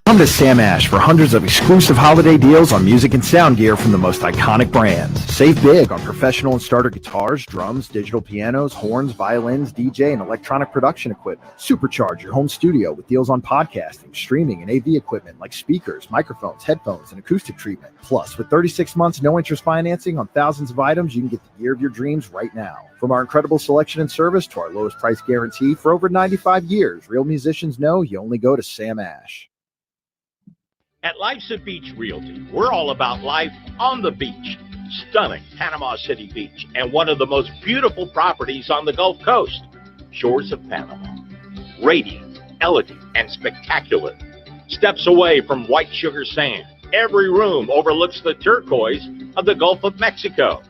Come to Sam Ash for hundreds of exclusive holiday deals on music and sound gear from the most iconic brands. Save big on professional and starter guitars, drums, digital pianos, horns, violins, DJ, and electronic production equipment. Supercharge your home studio with deals on podcasting, streaming, and AV equipment like speakers, microphones, headphones, and acoustic treatment. Plus, with 36 months no-interest financing on thousands of items, you can get the gear of your dreams right now. From our incredible selection and service to our lowest price guarantee for over 95 years, real musicians know you only go to Sam Ash. At Life's a Beach Realty, we're all about life on the beach. Stunning Panama City Beach and one of the most beautiful properties on the Gulf Coast, Shores of Panama. Radiant, elegant, and spectacular. Steps away from white sugar sand, every room overlooks the turquoise of the Gulf of Mexico.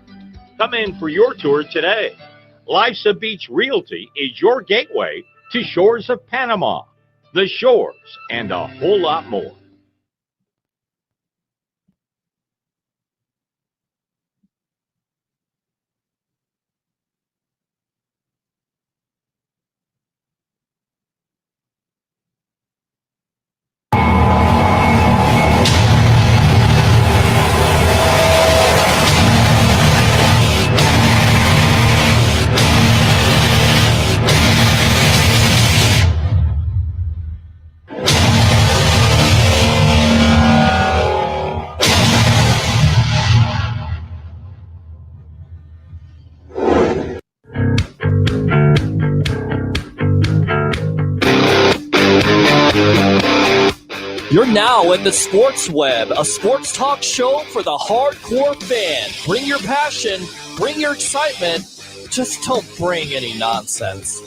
Come in for your tour today. Life's a Beach Realty is your gateway to Shores of Panama, the shores, and a whole lot more. You're now in the Sports Web, a sports talk show for the hardcore fan. Bring your passion, bring your excitement, just don't bring any nonsense.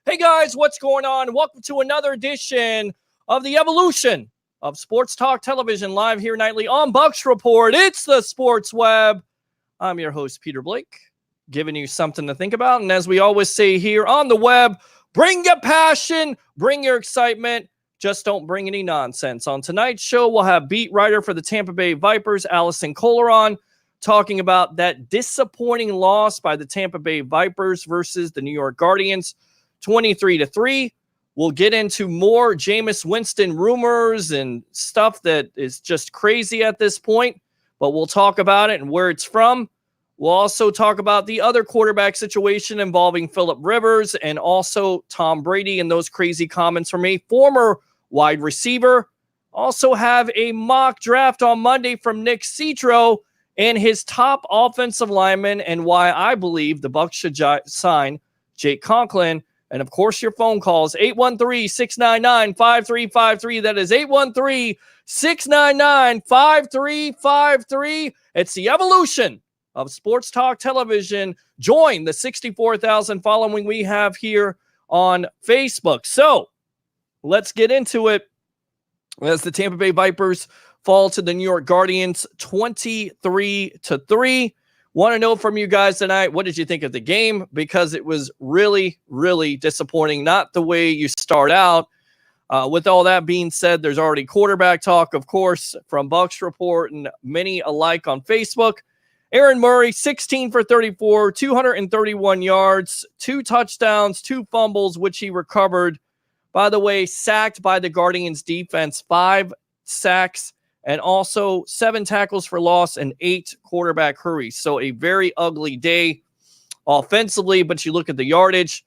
Hey guys, what's going on? Welcome to another edition of the evolution of Sports Talk Television, live here nightly on Bucks Report. It's the Sports Web. I'm your host, Peter Blake, giving you something to think about. And as we always say here on the web, bring your passion, bring your excitement, just don't bring any nonsense. On tonight's show, we'll have beat writer for the Tampa Bay Vipers, Allison Kohler, on, talking about that disappointing loss by the Tampa Bay Vipers versus the New York Guardians, 23-3. We'll get into more Jameis Winston rumors and stuff that is just crazy at this point, but we'll talk about it and where it's from. We'll also talk about the other quarterback situation involving Phillip Rivers and also Tom Brady and those crazy comments from a former wide receiver. Also have a mock draft on Monday from Nick Citro and his top offensive lineman and why I believe the Bucs should sign Jake Conklin. And, of course, your phone calls, 813-699-5353. That is 813-699-5353. It's the evolution of Sports Talk Television. Join the 64,000 following we have here on Facebook. So let's get into it as the Tampa Bay Vipers fall to the New York Guardians 23-3. Want to know from you guys tonight, what did you think of the game? Because it was really, really disappointing. Not the way you start out. With all that being said, there's already quarterback talk, of course, from Bucks Report and many alike on Facebook. Aaron Murray, 16 for 34, 231 yards, 2 touchdowns, 2 fumbles, which he recovered. By the way, sacked by the Guardians defense, 5 sacks, and also 7 tackles for loss and 8 quarterback hurries. So a very ugly day offensively, but you look at the yardage,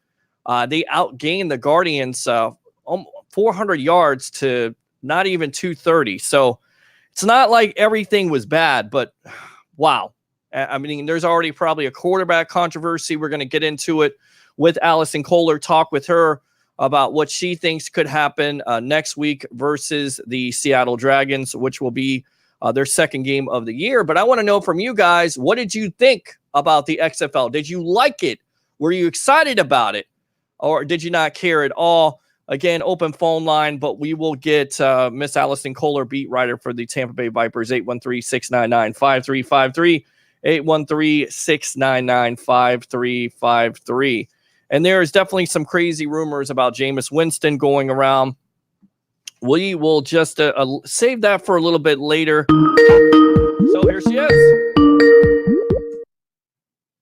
they outgained the Guardians 400 yards to not even 230. So it's not like everything was bad, but wow. I mean, there's already probably a quarterback controversy. We're going to get into it with Allison Kohler, talk with her about what she thinks could happen next week versus the Seattle Dragons, which will be their second game of the year. But I want to know from you guys, what did you think about the XFL? Did you like it? Were you excited about it? Or did you not care at all? Again, open phone line, but we will get Miss Allison Kohler, beat writer for the Tampa Bay Vipers, 813-699-5353, 813-699-5353. And there is definitely some crazy rumors about Jameis Winston going around. We will just save that for a little bit later. So here she is.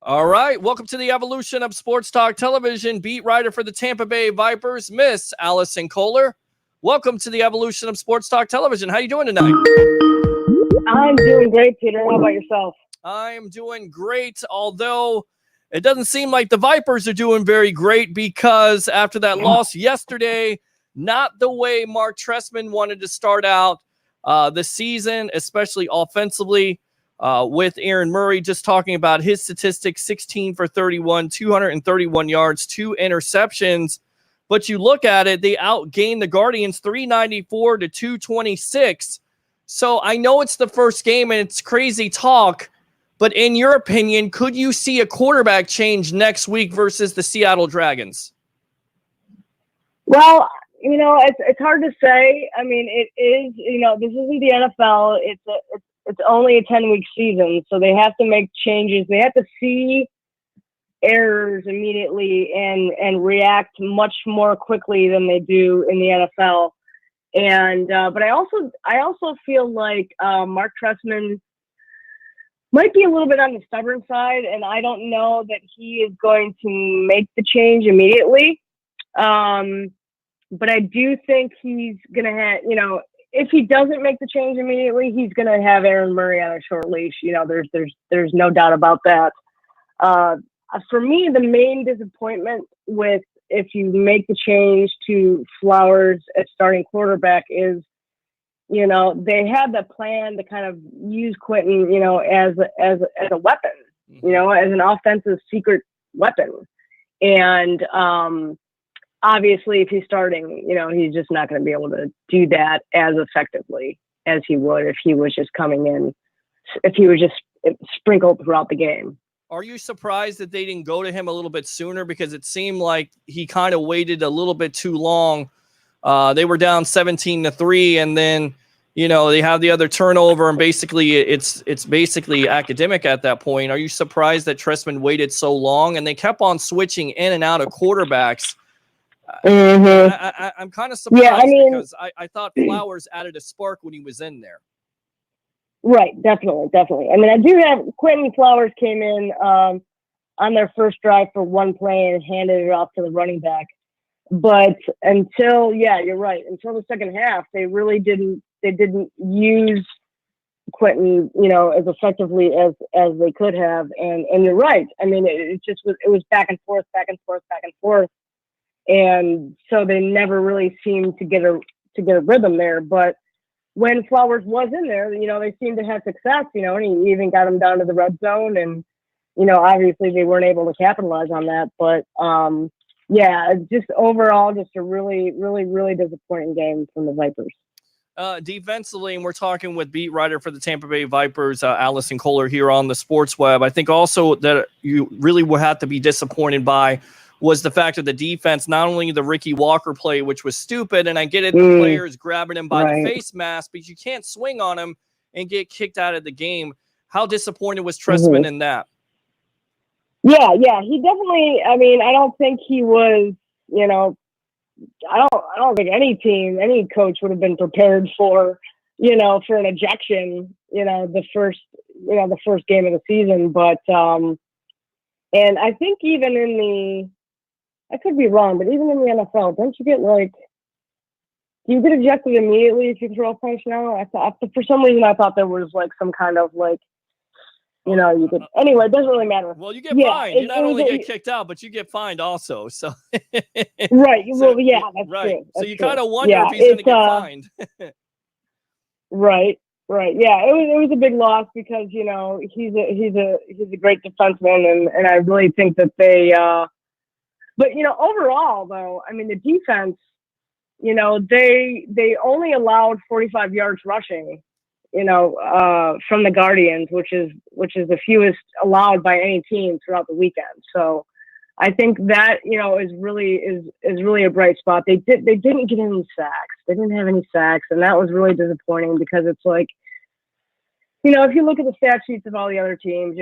All right. Welcome to the evolution of Sports Talk Television. Beat writer for the Tampa Bay Vipers, Miss Allison Kohler. Welcome to the evolution of Sports Talk Television. How you doing tonight? I'm doing great, Peter. How about yourself? I'm doing great, although it doesn't seem like the Vipers are doing very great because after that loss yesterday, not the way Mark Trestman wanted to start out the season, especially offensively. With Aaron Murray just talking about his statistics, 16 for 31, 231 yards, 2 interceptions. But you look at it, they outgained the Guardians 394 to 226. So I know it's the first game and it's crazy talk, but in your opinion, could you see a quarterback change next week versus the Seattle Dragons? Well, it's hard to say. I mean, it is, this isn't the NFL. It's only a 10-week season, so they have to make changes. They have to see errors immediately and react much more quickly than they do in the NFL. And but I also feel like Mark Trestman might be a little bit on the stubborn side, and I don't know that he is going to make the change immediately. But I do think he's going to have, if he doesn't make the change immediately, he's going to have Aaron Murray on a short leash. There's no doubt about that. For me, the main disappointment with if you make the change to Flowers as starting quarterback is, they had the plan to kind of use Quentin, as a weapon, as an offensive secret weapon. And obviously, if he's starting, he's just not going to be able to do that as effectively as he would if he was just coming in, if he was just sprinkled throughout the game. Are you surprised that they didn't go to him a little bit sooner? Because it seemed like he kind of waited a little bit too long. They were down 17-3, and then, they have the other turnover, and basically it's basically academic at that point. Are you surprised that Trestman waited so long? And they kept on switching in and out of quarterbacks. I'm kind of surprised because I thought Flowers added a spark when he was in there. Right, definitely. I mean, I do have Quentin Flowers came in on their first drive for one play and handed it off to the running back. But you're right. Until the second half, they really didn't use Quentin, as effectively as they could have. And you're right. I mean, it was back and forth. And so they never really seemed to get a rhythm there. But when Flowers was in there, they seemed to have success, and he even got them down to the red zone. And, obviously they weren't able to capitalize on that. But, just overall, just a really, really, really disappointing game from the Vipers. Defensively, and we're talking with beat writer for the Tampa Bay Vipers, Allison Kohler here on the Sports Web. I think also that you really will have to be disappointed by was the fact of the defense, not only the Ricky Walker play, which was stupid, and I get it, the players grabbing him by the face mask, but you can't swing on him and get kicked out of the game. How disappointed was Trestman in that? Yeah, he definitely, I mean, I don't think he was, I don't think any coach would have been prepared for an ejection, the first game of the season. But, and I think even I could be wrong, but even in the NFL, don't you get do you get ejected immediately if you throw a punch now? I thought, for some reason, I thought there was some kind of you could, anyway, it doesn't really matter. Well, you get fined. You not only get kicked out, but you get fined also. So right. Well, yeah, that's right. True. So you kind of wonder if he's going to get fined. Right. Yeah, it was a big loss because he's a great defenseman, and I really think that they. But overall, though, I mean, the defense, they only allowed 45 yards rushing, from the Guardians, which is the fewest allowed by any team throughout the weekend. So I think that, is really a bright spot. They didn't get any sacks. They didn't have any sacks, and that was really disappointing because it's if you look at the stat sheets of all the other teams,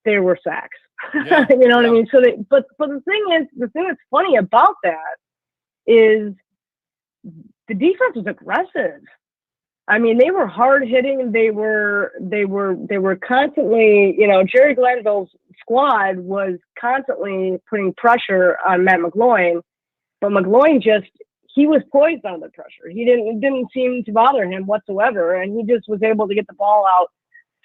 there were sacks. Yeah, what I mean? So but the thing that's funny about that is the defense was aggressive. I mean, they were hard hitting. They were constantly, Jerry Glanville's squad was constantly putting pressure on Matt McGloin, but McGloin he was poised under the pressure. It didn't seem to bother him whatsoever, and he just was able to get the ball out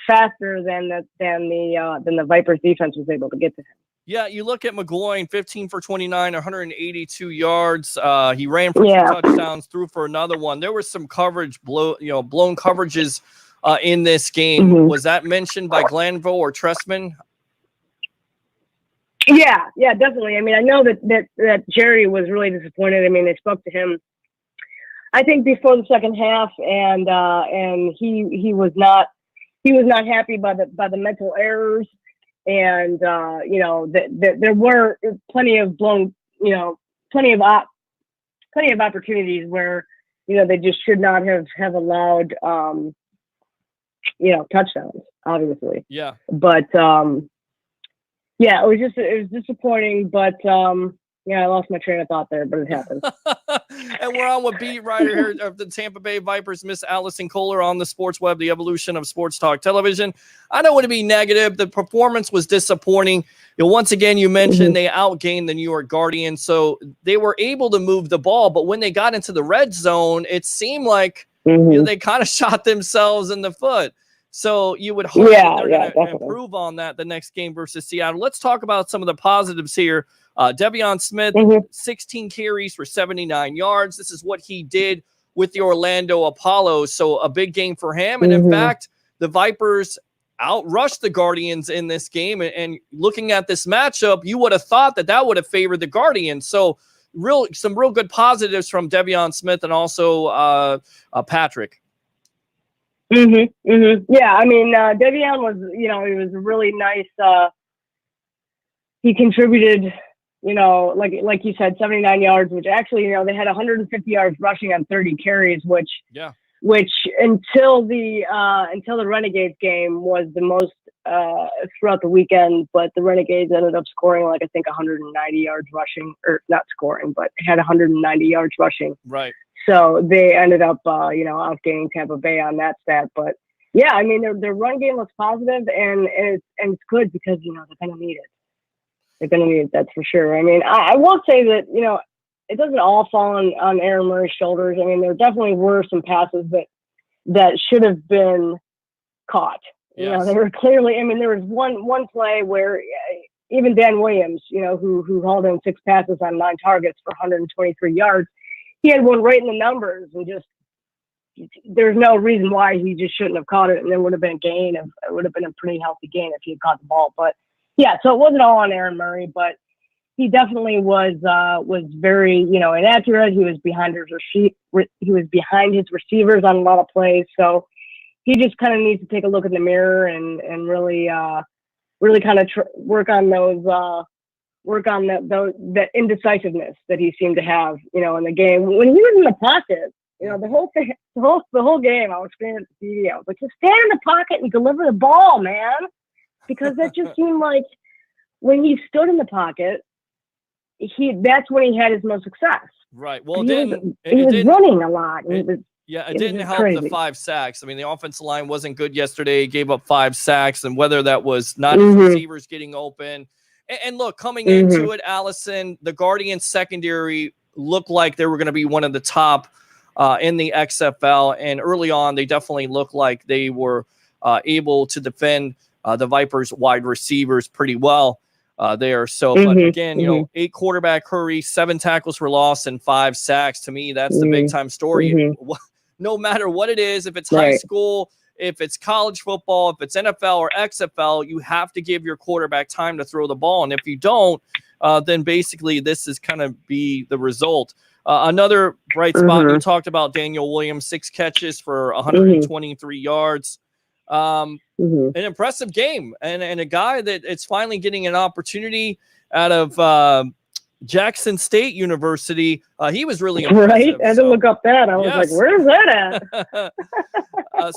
faster than the Vipers defense was able to get to him. Yeah, you look at McGloin, 15 for 29, 182 yards. He ran for 2 touchdowns, threw for another one. There was some coverage, blown coverages in this game. Mm-hmm. Was that mentioned by Glanville or Trestman? Yeah, definitely. I mean, I know that Jerry was really disappointed. I mean, they spoke to him, I think, before the second half, and he was not happy by the mental errors. And, there were plenty of opportunities where, they just should not have allowed, touchdowns, obviously. Yeah. But, it was disappointing, but, I lost my train of thought there, but it happened. And we're on with beat writer here of the Tampa Bay Vipers, Miss Allison Kohler, on the Sports Web, the evolution of sports talk television. I don't want to be negative. The performance was disappointing. Once again, you mentioned they outgained the New York Guardians, so they were able to move the ball. But when they got into the red zone, it seemed like they kind of shot themselves in the foot. So you would hope that they're going to improve on that the next game versus Seattle. Let's talk about some of the positives here. De'Veon Smith, 16 carries for 79 yards. This is what he did with the Orlando Apollos. So a big game for him. And in fact, the Vipers outrushed the Guardians in this game. And looking at this matchup, you would have thought that would have favored the Guardians. So some real good positives from De'Veon Smith and also Patrick. Yeah, I mean, De'Veon was, he was a really nice. He contributed, like you said, 79 yards, which actually, they had 150 yards rushing on 30 carries, which until the Renegades game was the most throughout the weekend. But the Renegades ended up scoring 190 yards rushing, or not scoring, but had 190 yards rushing. Right. So they ended up, outgaining Tampa Bay on that stat. But yeah, I mean, their run game looks positive, and it's good because they're going to need it. They're going to need it, that's for sure. I mean, I will say that it doesn't all fall on Aaron Murray's shoulders. I mean, there definitely were some passes that should have been caught. Yes. They were clearly. I mean, there was one play where even Dan Williams, who hauled in 6 passes on 9 targets for 123 yards. He had one right in the numbers, and there's no reason why he just shouldn't have caught it, and there would have been a gain. It would have been a pretty healthy gain if he had caught the ball. But yeah, so it wasn't all on Aaron Murray, but he definitely was very inaccurate. He was behind his receivers on a lot of plays, so he just kind of needs to take a look in the mirror and really kind of work on those. Work on that indecisiveness that he seemed to have, in the game. When he was in the pocket, the whole game, I was screaming at the TV. I was like, just stand in the pocket and deliver the ball, man. Because that just seemed like when he stood in the pocket, that's when he had his most success. Right. Well, he was running a lot. It didn't help the 5 sacks. I mean, the offensive line wasn't good yesterday. He gave up 5 sacks, and whether that was not his receivers getting open. And look, coming into it, Allison, the Guardians secondary looked like they were going to be one of the top in the XFL. And early on, they definitely looked like they were able to defend the Vipers wide receivers pretty well there. So, but again, 8 quarterback hurries, 7 tackles for loss, and 5 sacks. To me, that's the big time story. No matter what it is, if it's high school, if it's college football, if it's NFL or XFL, you have to give your quarterback time to throw the ball. And if you don't, then basically this is kind of be the result. Another bright spot, you talked about Daniel Williams, 6 catches for 123 yards. An impressive game. And a guy that it's finally getting an opportunity out of Jackson State University. He was really impressive. Right? I had to look up that. I was like, where's that at?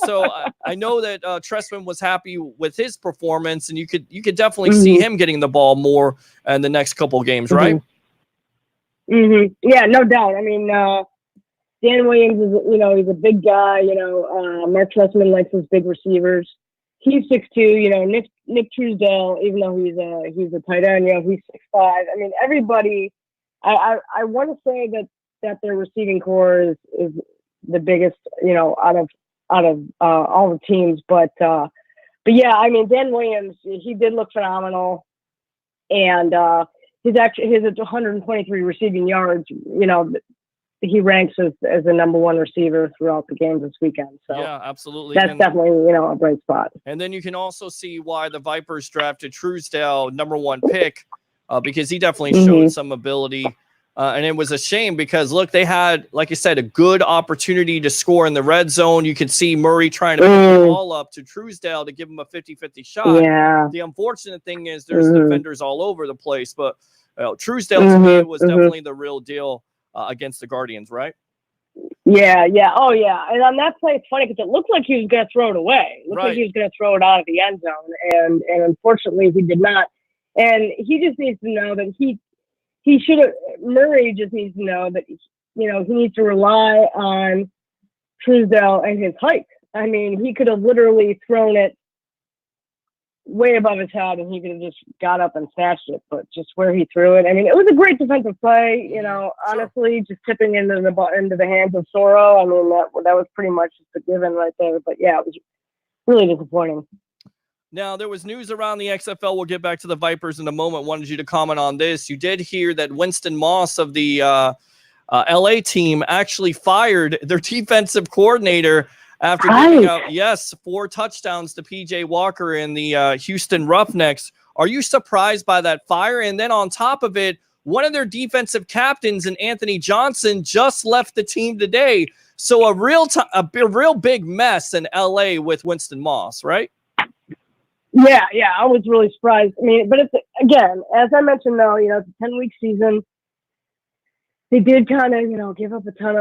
So I know that Trestman was happy with his performance, and you could definitely see him getting the ball more in the next couple of games, right? Yeah, no doubt. I mean, Dan Williams is, he's a big guy. Mark Trestman likes his big receivers. He's 6'2". Nick Truesdale, even though he's a tight end, he's 6'5". I mean, everybody. I want to say that their receiving core is the biggest, out of all the teams. But yeah, I mean, Dan Williams, he did look phenomenal, and his 123 receiving yards. He ranks as the number one receiver throughout the games this weekend. So yeah, absolutely. That's definitely, a bright spot. And then you can also see why the Vipers drafted Truesdale number one pick, because he definitely showed some ability. And it was a shame because, look, they had, like you said, a good opportunity to score in the red zone. You could see Murray trying to pick the ball up to Truesdale to give him a 50-50 shot. Yeah. The unfortunate thing is there's defenders all over the place, but Truesdale to me was definitely the real deal against the Guardians, right? Yeah. Oh, yeah. And on that play, it's funny because it looked like he was going to throw it away. It looked like he was going to throw it out of the end zone. And unfortunately, he did not. And he just needs to know that Murray just needs to know that, he needs to rely on Truesdale and his height. I mean, he could have literally thrown it way above his head and he could have just got up and snatched it, but just where he threw it. I mean, it was a great defensive play, honestly, just tipping into the hands of Soro. I mean, that was pretty much just a given right there, but yeah, it was really disappointing. Now, there was news around the XFL. We'll get back to the Vipers in a moment. Wanted you to comment on this. You did hear that Winston Moss of the LA team actually fired their defensive coordinator after giving out, 4 touchdowns to PJ Walker in the Houston Roughnecks. Are you surprised by that fire? And then on top of it, one of their defensive captains, and Anthony Johnson, just left the team today. So a real big mess in LA with Winston Moss, right? Yeah, I was really surprised. I mean, but it's, again, as I mentioned, though, it's a 10-week season. They did kind of, give up a ton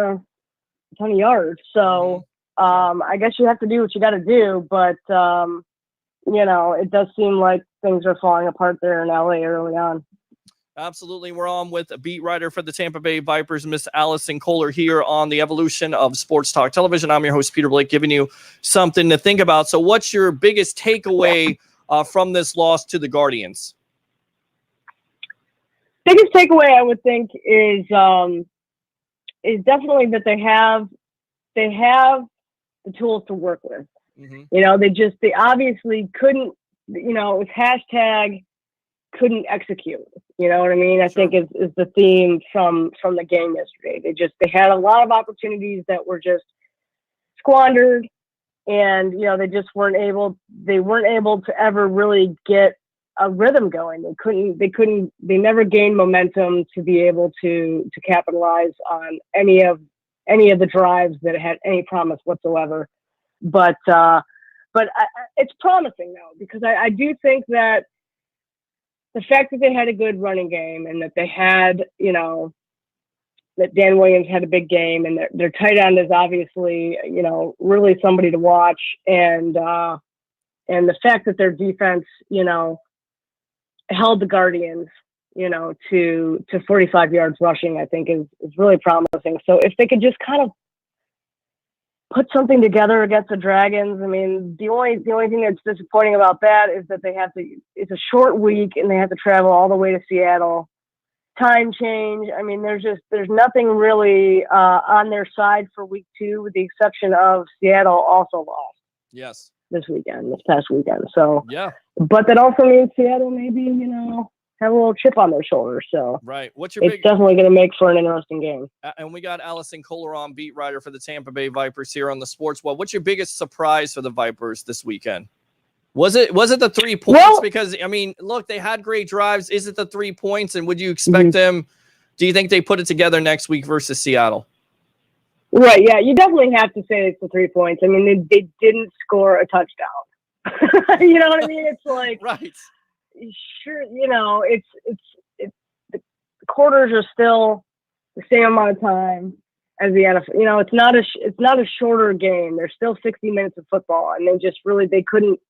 of yards. So I guess you have to do what you got to do. But it does seem like things are falling apart there in LA early on. Absolutely. We're on with a beat writer for the Tampa Bay Vipers, Miss Allison Kohler, here on the Evolution of Sports Talk Television. I'm your host, Peter Blake, giving you something to think about. So what's your biggest takeaway from this loss to the Guardians? Biggest takeaway, I would think, is definitely that they have the tools to work with. They obviously couldn't, it was hashtag couldn't execute. You know what I mean? I think is the theme from the game yesterday. They had a lot of opportunities that were just squandered, and they just weren't able to ever really get a rhythm going. They never gained momentum to be able to capitalize on any of the drives that had any promise whatsoever. But it's promising though, because I do think that the fact that they had a good running game and that they had, that Dan Williams had a big game, and their tight end is obviously, really somebody to watch. And the fact that their defense, held the Guardians, to 45 yards rushing, I think is really promising. So if they could just kind of put something together against the Dragons. I mean, the only thing that's disappointing about that is that it's a short week and they have to travel all the way to Seattle. Time change. I mean, there's nothing really on their side for week 2, with the exception of Seattle also lost. Yes. This past weekend. So, yeah. But that also means Seattle maybe, have a little chip on their shoulder. So it's definitely going to make for an interesting game. And we got Allison Kohler on, beat writer for the Tampa Bay Vipers, here on the Sports Wall. What's your biggest surprise for the Vipers this weekend? Was it the 3 points? Well, because, I mean, look, they had great drives. Is it the 3 points? And would you expect them? Do you think they put it together next week versus Seattle? Right. Yeah. You definitely have to say it's the 3 points. I mean, they didn't score a touchdown. You know what I mean? It's like, right. Sure, it's the quarters are still the same amount of time as the NFL. It's not a shorter game. There's still 60 minutes of football, and they just couldn't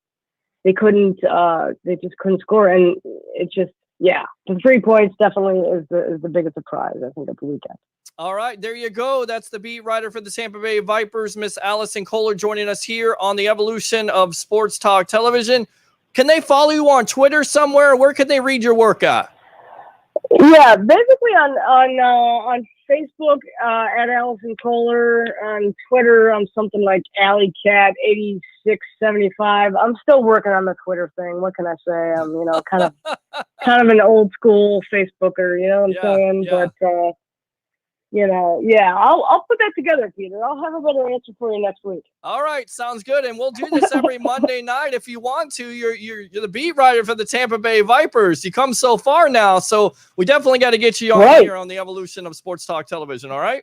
score, and it just the 3 points definitely is the biggest surprise, I think, of the weekend. All right, there you go. That's the beat writer for the Tampa Bay Vipers, Miss Allison Kohler, joining us here on the Evolution of Sports Talk Television. Can they follow you on Twitter somewhere? Where can they read your work at? Yeah, basically on Facebook at Allison Kohler, on Twitter I'm something like AlleyCat8675. I'm still working on the Twitter thing. What can I say? I'm kind of an old school Facebooker. You know what I'm saying? Yeah. But I'll put that together, Peter. I'll have a better answer for you next week. All right, sounds good. And we'll do this every Monday night if you want to. You're the beat writer for the Tampa Bay Vipers. You come so far now, so we definitely got to get you on here on the evolution of sports talk television. All right.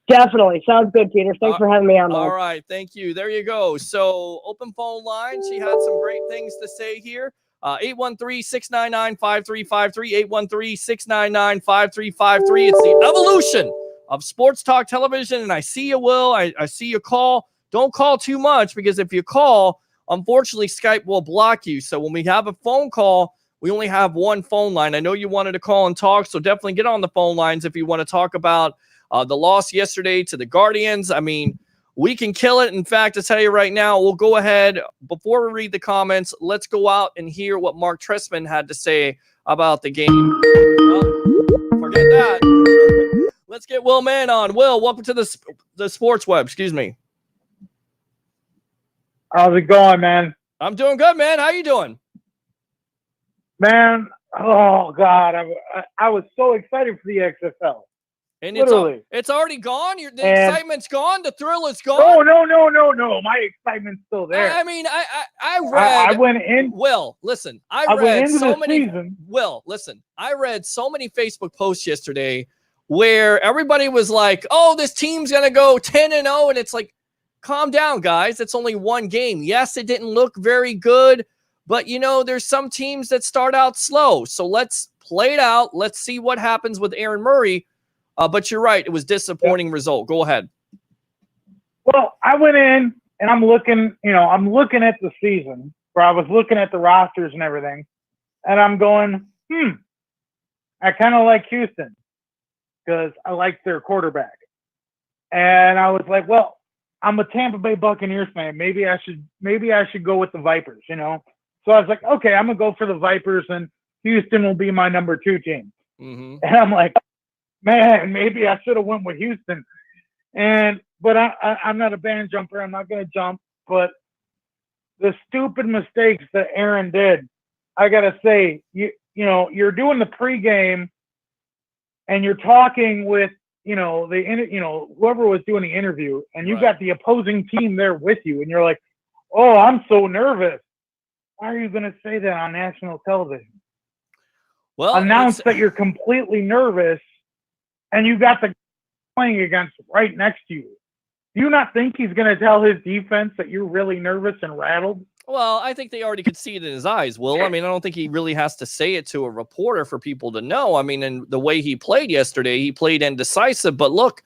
Definitely. Sounds good, Peter. Thanks for having me on. All right. Thank you. There you go. So open phone line. She had some great things to say here. 813-699-5353, 813-699-5353. It's the evolution of sports talk television. And I see you, Will. I see you call. Don't call too much, because if you call, unfortunately, Skype will block you. So when we have a phone call, we only have one phone line. I know you wanted to call and talk, so definitely get on the phone lines if you want to talk about the loss yesterday to the Guardians. I mean, we can kill it. In fact, to tell you right now, we'll go ahead. Before we read the comments, let's go out and hear what Mark Trestman had to say about the game. Well, forget that. Let's get Will Mann on. Will, welcome to the Sports Web. Excuse me. How's it going, man? I'm doing good, man. How you doing? Man, oh, God. I was so excited for the XFL. And literally. It's already gone? The excitement's gone? The thrill is gone? Oh, no. My excitement's still there. I mean, I read. I went in. Will, listen. I read so many Facebook posts yesterday where everybody was like, oh, this team's going to go 10-0. And it's like, calm down, guys. It's only one game. Yes, it didn't look very good. But, there's some teams that start out slow. So let's play it out. Let's see what happens with Aaron Murray. But you're right. It was a disappointing result. Go ahead. Well, I went in and I'm looking at the season, where I was looking at the rosters and everything. And I'm going, I kind of like Houston because I like their quarterback. And I was like, well, I'm a Tampa Bay Buccaneers fan. Maybe I should go with the Vipers, So I was like, okay, I'm going to go for the Vipers, and Houston will be my number 2 team. Mm-hmm. And I'm like, man, maybe I should have went with Houston. But I'm not a band jumper. I'm not going to jump. But the stupid mistakes that Aaron did, I got to say, you're doing the pregame and you're talking with, whoever was doing the interview, and you got the opposing team there with you. And you're like, oh, I'm so nervous. Why are you going to say that on national television? Well, announce that you're completely nervous. And you got the playing against right next to you. Do you not think he's going to tell his defense that you're really nervous and rattled? Well, I think they already could see it in his eyes, Will. I mean, I don't think he really has to say it to a reporter for people to know. I mean, and the way he played yesterday, he played indecisive. But look,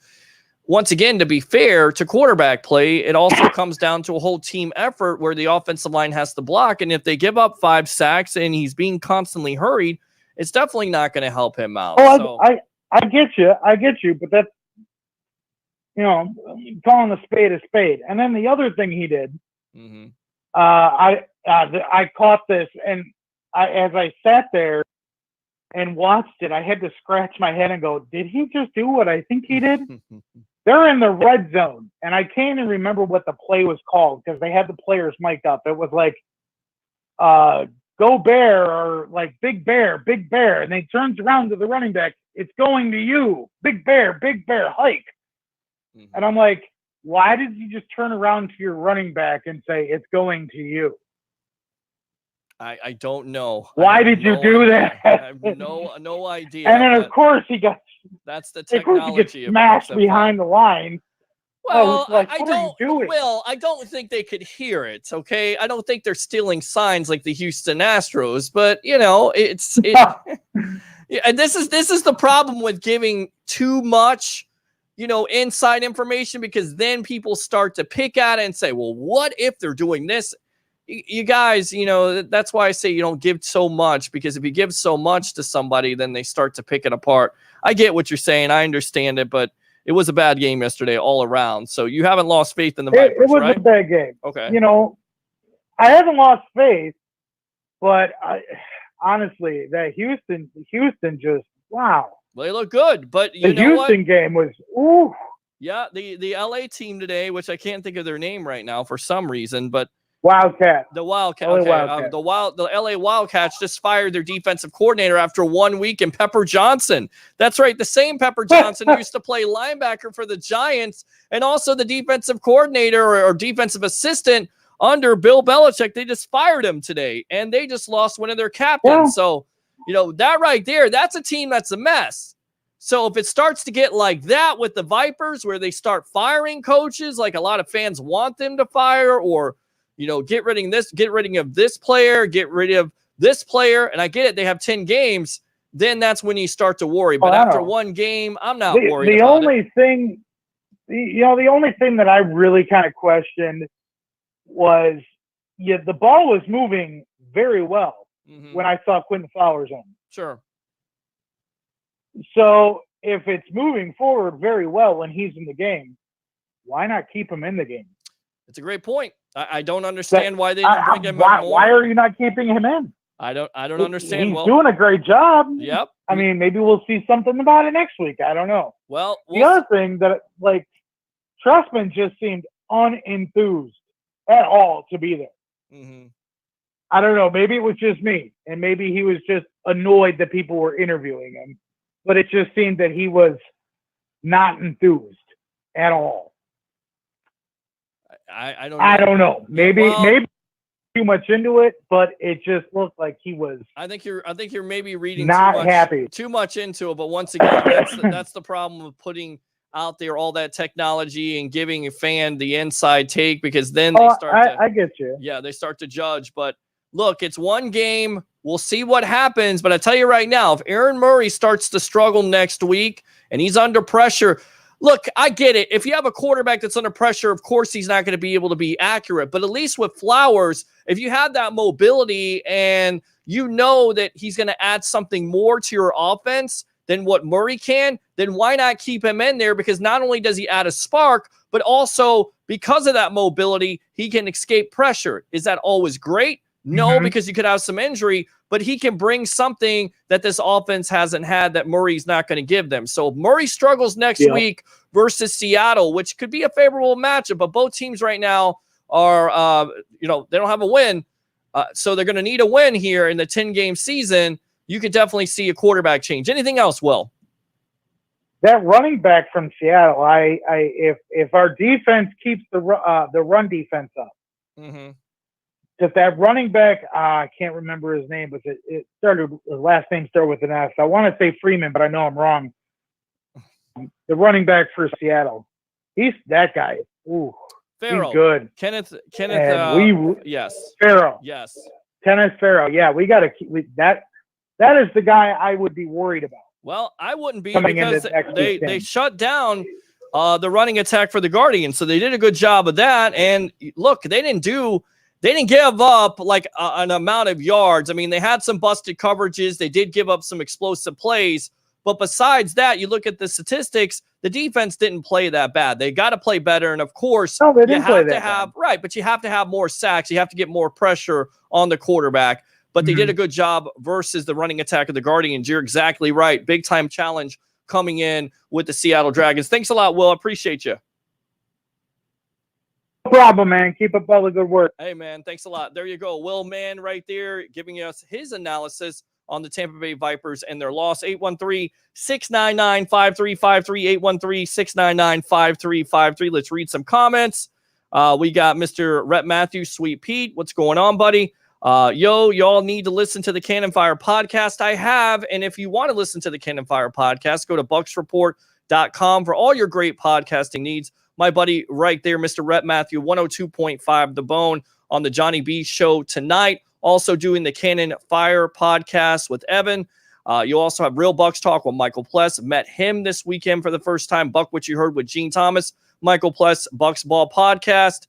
once again, to be fair to quarterback play, it also comes down to a whole team effort where the offensive line has to block. And if they give up 5 sacks and he's being constantly hurried, it's definitely not going to help him out. I get you, but that's, calling a spade. And then the other thing he did, I caught this, and as I sat there and watched it, I had to scratch my head and go, did he just do what I think he did? They're in the red zone, and I can't even remember what the play was called because they had the players mic'd up. It was like, go Bear, or like Big Bear, and they turns around to the running back. It's going to you, Big Bear, hike. And I'm like, why did you just turn around to your running back and say it's going to you? I don't know. Why did you do that? I have no idea. And then of course that's the technology. He gets smashed behind the line. Well, I don't think they could hear it. Okay, I don't think they're stealing signs like the Houston Astros, but and this is the problem with giving too much, inside information, because then people start to pick at it and say, well, what if they're doing this? You guys, that's why I say you don't give so much, because if you give so much to somebody, then they start to pick it apart. I get what you're saying. I understand it, but it was a bad game yesterday all around. So you haven't lost faith in the Vipers, It was right? a bad game. Okay. I haven't lost faith, But honestly, that Houston just, wow. Well, they look good, but you the know Houston what? game was, ooh. Yeah, the LA team today, which I can't think of their name right now for some reason, but Wildcat. the Wildcat. LA Okay, Wildcat. the LA Wildcats just fired their defensive coordinator after 1 week, and Pepper Johnson. That's right, the same Pepper Johnson who used to play linebacker for the Giants, and also the defensive coordinator or defensive assistant under Bill Belichick. They just fired him today, and they just lost one of their captains. Yeah. So, that right there, that's a team that's a mess. So if it starts to get like that with the Vipers, where they start firing coaches, like a lot of fans want them to fire, or get rid of this player, get rid of this player, and I get it, they have 10 games, then that's when you start to worry. But after one game, I'm not worried about it. The only thing that I really kind of questioned was, the ball was moving very well when I saw Quentin Flowers on. Sure. So if it's moving forward very well when he's in the game, why not keep him in the game? It's a great point. I don't understand why they didn't bring him in more. Why are you not keeping him in? I don't understand. He's doing a great job. Yep. I mean, maybe we'll see something about it next week. I don't know. Well, the other thing that, Trustman just seemed unenthused at all to be there. Mm-hmm. I don't know. Maybe it was just me, and maybe he was just annoyed that people were interviewing him. But it just seemed that he was not enthused at all. I don't know. I don't know. Maybe too much into it, but it just looked like he was. I think you're maybe reading too much into it. But once again, that's the problem with putting out there all that technology and giving a fan the inside take, because then they start. I get you. Yeah, they start to judge. But look, it's one game. We'll see what happens. But I tell you right now, if Aaron Murray starts to struggle next week and he's under pressure, look, I get it. If you have a quarterback that's under pressure, of course he's not going to be able to be accurate. But at least with Flowers, if you have that mobility and you know that he's going to add something more to your offense than what Murray can, then why not keep him in there? Because not only does he add a spark, but also because of that mobility, he can escape pressure. Is that always great? No, because you could have some injury, but he can bring something that this offense hasn't had that Murray's not going to give them. So if Murray struggles next week versus Seattle, which could be a favorable matchup, but both teams right now are, they don't have a win. So they're going to need a win here in the 10-game season. You could definitely see a quarterback change. Anything else, Will? That running back from Seattle, if our defense keeps the run defense up, if that running back, I can't remember his name, but it started, his last name started with an S. I want to say Freeman, but I know I'm wrong. The running back for Seattle, he's that guy. Ooh, Farrell. He's good. Kenneth. Yes. Farrell. Yes. Kenneth Farrell. Yeah, we got to keep that. That is the guy I would be worried about. Well, I wouldn't be, Coming because into they shut down the running attack for the Guardians, so they did a good job of that. And look, they didn't give up like an amount of yards. I mean, they had some busted coverages. They did give up some explosive plays. But besides that, you look at the statistics, the defense didn't play that bad. They got to play better. And of course, you have to have, right, but you have to have more sacks. You have to get more pressure on the quarterback. But they did a good job versus the running attack of the Guardians. You're exactly right. Big time challenge coming in with the Seattle Dragons. Thanks a lot, Will. I appreciate you. No problem, man. Keep up all the good work. Hey, man, thanks a lot. There you go. Will Mann right there giving us his analysis on the Tampa Bay Vipers and their loss. 813-699-5353, 813-699-5353. Let's read some comments. We got Mr. Rhett Matthews, Sweet Pete. What's going on, buddy? Y'all need to listen to the Cannon Fire podcast. I have, and if you want to listen to the Cannon Fire podcast, go to bucksreport.com for all your great podcasting needs. My buddy right there, Mr. Rhett Matthew, 102.5 The Bone on the Johnny B Show tonight. Also doing the Cannon Fire podcast with Evan. You also have Real Bucks Talk with Michael Pless. Met him this weekend for the first time. Buck, what you heard with Gene Thomas. Michael Pless, Bucks Ball podcast.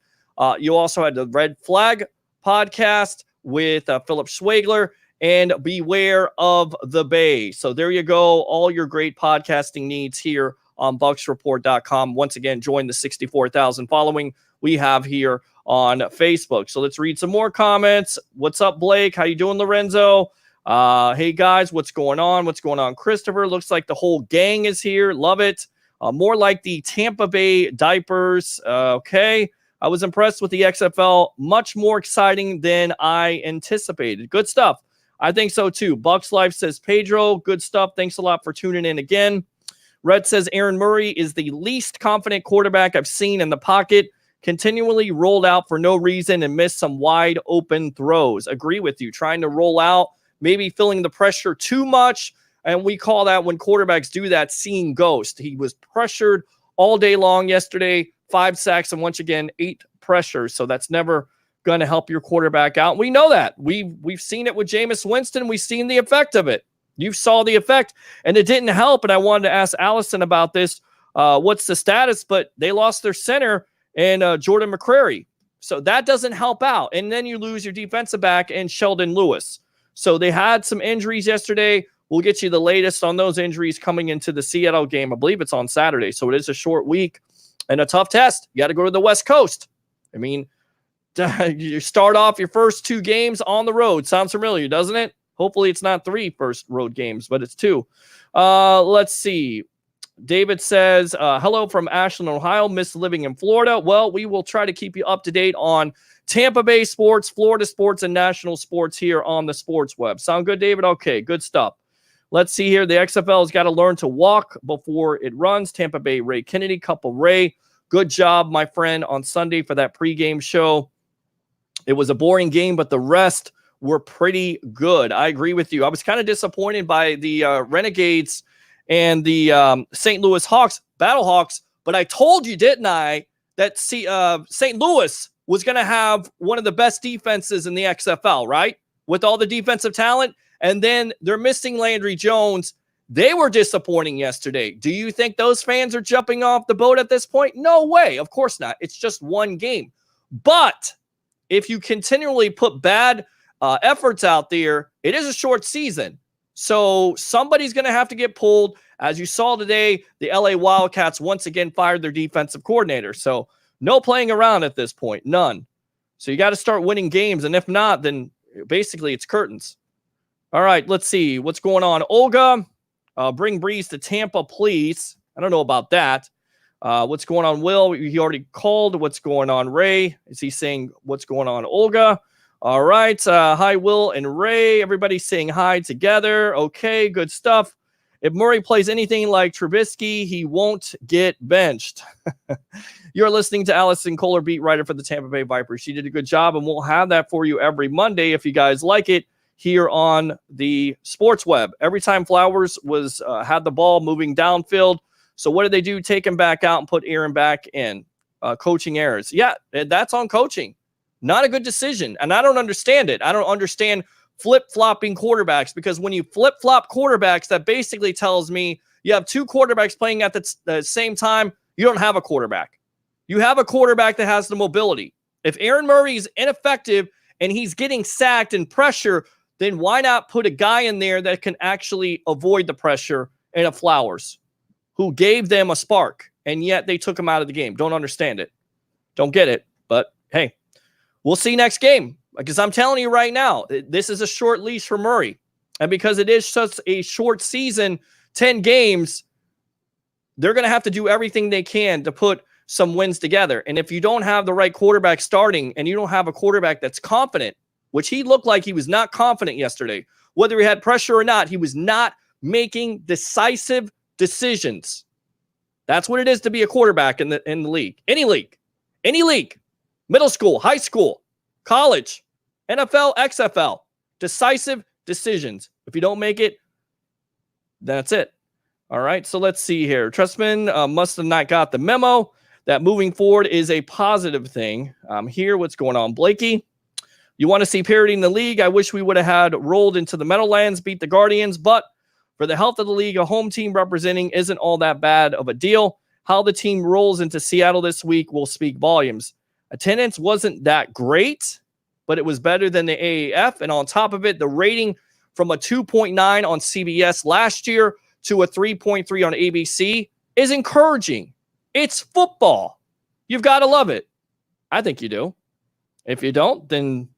You also had the Red Flag podcast with Philip Schwagler and Beware of the Bay. So there you go. All your great podcasting needs here on bucksreport.com. Once again, join the 64,000 following we have here on Facebook. So let's read some more comments. What's up, Blake? How you doing, Lorenzo? Hey, guys, what's going on? What's going on, Christopher? Looks like the whole gang is here. Love it. More like the Tampa Bay diapers. Okay. I was impressed with the XFL. Much more exciting than I anticipated. Good stuff. I think so, too. Bucks Life says, Pedro, good stuff. Thanks a lot for tuning in again. Red says, Aaron Murray is the least confident quarterback I've seen in the pocket. Continually rolled out for no reason and missed some wide open throws. Agree with you. Trying to roll out, maybe feeling the pressure too much. And we call that, when quarterbacks do that, seeing ghost. He was pressured all day long yesterday. 5 sacks and once again 8 pressures. So that's never going to help your quarterback out. We know that. We've seen it with Jameis Winston. We've seen the effect of it. You saw the effect, and it didn't help. And I wanted to ask Allison about this. What's the status? But they lost their center and Jordan McCrary. So that doesn't help out. And then you lose your defensive back and Sheldon Lewis. So they had some injuries yesterday. We'll get you the latest on those injuries coming into the Seattle game. I believe it's on Saturday. So it is a short week and a tough test. You got to go to the West Coast. I mean, you start off your first 2 games on the road. Sounds familiar, doesn't it? Hopefully it's not 3 first road games, but it's 2. Let's see. David says, hello from Ashland, Ohio. Miss living in Florida. Well, we will try to keep you up to date on Tampa Bay sports, Florida sports, and national sports here on the Sports Web. Sound good, David? Okay, good stuff. Let's see here. The XFL has got to learn to walk before it runs. Tampa Bay Ray Kennedy, couple Ray. Good job, my friend, on Sunday for that pregame show. It was a boring game, but the rest were pretty good. I agree with you. I was kind of disappointed by the Renegades and the St. Louis Hawks, Battlehawks, but I told you, didn't I, that St. Louis was going to have one of the best defenses in the XFL, right? With all the defensive talent. And then they're missing Landry Jones. They were disappointing yesterday. Do you think those fans are jumping off the boat at this point? No way. Of course not. It's just one game. But if you continually put bad efforts out there, it is a short season. So somebody's going to have to get pulled. As you saw today, the LA Wildcats once again fired their defensive coordinator. So no playing around at this point. None. So you got to start winning games. And if not, then basically it's curtains. All right, let's see what's going on. Olga, bring Breeze to Tampa, please. I don't know about that. What's going on, Will? He already called. What's going on, Ray? Is he saying what's going on, Olga? All right. Hi, Will and Ray. Everybody's saying hi together. Okay, good stuff. If Murray plays anything like Trubisky, he won't get benched. You're listening to Allison Kohler, beat writer for the Tampa Bay Vipers. She did a good job, and we'll have that for you every Monday if you guys like it. Here on the Sports Web. Every time Flowers was had the ball moving downfield. So what did they do? Take him back out and put Aaron back in. Coaching errors. Yeah, that's on coaching. Not a good decision. And I don't understand it. I don't understand flip-flopping quarterbacks, because when you flip-flop quarterbacks, that basically tells me you have 2 quarterbacks playing at the same time. You don't have a quarterback. You have a quarterback that has the mobility. If Aaron Murray is ineffective and he's getting sacked and pressure, then why not put a guy in there that can actually avoid the pressure in a Flowers, who gave them a spark, and yet they took him out of the game? Don't understand it. Don't get it. But, hey, we'll see next game, because I'm telling you right now, this is a short leash for Murray. And because it is such a short season, 10 games, they're going to have to do everything they can to put some wins together. And if you don't have the right quarterback starting, and you don't have a quarterback that's confident, which he looked like he was not confident yesterday. Whether he had pressure or not, he was not making decisive decisions. That's what it is to be a quarterback in the league. Any league, middle school, high school, college, NFL, XFL. Decisive decisions. If you don't make it, that's it. All right, so let's see here. Trustman must have not got the memo that moving forward is a positive thing. Here, what's going on, Blakey? You want to see parity in the league? I wish we would have had rolled into the Meadowlands, beat the Guardians, but for the health of the league, a home team representing isn't all that bad of a deal. How the team rolls into Seattle this week will speak volumes. Attendance wasn't that great, but it was better than the AAF. And on top of it, the rating from a 2.9 on CBS last year to a 3.3 on ABC is encouraging. It's football. You've got to love it. I think you do. If you don't, then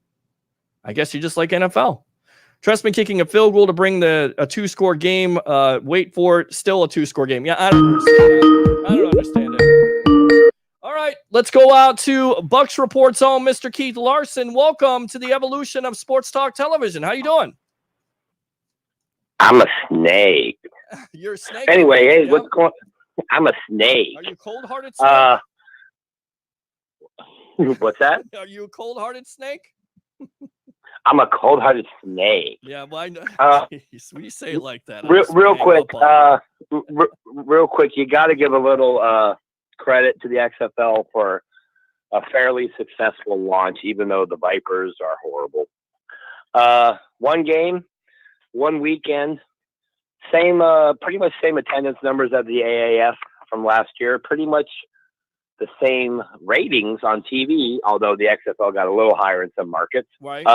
I guess you just like NFL. Trestman kicking a field goal to bring a 2-score game. Wait for it. Still a 2-score game. Yeah, I don't understand it. All right, let's go out to Bucks Report's own Mr. Keith Larson. Welcome to the evolution of Sports Talk Television. How you doing? I'm a snake. You're a snake. Anyway, hey, what's going? I'm a snake. Are you cold-hearted snake? What's that? Are you a cold-hearted snake? I'm a cold-hearted snake. Yeah, well, I know. When you say it like that, real quick, you got to give a little credit to the XFL for a fairly successful launch, even though the Vipers are horrible. One game, one weekend, pretty much same attendance numbers as the AAF from last year. Pretty much the same ratings on TV, although the XFL got a little higher in some markets. Right.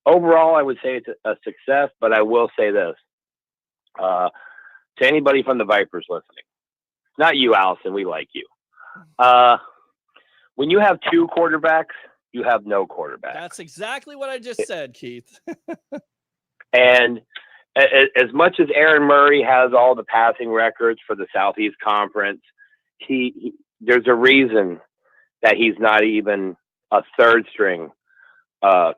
Overall, I would say it's a success, but I will say this to anybody from the Vipers listening, not you, Allison, we like you. When you have two quarterbacks, you have no quarterback. That's exactly what I just said, Keith. And as much as Aaron Murray has all the passing records for the Southeast Conference, there's a reason that he's not even a third string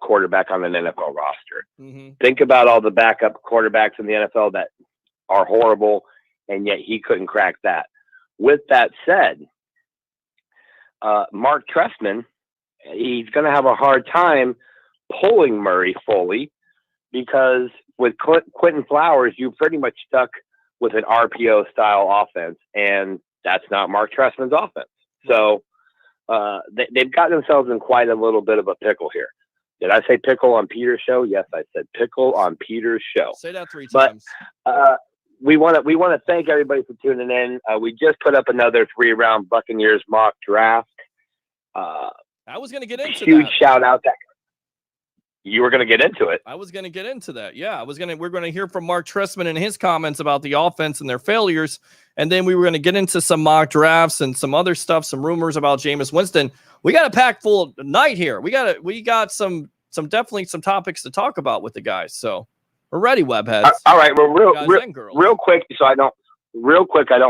quarterback on an NFL roster. Mm-hmm. Think about all the backup quarterbacks in the NFL that are horrible, and yet he couldn't crack that. With that said, Mark Trestman, he's going to have a hard time pulling Murray fully, because with Quentin Flowers, you pretty much stuck with an RPO style offense, and that's not Mark Trestman's offense. So they've got themselves in quite a little bit of a pickle here. Did I say pickle on Peter's show? Yes, I said pickle on Peter's show. Say that 3 times. We want to thank everybody for tuning in. We just put up another 3-round Buccaneers mock draft. I was going to get into huge that. Shout out that you were going to get into it. I was going to get into that. Yeah, we're going to hear from Mark Trestman and his comments about the offense and their failures. And then we were going to get into some mock drafts and some other stuff, some rumors about Jameis Winston. We got a packed full night here. We got some definitely some topics to talk about with the guys. So we're ready, webheads. All right. Well, real quick. I don't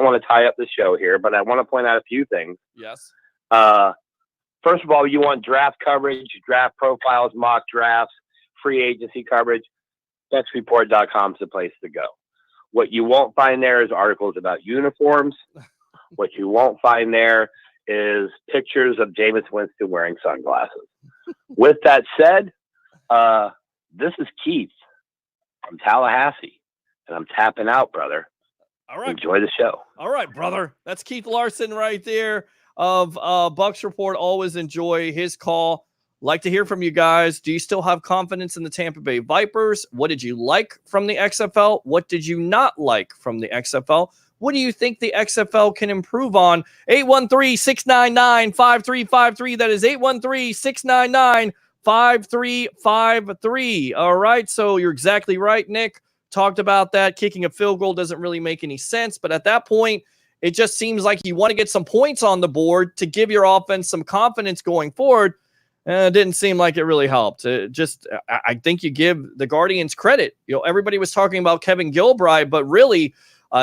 want to tie up the show here, but I want to point out a few things. Yes. First of all, you want draft coverage, draft profiles, mock drafts, free agency coverage. BucksReport.com is the place to go. What you won't find there is articles about uniforms. What you won't find there is pictures of Jameis Winston wearing sunglasses. With that said, this is Keith from Tallahassee, and I'm tapping out, brother. All right. Enjoy the show. All right, brother. That's Keith Larson right there of Bucks Report. Always enjoy his call. Like to hear from you guys. Do you still have confidence in the Tampa Bay Vipers? What did you like from the XFL? What did you not like from the XFL? What do you think the XFL can improve on? 813-699-5353. That is 813-699-5353. All right, so you're exactly right, Nick. Talked about that. Kicking a field goal doesn't really make any sense, but at that point, it just seems like you want to get some points on the board to give your offense some confidence going forward. It didn't seem like it really helped. I think you give the Guardians credit. You know, everybody was talking about Kevin Gilbride, but really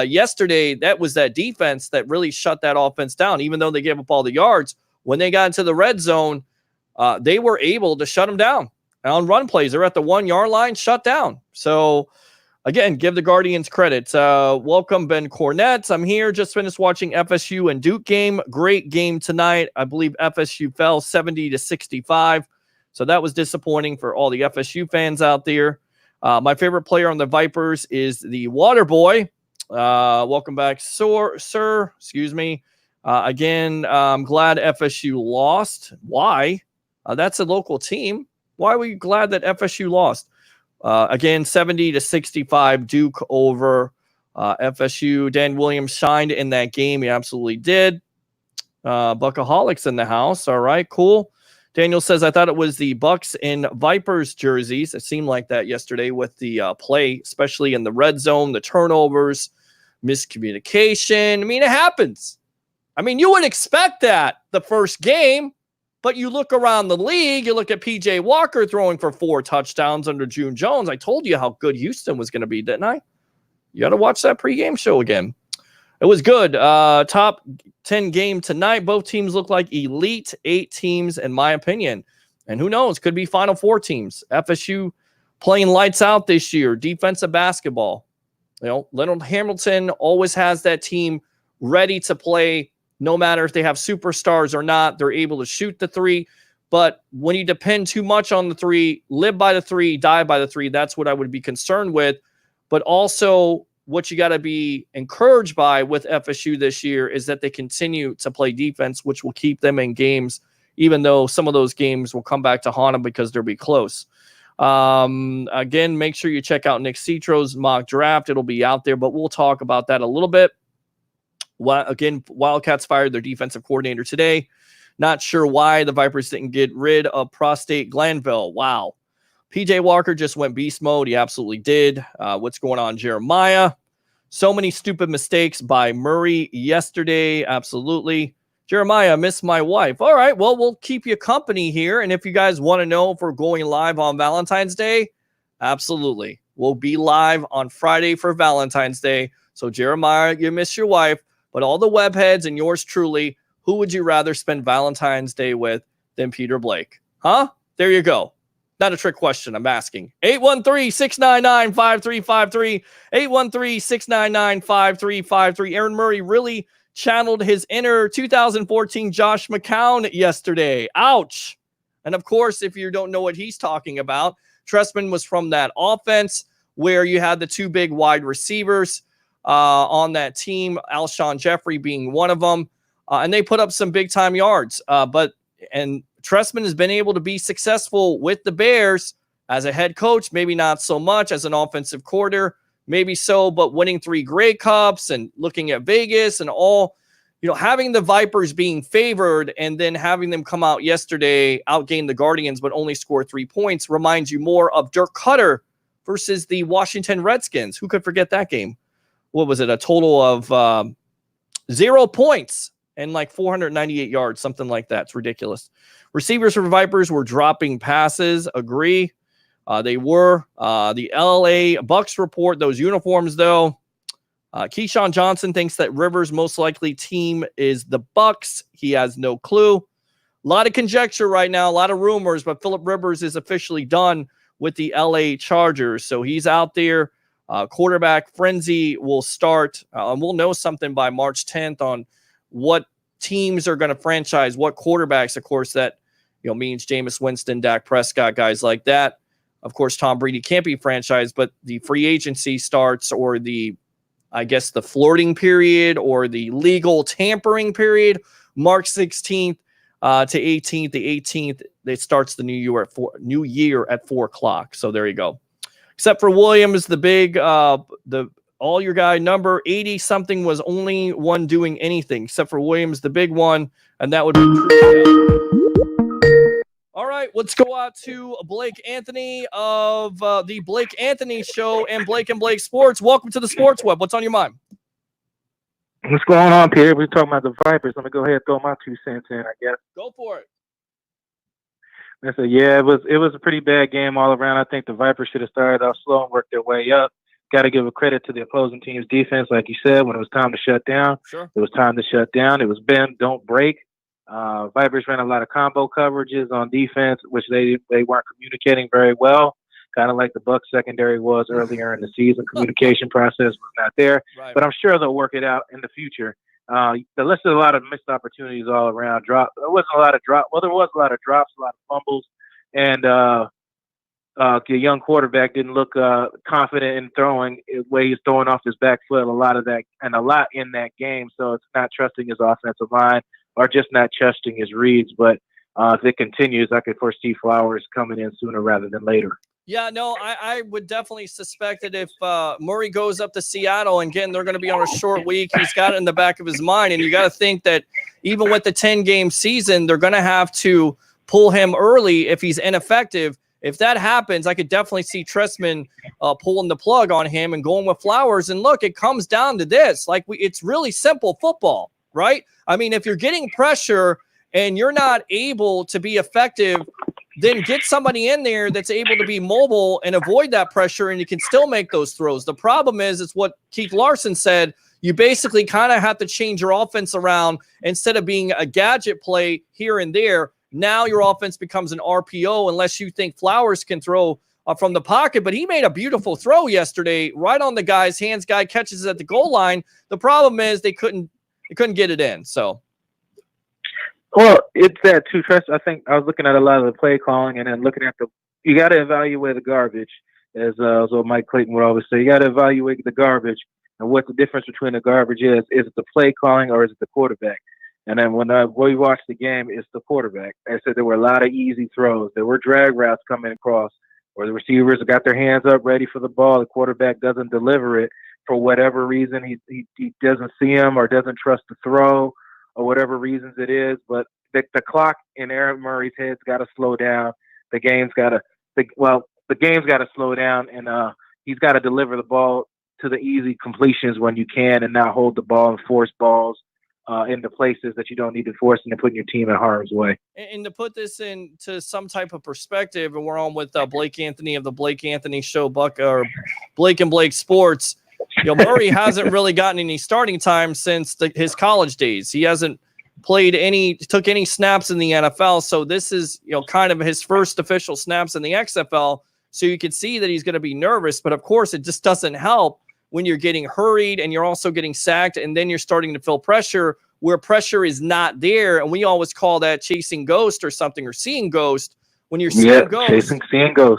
yesterday, that was that defense that really shut that offense down. Even though they gave up all the yards, when they got into the red zone, they were able to shut them down. On run plays, they're at the 1-yard line, shut down. So, again, give the Guardians credit. Welcome, Ben Cornett. I'm here. Just finished watching FSU and Duke game. Great game tonight. I believe FSU fell 70-65. So that was disappointing for all the FSU fans out there. My favorite player on the Vipers is the Water Boy. Welcome back, sir. Excuse me. Again, I'm glad FSU lost. Why? That's a local team. Why were you glad that FSU lost? Again, 70-65 Duke over FSU. Dan Williams shined in that game. He absolutely did. Buckaholics in the house. All right, cool. Daniel says, I thought it was the Bucks and Vipers jerseys. It seemed like that yesterday with the play, especially in the red zone, the turnovers, miscommunication. I mean, it happens. I mean, you would expect that the first game. But you look around the league, you look at PJ Walker throwing for 4 touchdowns under June Jones. I told you how good Houston was going to be, didn't I? You got to watch that pregame show again. It was good. Top 10 game tonight. Both teams look like elite 8 teams, in my opinion. And who knows? Could be Final Four teams. FSU playing lights out this year. Defensive basketball. Leonard Hamilton always has that team ready to play. No matter if they have superstars or not, they're able to shoot the 3. But when you depend too much on the 3, live by the 3, die by the 3, that's what I would be concerned with. But also what you got to be encouraged by with FSU this year is that they continue to play defense, which will keep them in games, even though some of those games will come back to haunt them because they'll be close. Again, make sure you check out Nick Citro's mock draft. It'll be out there, but we'll talk about that a little bit. Again, Wildcats fired their defensive coordinator today. Not sure why the Vipers didn't get rid of Prostate Glanville. Wow. PJ Walker just went beast mode. He absolutely did. What's going on, Jeremiah? So many stupid mistakes by Murray yesterday. Absolutely. Jeremiah, miss my wife. All right, well, we'll keep you company here. And if you guys want to know if we're going live on Valentine's Day, absolutely. We'll be live on Friday for Valentine's Day. So, Jeremiah, you miss your wife. But all the webheads and yours truly, who would you rather spend Valentine's Day with than Peter Blake? Huh? There you go. Not a trick question. I'm asking. 813-699-5353. 813-699-5353. Aaron Murray really channeled his inner 2014 Josh McCown yesterday. Ouch. And of course, if you don't know what he's talking about, Trestman was from that offense where you had the 2 big wide receivers on that team, Alshon Jeffrey being one of them. And they put up some big time yards. And Trestman has been able to be successful with the Bears as a head coach, maybe not so much as an offensive coordinator, maybe so, but winning 3 Grey Cups and looking at Vegas and all, having the Vipers being favored and then having them come out yesterday, outgain the Guardians, but only score 3 points reminds you more of Dirk Cutter versus the Washington Redskins. Who could forget that game? What was it? A total of 0 points and like 498 yards, something like that. It's ridiculous. Receivers for Vipers were dropping passes. Agree. They were. The LA Bucks report those uniforms, though. Keyshawn Johnson thinks that Rivers' most likely team is the Bucks. He has no clue. A lot of conjecture right now, a lot of rumors, but Phillip Rivers is officially done with the LA Chargers. So he's out there. Quarterback frenzy will start. And we'll know something by March 10th on what teams are going to franchise, what quarterbacks, of course, that means Jameis Winston, Dak Prescott, guys like that. Of course, Tom Brady can't be franchised, but the free agency starts, or the flirting period or the legal tampering period, March 16th to 18th. The 18th, it starts the new year at 4 o'clock. So there you go. Except for Williams, the big, all your guy number 80 something was only one doing anything, except for Williams, the big one, and that would be All right, let's go out to Blake Anthony of the Blake Anthony Show and Blake Sports. Welcome to the Sports Web. What's on your mind? What's going on, Peter? We're talking about the Vipers. I'm gonna go ahead and throw my 2 cents in, I guess. Go for it. I said, yeah, it was a pretty bad game all around. I think the Vipers should have started off slow and worked their way up. Got to give a credit to the opposing team's defense, like you said. When it was time to shut down, sure, it was time to shut down. It was bend, don't break. Vipers ran a lot of combo coverages on defense, which they weren't communicating very well. Kind of like the Bucs secondary was earlier in the season. Communication process was not there, right. But I'm sure they'll work it out in the future. The list of a lot of missed opportunities all around. There wasn't a lot of drop. Well, there was a lot of drops, a lot of fumbles, and the young quarterback didn't look confident in throwing the way he's throwing off his back foot. A lot in that game. So it's not trusting his offensive line or just not trusting his reads. But if it continues, I could foresee Flowers coming in sooner rather than later. Yeah, no, I would definitely suspect that if Murray goes up to Seattle, and again, they're going to be on a short week, he's got it in the back of his mind. And you got to think that even with the 10-game season, they're going to have to pull him early if he's ineffective. If that happens, I could definitely see Trestman pulling the plug on him and going with Flowers. And look, it comes down to this. It's really simple football, right? I mean, if you're getting pressure and you're not able to be effective, then get somebody in there that's able to be mobile and avoid that pressure, and you can still make those throws. The problem is, it's what Keith Larson said. You basically kind of have to change your offense around. Instead of being a gadget play here and there, now your offense becomes an RPO unless you think Flowers can throw from the pocket. But he made a beautiful throw yesterday right on the guy's hands. Guy catches it at the goal line. The problem is they couldn't get it in. So. Well, it's that too, Tress. I think I was looking at a lot of the play calling and then looking at you got to evaluate the garbage, as what Mike Clayton would always say. You got to evaluate the garbage and what the difference between the garbage is. Is it the play calling or is it the quarterback? And then when we watched the game, it's the quarterback. I said there were a lot of easy throws. There were drag routes coming across where the receivers got their hands up ready for the ball. The quarterback doesn't deliver it for whatever reason. He doesn't see him or doesn't trust the throw, or whatever reasons it is, but the clock in Aaron Murray's head's got to slow down. The game's got to slow down, and he's got to deliver the ball to the easy completions when you can, and not hold the ball and force balls into places that you don't need to force and putting your team in harm's way. And to put this into some type of perspective, and we're on with Blake Anthony of the Blake Anthony Show, Blake and Blake Sports. Murray hasn't really gotten any starting time since his college days. He hasn't took any snaps in the NFL. So this is, kind of his first official snaps in the XFL. So you can see that he's going to be nervous, but of course it just doesn't help when you're getting hurried and you're also getting sacked. And then you're starting to feel pressure where pressure is not there. And we always call that chasing ghost or something, or seeing ghost. When you're seeing ghost,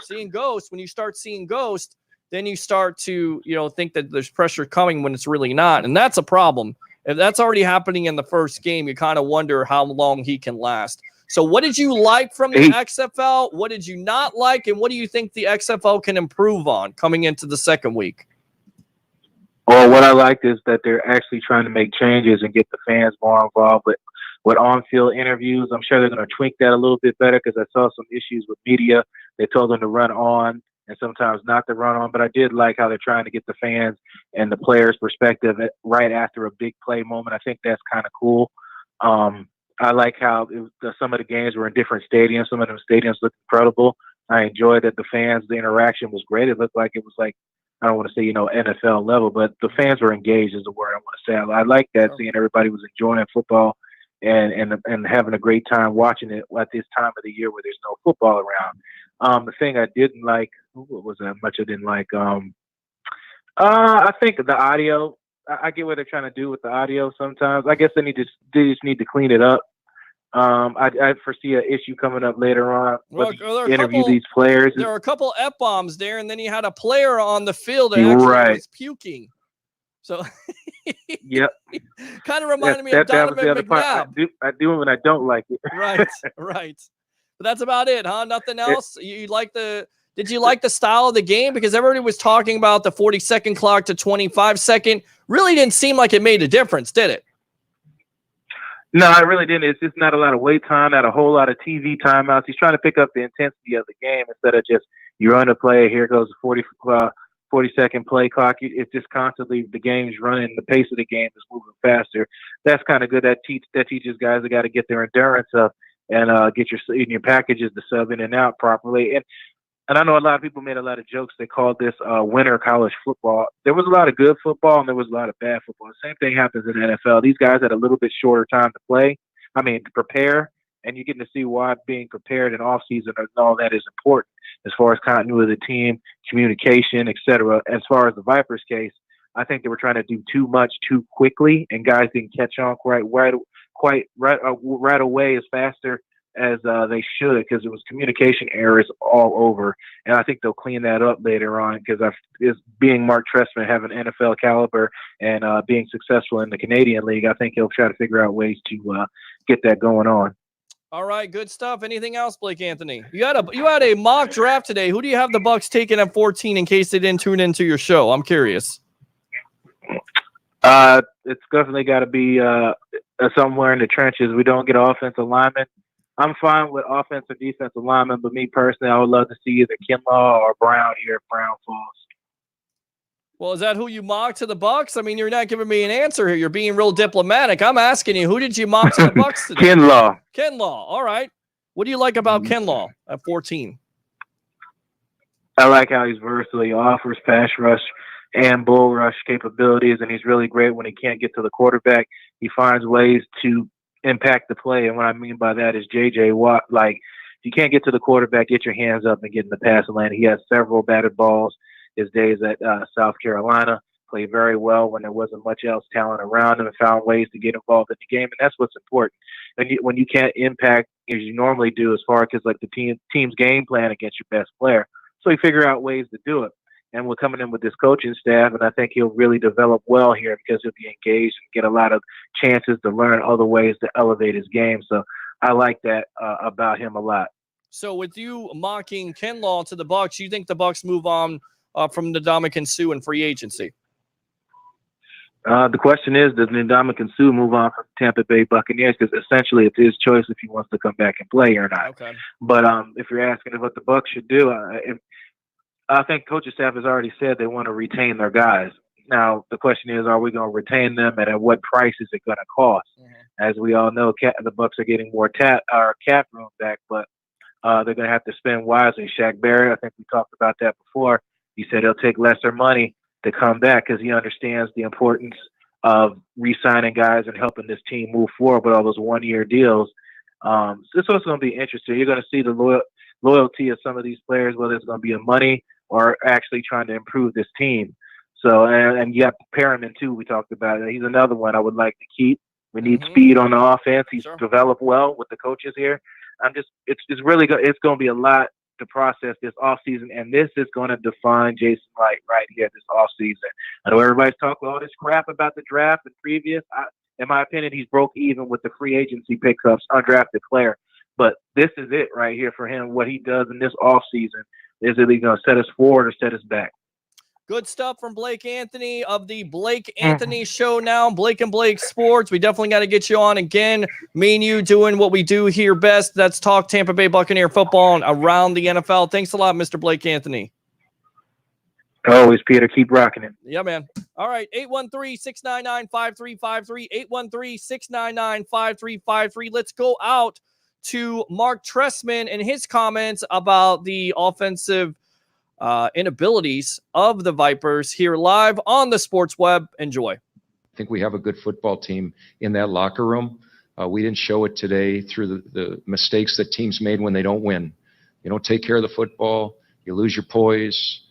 seeing ghost, when you start seeing ghost, then you start to, think that there's pressure coming when it's really not. And that's a problem. If that's already happening in the first game, you kind of wonder how long he can last. So what did you like from the XFL? What did you not like? And what do you think the XFL can improve on coming into the second week? Well, what I liked is that they're actually trying to make changes and get the fans more involved with on-field interviews. I'm sure they're going to tweak that a little bit better, because I saw some issues with media. They told them to run on and sometimes not to run on. But I did like how they're trying to get the fans and the players' perspective right after a big play moment. I think that's kind of cool. I like how some of the games were in different stadiums. Some of them stadiums looked incredible. I enjoyed that the fans, the interaction was great. It looked like it was like, I don't want to say, NFL level, but the fans were engaged is the word I want to say. I like that, seeing everybody was enjoying football and having a great time watching it at this time of the year where there's no football around. The thing I didn't like, what was that much I didn't like? I think the audio. I get what they're trying to do with the audio sometimes. I guess they just need to clean it up. I foresee an issue coming up later on. Well, interview these players. There are a couple F-bombs there, and then you had a player on the field that actually was puking. So, yep, kind of reminded me of Donovan McNabb. I do when I don't like it. Right. But that's about it, huh? Nothing else. Did you like the style of the game? Because everybody was talking about the 40-second clock to 25-second. Really didn't seem like it made a difference, did it? No, I really didn't. It's just not a lot of wait time, not a whole lot of TV timeouts. He's trying to pick up the intensity of the game instead of just, you run a play, here goes the 40-second play clock. It's just constantly the game's running, the pace of the game is moving faster. That's kind of good. That teaches guys that got to get their endurance up and get your packages to sub in and out properly. And I know a lot of people made a lot of jokes. They called this winter college football. There was a lot of good football and there was a lot of bad football. The same thing happens in the NFL. These guys had a little bit shorter time to prepare, and you're getting to see why being prepared in off season and all that is important as far as continuity of the team, communication, etc. As far as the Vipers case, I think they were trying to do too much too quickly, and guys didn't catch on right away as faster as they should, because it was communication errors all over. And I think they'll clean that up later on, because being Mark Trestman, having NFL caliber and being successful in the Canadian League, I think he'll try to figure out ways to get that going on. All right, good stuff. Anything else, Blake Anthony? You had a mock draft today. Who do you have the Bucs taking at 14 in case they didn't tune into your show? I'm curious. It's definitely got to be somewhere in the trenches. We don't get offensive linemen. I'm fine with offensive, defensive linemen, but me personally, I would love to see either Kinlaw or Brown here if Brown falls. Well, is that who you mocked to the Bucks? I mean, you're not giving me an answer here. You're being real diplomatic. I'm asking you, who did you mock to the Bucks today? Kinlaw. Kinlaw. All right. What do you like about Kinlaw at 14? I like how he's versatile. He offers pass rush and bull rush capabilities, and he's really great when he can't get to the quarterback. He finds ways to impact the play, and what I mean by that is J.J. Watt. Like, if you can't get to the quarterback, get your hands up and get in the passing lane. He has several batted balls. His days at South Carolina, played very well when there wasn't much else talent around him, and found ways to get involved in the game, and that's what's important. And when you can't impact as you normally do as far as like the team's game plan against your best player, so you figure out ways to do it. And we're coming in with this coaching staff, and I think he'll really develop well here because he'll be engaged and get a lot of chances to learn other ways to elevate his game. So I like that about him a lot. So with you mocking Kinlaw to the Bucks, you think the Bucks move on from Ndamukong Suh in free agency? The question is, does Ndamukong Suh move on from Tampa Bay Buccaneers? Because essentially it's his choice if he wants to come back and play or not. Okay. But if you're asking what the Bucks should do, I think coaching staff has already said they want to retain their guys. Now, the question is, are we going to retain them, and at what price is it going to cost? Mm-hmm. As we all know, the Bucks are getting more cap room back, but they're going to have to spend wisely. Shaq Barrett, I think we talked about that before. He said he'll take lesser money to come back because he understands the importance of re-signing guys and helping this team move forward with all those one-year deals. So this one's going to be interesting. You're going to see the loyalty of some of these players, whether it's going to be in money or actually trying to improve this team. So, and you have Perriman too. We talked about it. He's another one I would like to keep. We need speed on the offense. He's developed well with the coaches here. It's really good. It's going to be a lot to process this offseason, and this is going to define Jason Licht right here this offseason. I know everybody's talking all this crap about the draft and previous. In my opinion, he's broke even with the free agency pickups, undrafted player. But this is it right here for him. What he does in this offseason is either going to set us forward or set us back. Good stuff from Blake Anthony of the Blake Anthony Show now, Blake and Blake Sports. We definitely got to get you on again. Me and you doing what we do here best. That's talk Tampa Bay Buccaneer football and around the NFL. Thanks a lot, Mr. Blake Anthony. Always, Peter. Keep rocking it. Yeah, man. All right, 813-699-5353, 813-699-5353. Let's go out to Mark Trestman and his comments about the offensive inabilities of the Vipers here live on the Sports Web. Enjoy. I think we have a good football team in that locker room. We didn't show it today through the mistakes that teams made when they don't win. You don't take care of the football, you lose your poise,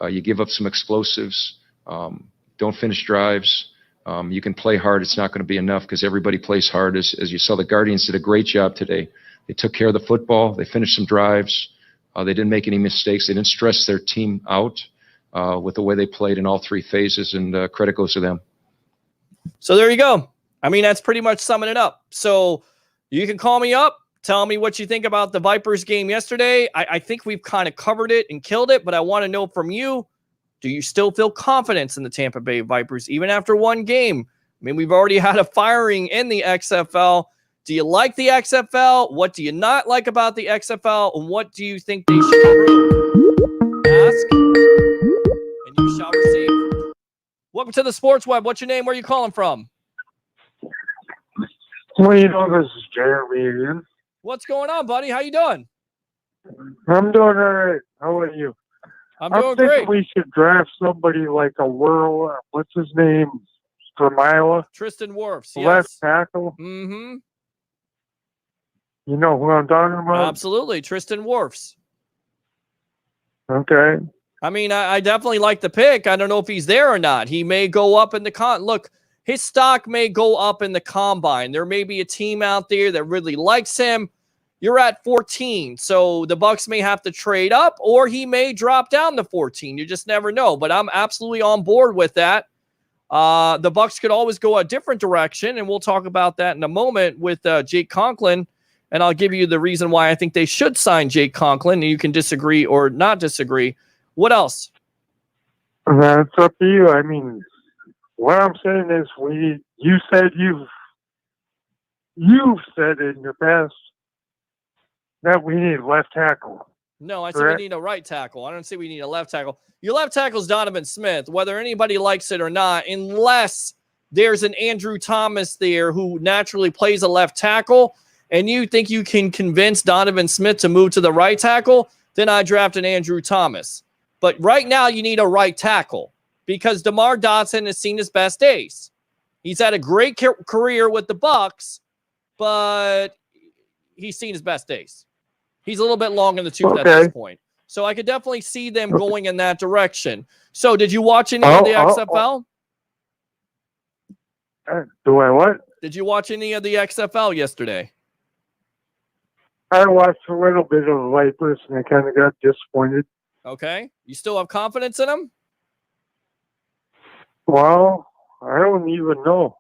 you give up some explosives, don't finish drives. You can play hard. It's not going to be enough because everybody plays hard. As you saw, the Guardians did a great job today. They took care of the football. They finished some drives. They didn't make any mistakes. They didn't stress their team out with the way they played in all three phases, and credit goes to them. So there you go. I mean, that's pretty much summing it up. So you can call me up, tell me what you think about the Vipers game yesterday. I think we've kind of covered it and killed it, but I want to know from you, do you still feel confidence in the Tampa Bay Vipers even after one game? I mean, we've already had a firing in the XFL. Do you like the XFL? What do you not like about the XFL? And what do you think they should improve? Ask, and you shall receive. Welcome to the Sports Web. What's your name? Where are you calling from? Well, this is Jeremy again. What's going on, buddy? How you doing? I'm doing all right. How are you? I'm doing great. We should draft somebody like a what's his name, from Iowa? Tristan Wirfs, yes. Left tackle. Mm-hmm. You know who I'm talking about? Absolutely, Tristan Wirfs. Okay. I mean, I definitely like the pick. I don't know if he's there or not. He may go up in the look, his stock may go up in the combine. There may be a team out there that really likes him. You're at 14, so the Bucks may have to trade up, or he may drop down to 14. You just never know. But I'm absolutely on board with that. The Bucks could always go a different direction, and we'll talk about that in a moment with Jake Conklin. And I'll give you the reason why I think they should sign Jake Conklin, and you can disagree or not disagree. What else? It's up to you. I mean, what I'm saying is, you said you've said in your past that we need left tackle. No, I said Correct. we need a right tackle. I don't say we need a left tackle. Your left tackle is Donovan Smith, whether anybody likes it or not, unless there's an Andrew Thomas there who naturally plays a left tackle, and you think you can convince Donovan Smith to move to the right tackle, then I draft an Andrew Thomas. But right now you need a right tackle because DeMar Dotson has seen his best days. He's had a great career with the Bucs, but he's seen his best days. He's a little bit long in the tooth at this point. So I could definitely see them going in that direction. So did you watch any of the XFL? Do I what? Did you watch any of the XFL yesterday? I watched a little bit of the Vipers, and I kind of got disappointed. Okay. You still have confidence in them? Well, I don't even know.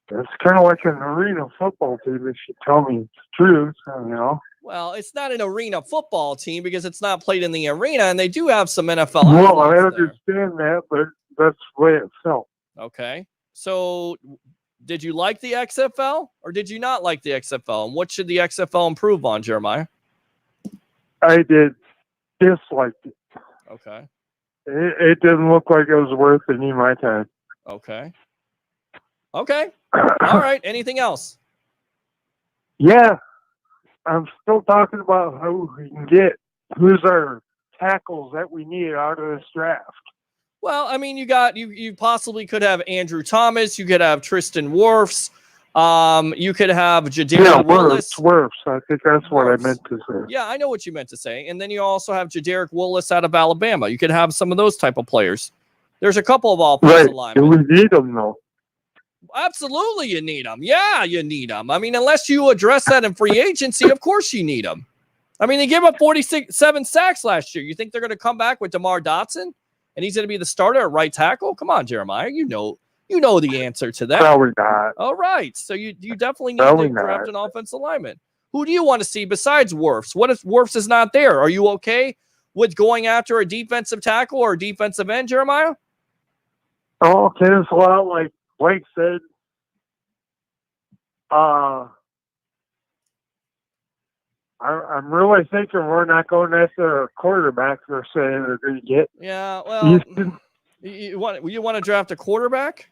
It's kind of like an arena football team. They should tell me the truth, you know. Well, it's not an arena football team because it's not played in the arena, and they do have some NFL Well, I athletes there. understand that, but that's the way it felt. Okay. So did you like the XFL or did you not like the XFL? And what should the XFL improve on, Jeremiah? I did dislike it. Okay. It didn't look like it was worth any of my time. Okay. Okay. All right. Anything else? Yeah. I'm still talking about how we can get who's our tackles that we need out of this draft. Well, I mean, you possibly could have Andrew Thomas. You could have Tristan Wirfs. You could have Jadarius Willis. Wirfs. I think that's what I meant to say. Yeah, I know what you meant to say. And then you also have Jadarius Willis out of Alabama. You could have some of those type of players. There's a couple of offensive linemen. Do we need them, though? Absolutely, you need them. Yeah, you need them. I mean, unless you address that in free agency, of course you need them. I mean, they gave up 47 sacks last year. You think they're going to come back with DeMar Dotson and he's going to be the starter at right tackle? Come on, Jeremiah. You know the answer to that. Probably not. All right. So you definitely need to draft an offensive lineman. Who do you want to see besides Wirfs? What if Wirfs is not there? Are you okay with going after a defensive tackle or a defensive end, Jeremiah? Oh, okay. It's a lot like Blake said. I'm really thinking we're not going after a quarterback they're saying they're going to get. Yeah, well, you want to draft a quarterback?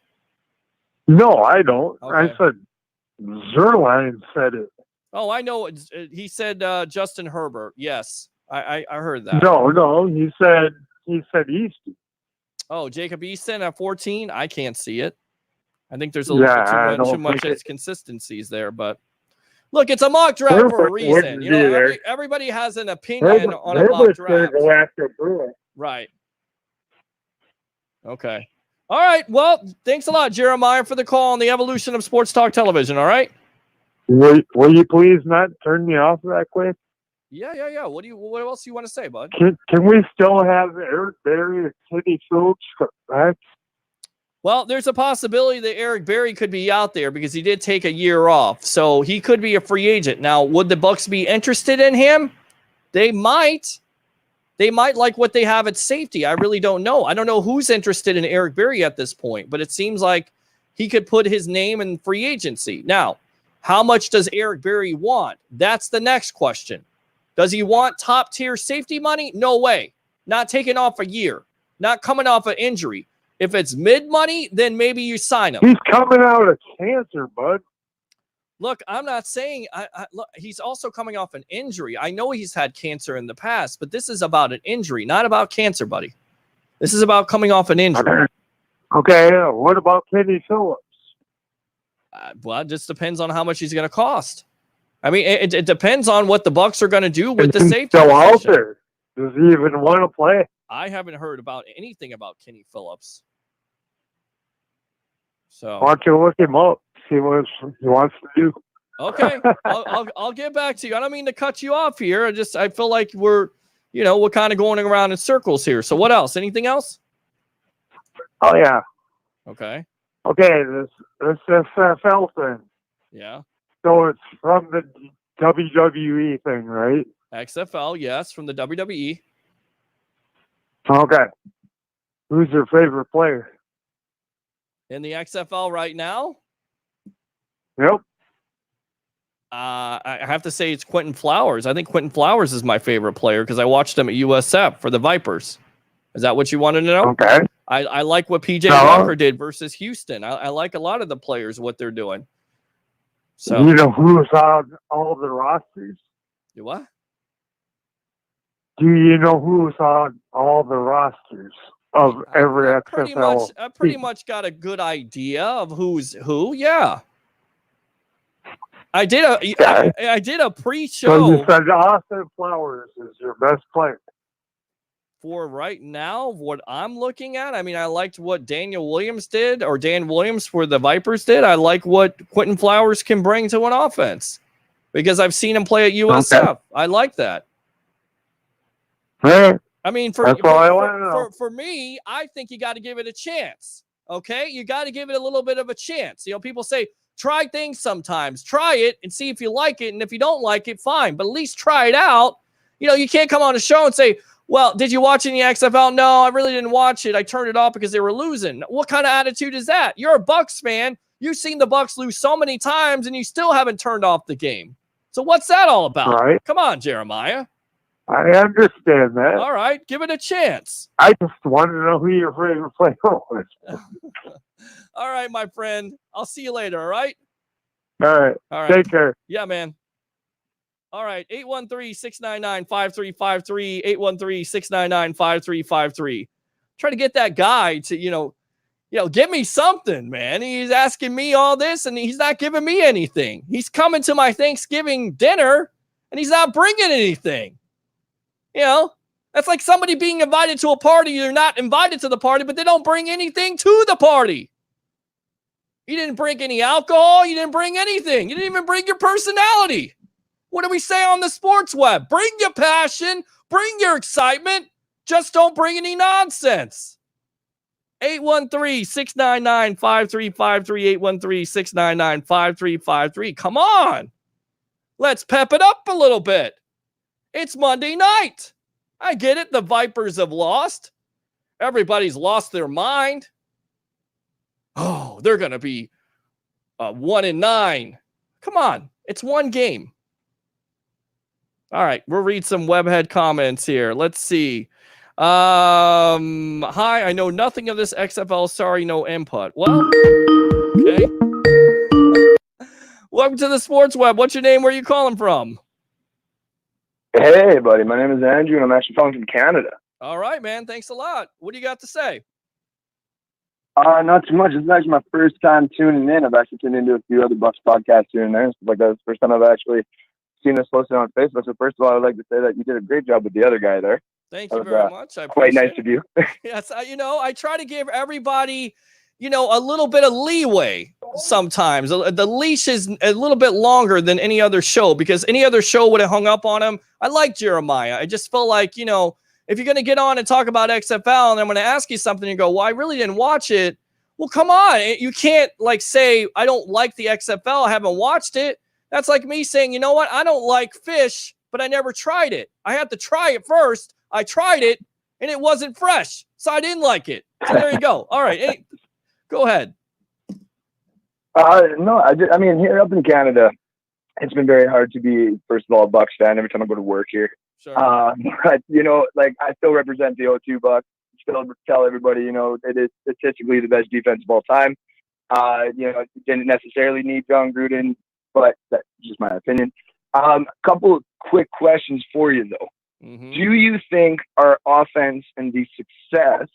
No, I don't. Okay. I said Zerline said it. Oh, I know. He said Justin Herbert. Yes, I heard that. No, he said Easton. Oh, Jacob Easton at 14? I can't see it. I think there's a little too much inconsistencies there, but look, it's a mock draft for a reason. You know, everybody has an opinion on a mock draft. Go after Brewer. Right. Okay. All right. Well, thanks a lot, Jeremiah, for the call on the evolution of Sports Talk Television. All right. Will you please not turn me off that quick? Yeah. What else do you want to say, bud? Can we still have Eric Berry and Kenny Phillips back? Well, there's a possibility that Eric Berry could be out there because he did take a year off. So he could be a free agent. Now, would the Bucs be interested in him? They might. They might like what they have at safety. I really don't know. I don't know who's interested in Eric Berry at this point, but it seems like he could put his name in free agency. Now, how much does Eric Berry want? That's the next question. Does he want top-tier safety money? No way. Not taking off a year. Not coming off an injury. If it's mid-money, then maybe you sign him. He's coming out of cancer, bud. Look, I'm not saying look, he's also coming off an injury. I know he's had cancer in the past, but this is about an injury, not about cancer, buddy. This is about coming off an injury. Okay, what about Kenny Phillips? Well, it just depends on how much he's going to cost. I mean, it depends on what the Bucs are going to do with the safety. Still out there. Does he even want to play? I haven't heard about anything about Kenny Phillips. So why don't you look him up? See what he wants to do. Okay, I'll get back to you. I don't mean to cut you off here. I feel like we're kind of going around in circles here. So what else? Anything else? Oh yeah. Okay. Okay, this FL thing. Yeah. So it's from the WWE thing, right? XFL, yes, from the WWE. Okay. Who's your favorite player? In the XFL right now? Yep. I have to say it's Quentin Flowers. I think Quentin Flowers is my favorite player because I watched him at USF for the Vipers. Is that what you wanted to know? Okay. I like what PJ No. Walker did versus Houston. I like a lot of the players, what they're doing. So You know who's on all the rosters? you what? Do you know who's on all the rosters of every I pretty XFL? much got a good idea of who's who. Yeah. I did a So pre-show you said Austin Flowers is your best player. for right now. What I'm looking at, I mean, I liked what Daniel Williams did, or Dan Williams for the Vipers did. I like what Quentin Flowers can bring to an offense because I've seen him play at USF. Okay. I like that. Hey, I mean, That's all I wanna know. for me, I think you got to give it a chance. Okay, you got to give it a little bit of a chance. You know, people say try things sometimes. Try it and see if you like it, and if you don't like it, fine. But at least try it out. You know, you can't come on a show and say, "Well, did you watch any XFL?" No, I really didn't watch it. I turned it off because they were losing. What kind of attitude is that? You're a Bucks fan. You've seen the Bucks lose so many times, and you still haven't turned off the game. So what's that all about? Right. Come on, Jeremiah. I understand that. All right, give it a chance. I just wanted to know who your favorite player was. All right, my friend. I'll see you later, all right? All right. All right. Take care. Yeah, man. All right, 813-699-5353, 813-699-5353. Try to get that guy to, give me something, man. He's asking me all this, and he's not giving me anything. He's coming to my Thanksgiving dinner, and he's not bringing anything. That's like somebody being invited to a party. You're not invited to the party, but they don't bring anything to the party. You didn't bring any alcohol. You didn't bring anything. You didn't even bring your personality. What do we say on the sports web? Bring your passion. Bring your excitement. Just don't bring any nonsense. 813-699-5353, 813-699-5353. Come on. Let's pep it up a little bit. It's Monday night. I get it. The Vipers have lost. Everybody's lost their mind. Oh, they're going to be 1-9. Come on. It's one game. All right. We'll read some webhead comments here. Let's see. Hi, I know nothing of this XFL. Sorry, no input. Well, okay. Welcome to the Sports Web. What's your name? Where are you calling from? Hey, buddy. My name is Andrew, and I'm actually calling from Canada. All right, man. Thanks a lot. What do you got to say? Not too much. This is actually my first time tuning in. I've actually tuned into a few other Bucks podcasts here and there and stuff like that. It's the first time I've actually seen this posted on Facebook. So first of all, I'd like to say that you did a great job with the other guy there. Thank you very much. I quite nice appreciate of you. Yes, I try to give everybody, a little bit of leeway sometimes. The leash is a little bit longer than any other show because any other show would have hung up on him. I like Jeremiah. I just feel like, if you're going to get on and talk about XFL and I'm going to ask you something and go, well, I really didn't watch it. Well, come on. You can't say, I don't like the XFL. I haven't watched it. That's like me saying, you know what? I don't like fish, but I never tried it. I had to try it first. I tried it and it wasn't fresh. So I didn't like it. So there you go. All right. Hey, go ahead. No, I mean, here up in Canada, it's been very hard to be, first of all, a Bucks fan every time I go to work here. Sure. But, I still represent the O2 Bucks. Still tell everybody, it is statistically the best defense of all time. Didn't necessarily need John Gruden, but that's just my opinion. Couple of quick questions for you, though. Mm-hmm. Do you think our offense and the success,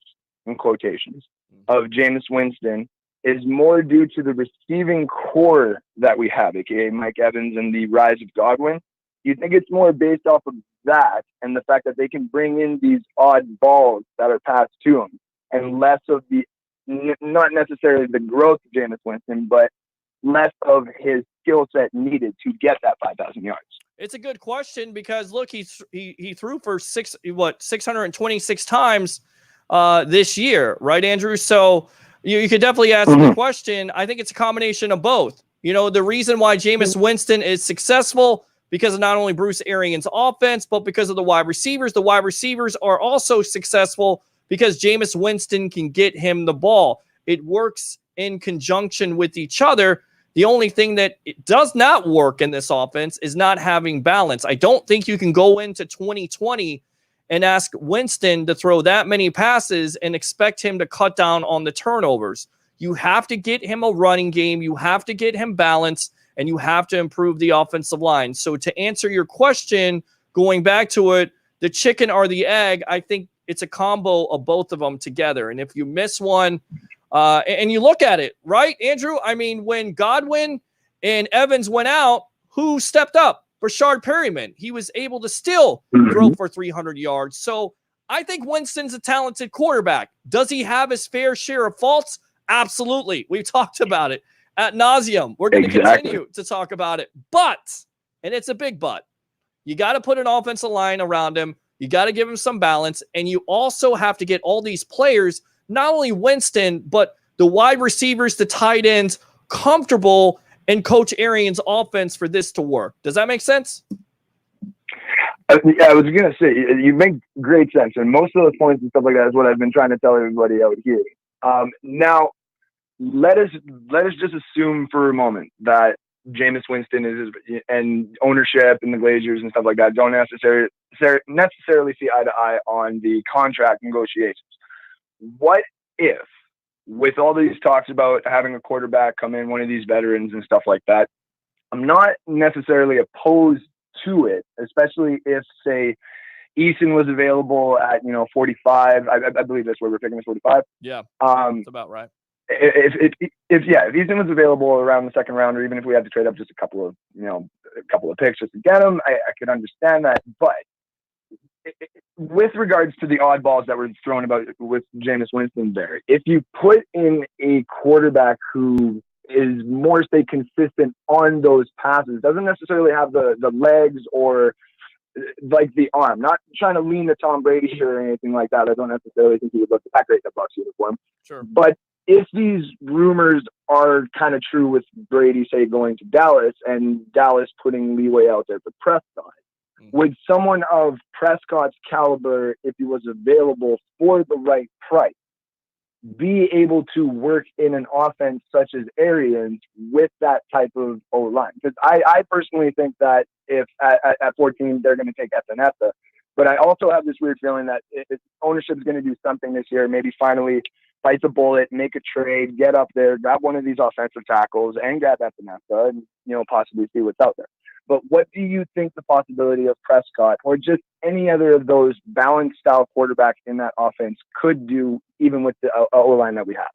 in quotations, of Jameis Winston is more due to the receiving core that we have, aka Mike Evans and the rise of Godwin? Do you think it's more based off of that and the fact that they can bring in these odd balls that are passed to them and less of the, not necessarily the growth of Jameis Winston, but less of his skill set needed to get that 5,000 yards? It's a good question because look, he threw for 626 times this year, right, Andrew? So you could definitely ask the question. I think it's a combination of both. The reason why Jameis Winston is successful because of not only Bruce Arians' offense, but because of the wide receivers. The wide receivers are also successful because Jameis Winston can get him the ball. It works in conjunction with each other. The only thing that it does not work in this offense is not having balance. I don't think you can go into 2020 and ask Winston to throw that many passes and expect him to cut down on the turnovers. You have to get him a running game. You have to get him balance, and you have to improve the offensive line. So to answer your question, going back to it, the chicken or the egg, I think it's a combo of both of them together. And if you miss one, and you look at it, right, Andrew? I mean, when Godwin and Evans went out, who stepped up? Rashard Perryman. He was able to still throw for 300 yards. So I think Winston's a talented quarterback. Does he have his fair share of faults? Absolutely. We've talked about it ad nauseum. We're going to continue to talk about it. But, and it's a big but, you got to put an offensive line around him. You got to give him some balance. And you also have to get all these players, not only Winston, but the wide receivers, the tight ends, comfortable in Coach Arians' offense for this to work. Does that make sense? Yeah, I was going to say, you make great sense. And most of the points and stuff like that is what I've been trying to tell everybody out here. Now, let us just assume for a moment that Jameis Winston is, and ownership and the Glazers and stuff like that don't necessarily see eye to eye on the contract negotiations. What if, with all these talks about having a quarterback come in, one of these veterans and stuff like that, I'm not necessarily opposed to it, especially if, say, Eason was available at 45. I believe that's where we're picking, is 45. Yeah, that's about right. If Eason was available around the second round, or even if we had to trade up just a couple of picks just to get him, I could understand that. But with regards to the oddballs that were thrown about with Jameis Winston there, if you put in a quarterback who is more, say, consistent on those passes, doesn't necessarily have the legs or like the arm, not trying to lean to Tom Brady or anything like that. I don't necessarily think he would look that great in a Bucs uniform. Sure. But if these rumors are kind of true with Brady, say, going to Dallas and Dallas putting leeway out there for Prescott, would someone of Prescott's caliber, if he was available for the right price, be able to work in an offense such as Arians with that type of O-line? Because I personally think that if at 14 they're going to take Epenesa, but I also have this weird feeling that if ownership is going to do something this year, maybe finally bite the bullet, make a trade, get up there, grab one of these offensive tackles and grab Epenesa and, possibly see what's out there. But what do you think the possibility of Prescott or just any other of those balanced style quarterbacks in that offense could do, even with the O-line that we have?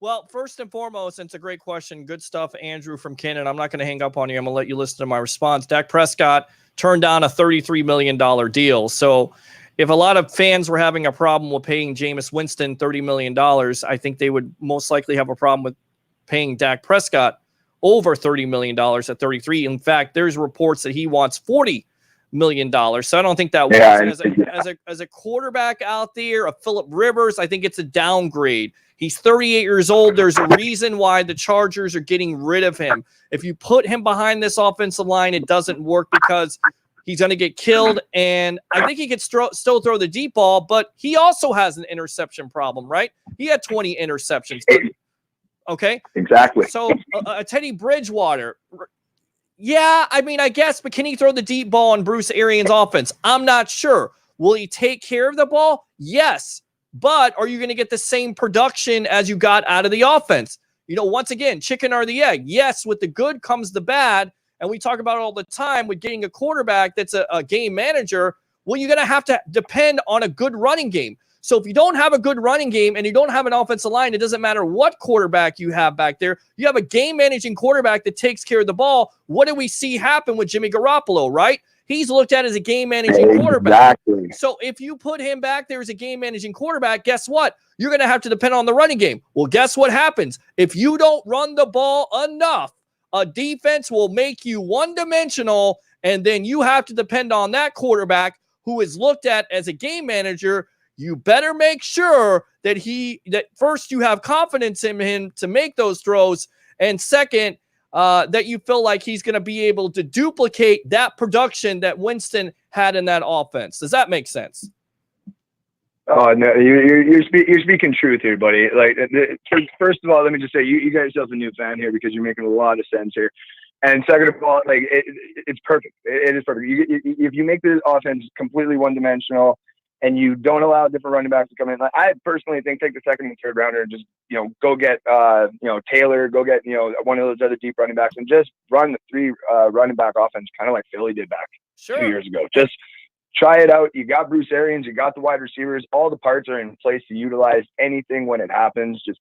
Well, first and foremost, it's a great question. Good stuff, Andrew from Cannon. I'm not going to hang up on you. I'm going to let you listen to my response. Dak Prescott turned down a $33 million deal. So if a lot of fans were having a problem with paying Jameis Winston $30 million, I think they would most likely have a problem with paying Dak Prescott over $30 million at 33. In fact, there's reports that he wants $40 million. So I don't think that works. As a quarterback out there, a Phillip Rivers, I think it's a downgrade. He's 38 years old. There's a reason why the Chargers are getting rid of him. If you put him behind this offensive line, it doesn't work because he's going to get killed. And I think he could still throw the deep ball, but he also has an interception problem, right? He had 20 interceptions. Okay. Exactly. So Teddy Bridgewater, yeah, I mean, I guess, but can he throw the deep ball on Bruce Arians' offense? I'm not sure. Will he take care of the ball? Yes. But are you going to get the same production as you got out of the offense? Once again, chicken or the egg. Yes, with the good comes the bad. And we talk about it all the time with getting a quarterback that's a game manager. Well, you're going to have to depend on a good running game. So if you don't have a good running game and you don't have an offensive line, it doesn't matter what quarterback you have back there. You have a game-managing quarterback that takes care of the ball. What do we see happen with Jimmy Garoppolo, right? He's looked at as a game-managing quarterback. So if you put him back there as a game-managing quarterback, guess what? You're going to have to depend on the running game. Well, guess what happens? If you don't run the ball enough, a defense will make you one-dimensional, and then you have to depend on that quarterback who is looked at as a game manager. You better make sure that first you have confidence in him to make those throws, and second, that you feel like he's going to be able to duplicate that production that Winston had in that offense. Does that make sense? Oh no, you're speaking truth here, buddy. Like, first of all, let me just say you got yourself a new fan here because you're making a lot of sense here. And second of all, like it's perfect. It is perfect. If you make the offense completely one-dimensional and you don't allow different running backs to come in, like, I personally think take the second and third rounder and just go get Taylor, go get one of those other deep running backs, and just run the 3 running back offense, kind of like Philly did back 2 years ago. Just try it out. You got Bruce Arians, you got the wide receivers, all the parts are in place to utilize anything when it happens. Just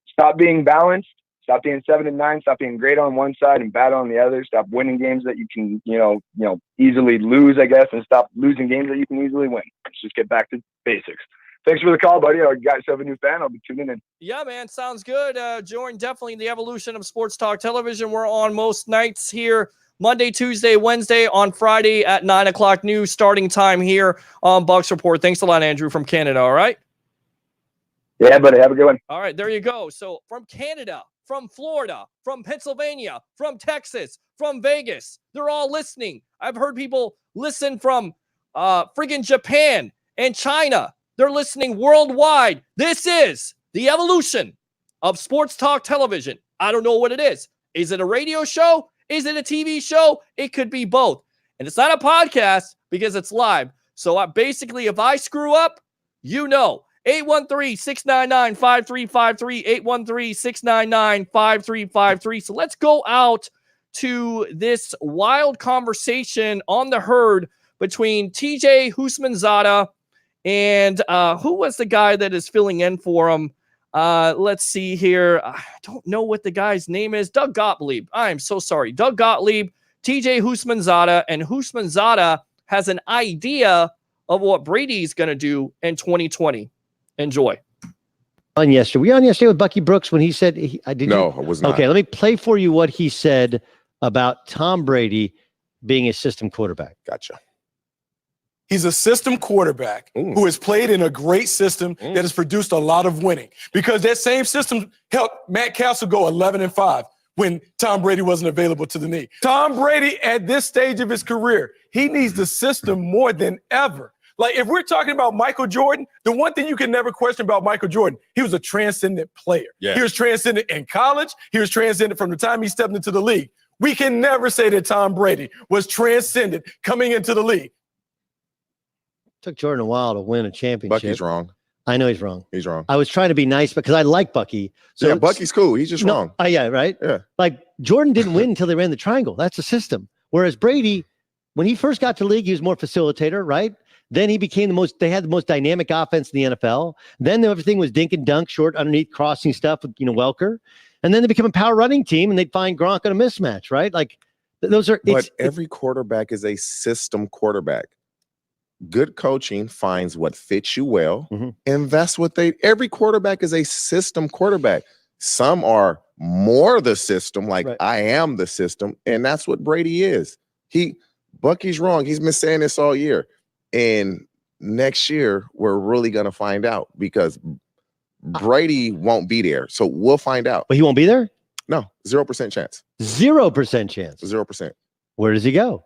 stop being balanced. Stop being 7-9. Stop being great on one side and bad on the other. Stop winning games that you can, easily lose, I guess, and stop losing games that you can easily win. Let's just get back to basics. Thanks for the call, buddy. I got yourself a new fan. I'll be tuning in. Yeah, man. Sounds good. Jordan, definitely the evolution of sports talk television. We're on most nights here, Monday, Tuesday, Wednesday, on Friday at 9 o'clock new starting time here on Bucs Report. Thanks a lot, Andrew, from Canada. All right. Yeah, buddy. Have a good one. All right. There you go. So from Canada, from Florida, from Pennsylvania, from Texas, from Vegas. They're all listening. I've heard people listen from friggin' Japan and China. They're listening worldwide. This is the evolution of sports talk television. I don't know what it is. Is it a radio show? Is it a TV show? It could be both. And it's not a podcast because it's live. So basically, if I screw up, 813-699-5353, 813-699-5353. So let's go out to this wild conversation on the herd between TJ Houshmandzadeh and who was the guy that is filling in for him? Let's see here. I don't know what the guy's name is. Doug Gottlieb. I'm so sorry. Doug Gottlieb, TJ Houshmandzadeh, and Houshmandzadeh has an idea of what Brady's going to do in 2020. Enjoy. Were you on yesterday with Bucky Brooks when he said I was not. Okay, let me play for you what he said about Tom Brady being a system quarterback. Gotcha. He's a system quarterback who has played in a great system that has produced a lot of winning, because that same system helped Matt Castle go 11-5 when Tom Brady wasn't available to the knee. Tom Brady, at this stage of his career, he needs the system more than ever. Like, if we're talking about Michael Jordan, the one thing you can never question about Michael Jordan, he was a transcendent player. Yeah. He was transcendent in college. He was transcendent from the time he stepped into the league. We can never say that Tom Brady was transcendent coming into the league. Took Jordan a while to win a championship. Bucky's wrong. I know he's wrong. He's wrong. I was trying to be nice because I like Bucky. So yeah, Bucky's cool. He's just wrong. Yeah, right? Yeah. Like, Jordan didn't win until they ran the triangle. That's a system. Whereas Brady, when he first got to the league, he was more facilitator, right? Then he became they had the most dynamic offense in the NFL. Then everything was dink and dunk, short underneath crossing stuff with, Welker. And then they become a power running team and they'd find Gronk on a mismatch, right? Like, those are, but every quarterback is a system quarterback. Good coaching finds what fits you well. And that's what every quarterback is a system quarterback. Some are more the system, like I am the system. And that's what Brady is. Bucky's wrong. He's been saying this all year. And next year, we're really going to find out, because Brady won't be there. So we'll find out. But he won't be there? No, 0% chance. 0% chance. 0%. Where does he go?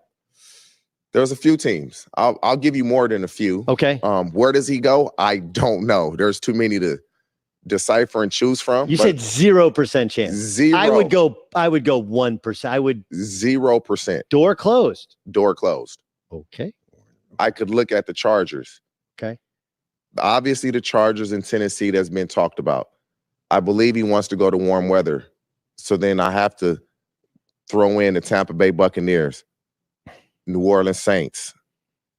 There's a few teams. I'll give you more than a few. Okay. Where does he go? I don't know. There's too many to decipher and choose from. You said 0% chance. Zero. I would go 1%. I would 0%. Door closed. Door closed. Okay. I could look at the Chargers. Okay. Obviously, the Chargers in Tennessee that's been talked about. I believe he wants to go to warm weather. So then I have to throw in the Tampa Bay Buccaneers, New Orleans Saints,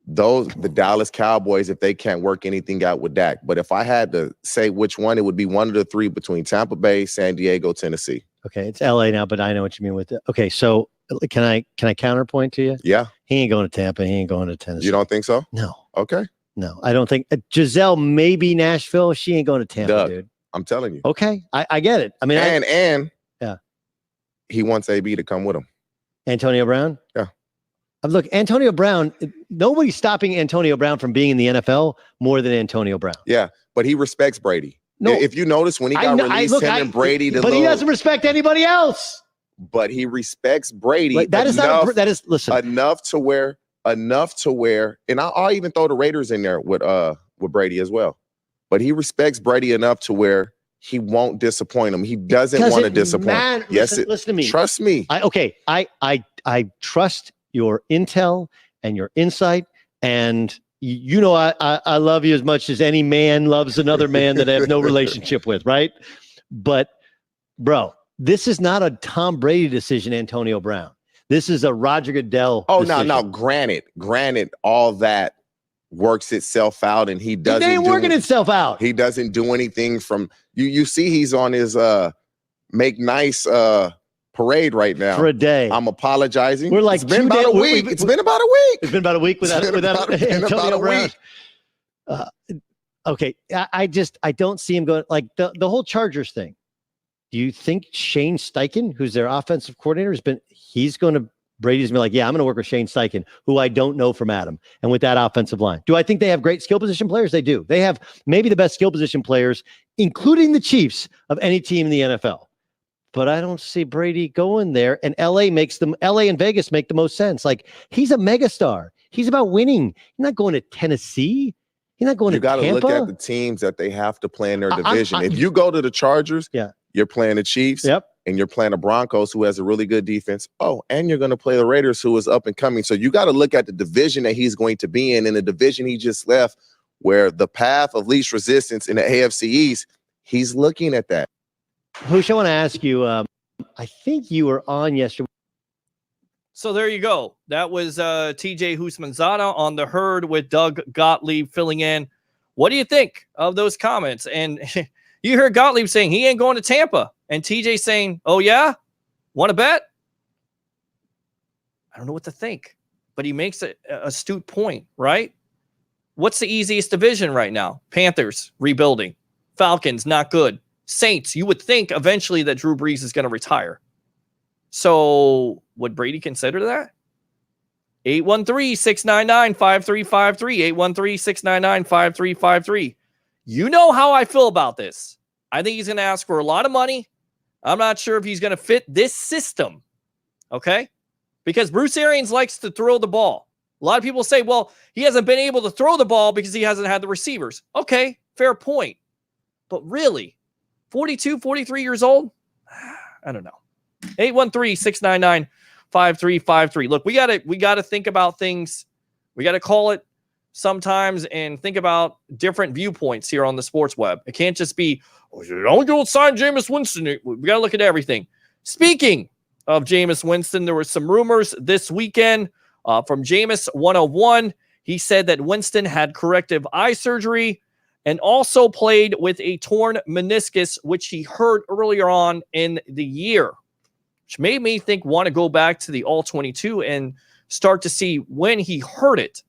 the Dallas Cowboys, if they can't work anything out with Dak. But if I had to say which one, it would be one of the three between Tampa Bay, San Diego, Tennessee. Okay, it's LA now, but I know what you mean with it. Okay, so can I counterpoint to you? Yeah. He ain't going to Tampa. He ain't going to Tennessee. You don't think so? No. Okay. No, I don't think. Giselle, maybe Nashville. She ain't going to Tampa, Doug, dude. I'm telling you. Okay, I get it. I mean, and yeah, he wants AB to come with him. Antonio Brown? Yeah. Look, Antonio Brown, nobody's stopping Antonio Brown from being in the NFL more than Antonio Brown. Yeah, but he respects Brady. No, if you notice when he got released, and Brady, but he doesn't respect anybody else. But he respects Brady. Like, that is listen, enough to where, and I'll even throw the Raiders in there with Brady as well. but he respects Brady enough to where he won't disappoint him. He doesn't want to disappoint. Listen to me. Trust me. I trust your intel and your insight, and you know I love you as much as any man loves another man that I have no relationship with, right? But bro, this is not a Tom Brady decision, Antonio Brown. This is a Roger Goodell decision. No. Granted, all that works itself out, and he doesn't. It ain't working itself out. He doesn't do anything from you. See, he's on his make nice parade right now for a day. I'm apologizing. We're like, it's been about a week. It's been about a week. It's been about a week without Antonio Brown. Okay, I don't see him going like the whole Chargers thing. Do you think Shane Steichen, who's their offensive coordinator, Brady's been like, yeah, I'm going to work with Shane Steichen, who I don't know from Adam, and with that offensive line. Do I think they have great skill position players? They do. They have maybe the best skill position players, including the Chiefs, of any team in the NFL. But I don't see Brady going there, and LA and Vegas make the most sense. Like, he's a megastar. He's about winning. He's not going to Tennessee. He's not going to Tampa. You got to look at the teams that they have to play in their division. If you go to the Chargers, you're playing the Chiefs. Yep. And you're playing the Broncos, who has a really good defense. Oh, and you're going to play the Raiders, who is up and coming. So you got to look at the division that he's going to be in the division he just left, where the path of least resistance in the AFC East, he's looking at that. Hoosh, I want to ask you, I think you were on yesterday. So there you go. That was TJ Houshmandzadeh on The Herd with Doug Gottlieb filling in. What do you think of those comments? And you heard Gottlieb saying he ain't going to Tampa. And TJ saying, oh, yeah? Want to bet? I don't know what to think. But he makes an astute point, right? What's the easiest division right now? Panthers, rebuilding. Falcons, not good. Saints, you would think eventually that Drew Brees is going to retire. So would Brady consider that? 813-699-5353. 813-699-5353. You know how I feel about this. I think he's going to ask for a lot of money. I'm not sure if he's going to fit this system. Okay? Because Bruce Arians likes to throw the ball. A lot of people say, well, he hasn't been able to throw the ball because he hasn't had the receivers. Okay, fair point. But really, 42, 43 years old? I don't know. 813-699-5353. Look, we gotta think about things. We gotta call it sometimes and think about different viewpoints here on the sports web. It can't just be, don't go sign Jameis Winston. We gotta look at everything. Speaking of Jameis Winston, there were some rumors this weekend from Jameis 101. He said that Winston had corrective eye surgery and also played with a torn meniscus, which he hurt earlier on in the year, which made me want to go back to the All-22 and start to see when he hurt it.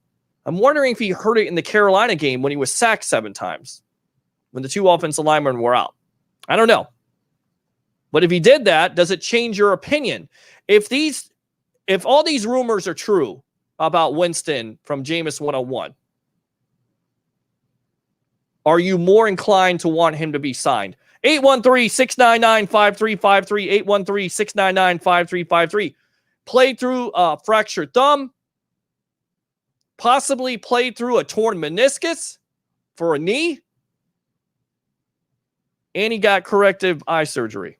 I'm wondering if he hurt it in the Carolina game when he was sacked 7 times, when the 2 offensive linemen were out. I don't know. But if he did that, does it change your opinion? If all these rumors are true about Winston from Jameis 101, are you more inclined to want him to be signed? 813-699-5353. 813-699-5353. Played through a fractured thumb. Possibly played through a torn meniscus for a knee. And he got corrective eye surgery.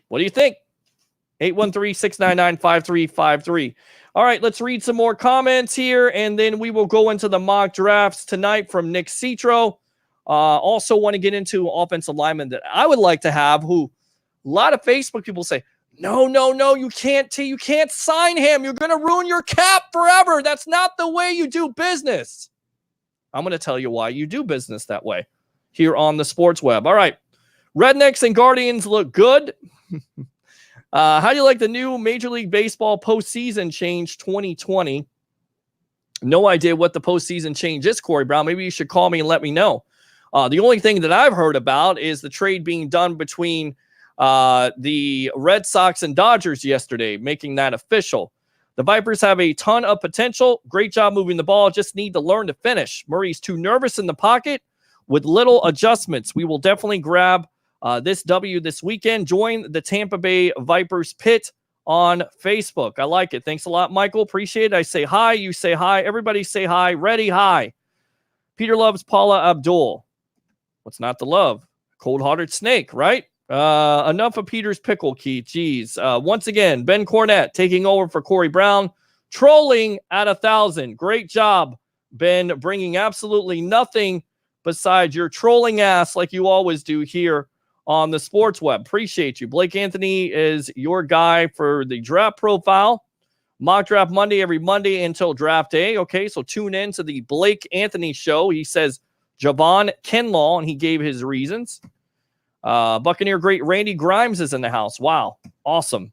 What do you think? 813-699-5353. All right, let's read some more comments here, and then we will go into the mock drafts tonight from Nick Citro. Also want to get into offensive lineman that I would like to have, who a lot of Facebook people say, no, you can't sign him. You're going to ruin your cap forever. That's not the way you do business. I'm going to tell you why you do business that way here on the sports web. All right, Rednecks and Guardians look good. How do you like the new Major League Baseball postseason change 2020? No idea what the postseason change is, Corey Brown. Maybe you should call me and let me know. The only thing that I've heard about is the trade being done between the Red Sox and Dodgers yesterday, making that official. The Vipers have a ton of potential. Great job moving the ball. Just need to learn to finish. Murray's too nervous in the pocket with little adjustments. We will definitely grab this W this weekend. Join the Tampa Bay Vipers pit on Facebook. I like it. Thanks a lot, Michael. Appreciate it. I say hi. You say hi. Everybody say hi. Ready? Hi. Peter loves Paula Abdul. What's not to love? Cold-hearted snake, right? Enough of Peter's pickle, Keith. Jeez. Once again, Ben Cornett taking over for Corey Brown. Trolling at 1,000. Great job, Ben, bringing absolutely nothing besides your trolling ass like you always do here on the Sports Web. Appreciate you. Blake Anthony is your guy for the draft profile. Mock Draft Monday every Monday until draft day. Okay, so tune in to the Blake Anthony show. He says Javon Kinlaw, and he gave his reasons. Buccaneer great Randy Grimes is in the house. Wow, awesome.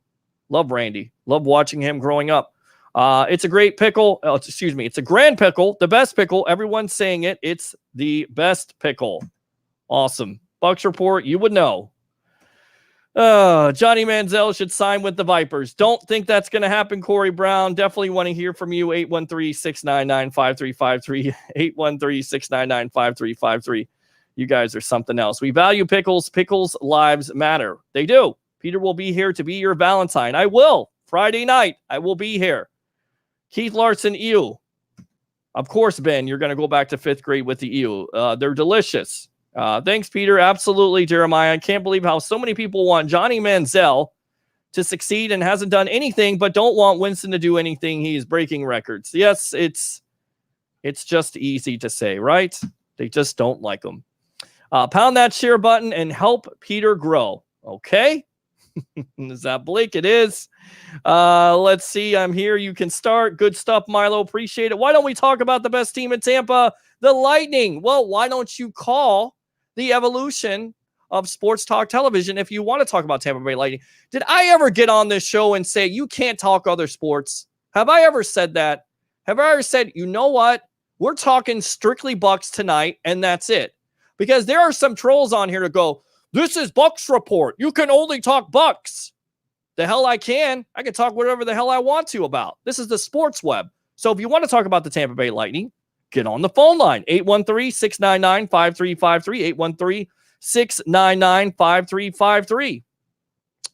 Love Randy. Love watching him growing up. It's a great pickle. It's a grand pickle, the best pickle. Everyone's saying it. It's the best pickle. Awesome. Bucks Report, you would know. Johnny Manziel should sign with the Vipers. Don't think that's going to happen, Corey Brown. Definitely want to hear from you. 813-699-5353. 813-699-5353. You guys are something else. We value pickles. Pickles' lives matter. They do. Peter will be here to be your Valentine. I will. Friday night, I will be here. Keith Larson, ew. Of course, Ben, you're going to go back to 5th grade with the ew. They're delicious. Thanks, Peter. Absolutely, Jeremiah. I can't believe how so many people want Johnny Manziel to succeed and hasn't done anything, but don't want Winston to do anything. He's breaking records. Yes, it's just easy to say, right? They just don't like him. Pound that share button and help Peter grow. Okay? Is that Blake? It is. Let's see. I'm here. You can start. Good stuff, Milo. Appreciate it. Why don't we talk about the best team in Tampa, the Lightning? Well, why don't you call the evolution of sports talk television if you want to talk about Tampa Bay Lightning? Did I ever get on this show and say you can't talk other sports? Have I ever said that? Have I ever said, you know what? We're talking strictly Bucks tonight, and that's it? Because there are some trolls on here to go, this is Bucks Report. You can only talk Bucks. The hell I can. I can talk whatever the hell I want to about. This is the Sports Web. So if you want to talk about the Tampa Bay Lightning, get on the phone line. 813-699-5353. 813-699-5353.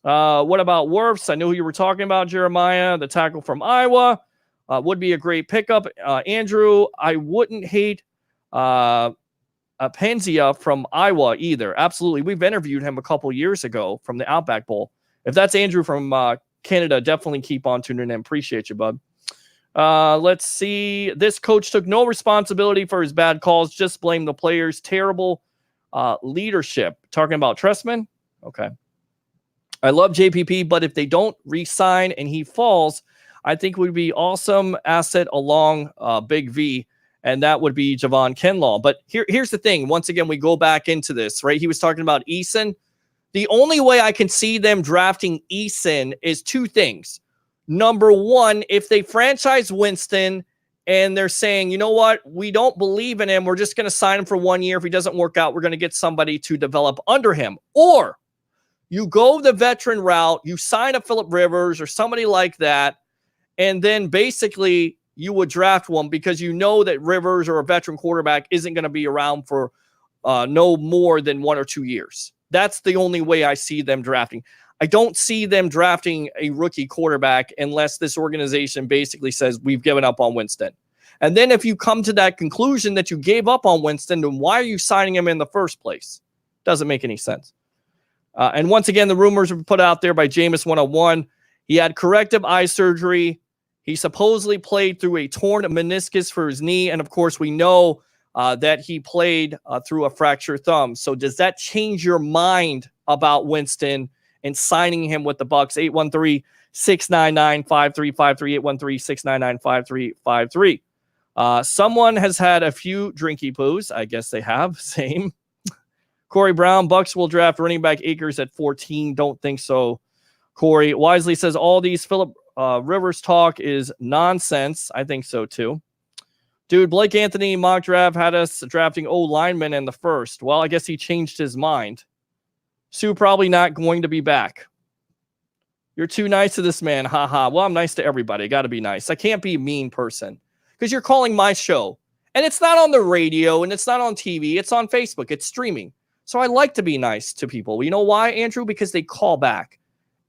What about Wirfs? I knew who you were talking about, Jeremiah. The tackle from Iowa would be a great pickup. Andrew, I wouldn't hate Penzia from Iowa either. Absolutely. We've interviewed him a couple years ago from the Outback Bowl. If that's Andrew from Canada, definitely keep on tuning in. Appreciate you, bud. Let's see. This coach took no responsibility for his bad calls. Just blame the players. Terrible leadership. Talking about Trestman? Okay. I love JPP, but if they don't re-sign and he falls, I think would be awesome asset along Big V. And that would be Javon Kinlaw. But here's the thing. Once again, we go back into this, right? He was talking about Eason. The only way I can see them drafting Eason is two things. Number one, if they franchise Winston and they're saying, you know what, we don't believe in him, we're just going to sign him for 1 year. If he doesn't work out, we're going to get somebody to develop under him. Or you go the veteran route, you sign a Phillip Rivers or somebody like that, and then basically you would draft one because you know that Rivers or a veteran quarterback isn't going to be around for no more than 1 or 2 years. That's the only way I see them drafting. I don't see them drafting a rookie quarterback unless this organization basically says we've given up on Winston. And then if you come to that conclusion that you gave up on Winston, then why are you signing him in the first place? Doesn't make any sense. And once again, the rumors were put out there by Jameis 101. He had corrective eye surgery. He supposedly played through a torn meniscus for his knee. And of course, we know that he played through a fractured thumb. So does that change your mind about Winston and signing him with the Bucks? 813-699-5353. 813-699-5353. Someone has had a few drinky poos. I guess they have. Same. Corey Brown, Bucks will draft running back Akers at 14. Don't think so. Corey Wisely says all these Phillip Rivers talk is nonsense. I think so too. Dude, Blake Anthony mock draft had us drafting linemen in the first. Well, I guess he changed his mind. Sue probably not going to be back. You're too nice to this man. Haha. Well, I'm nice to everybody. Got to be nice. I can't be a mean person because you're calling my show. And it's not on the radio and it's not on TV. It's on Facebook. It's streaming. So I like to be nice to people. You know why, Andrew? Because they call back.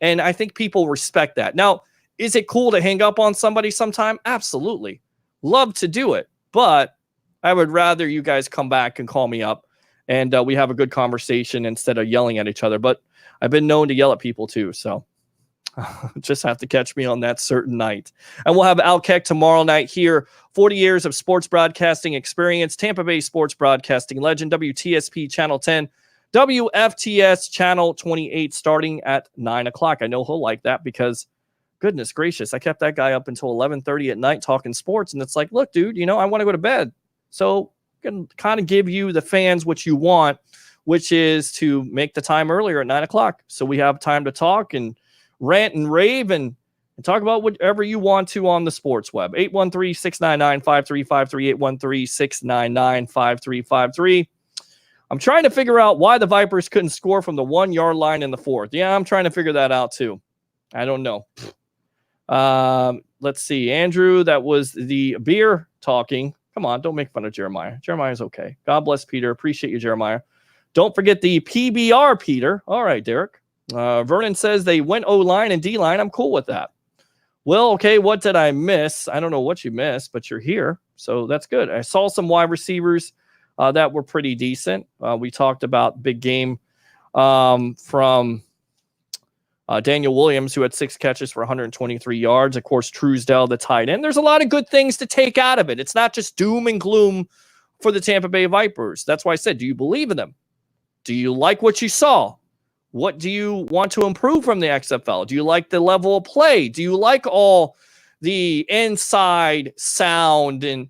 And I think people respect that. Now, is it cool to hang up on somebody sometime? Absolutely. Love to do it. But I would rather you guys come back and call me up and we have a good conversation instead of yelling at each other. But I've been known to yell at people too. So just have to catch me on that certain night. And we'll have Al Keck tomorrow night here. 40 years of sports broadcasting experience. Tampa Bay sports broadcasting legend. WTSP Channel 10. WFTS Channel 28 starting at 9 o'clock. I know he'll like that because, goodness gracious, I kept that guy up until 11:30 at night talking sports. And it's like, look, dude, I want to go to bed. So I can kind of give you, the fans, what you want, which is to make the time earlier at 9 o'clock. So we have time to talk and rant and rave and talk about whatever you want to on the sports web. 813-699-5353, 813-699-5353. I'm trying to figure out why the Vipers couldn't score from the 1 yard line in the fourth. Yeah, I'm trying to figure that out too. I don't know. Let's see. Andrew, that was the beer talking. Come on, don't make fun of Jeremiah. Jeremiah's okay. God bless Peter. Appreciate you, Jeremiah. Don't forget the PBR, Peter. All right, Derek. Vernon says they went O-line and D-line. I'm cool with that. Well, okay, what did I miss? I don't know what you missed, but you're here, so that's good. I saw some wide receivers that were pretty decent. We talked about big game from Daniel Williams, who had 6 catches for 123 yards. Of course, Truesdell, the tight end. There's a lot of good things to take out of it. It's not just doom and gloom for the Tampa Bay Vipers. That's why I said, do you believe in them? Do you like what you saw? What do you want to improve from the XFL? Do you like the level of play? Do you like all the inside sound and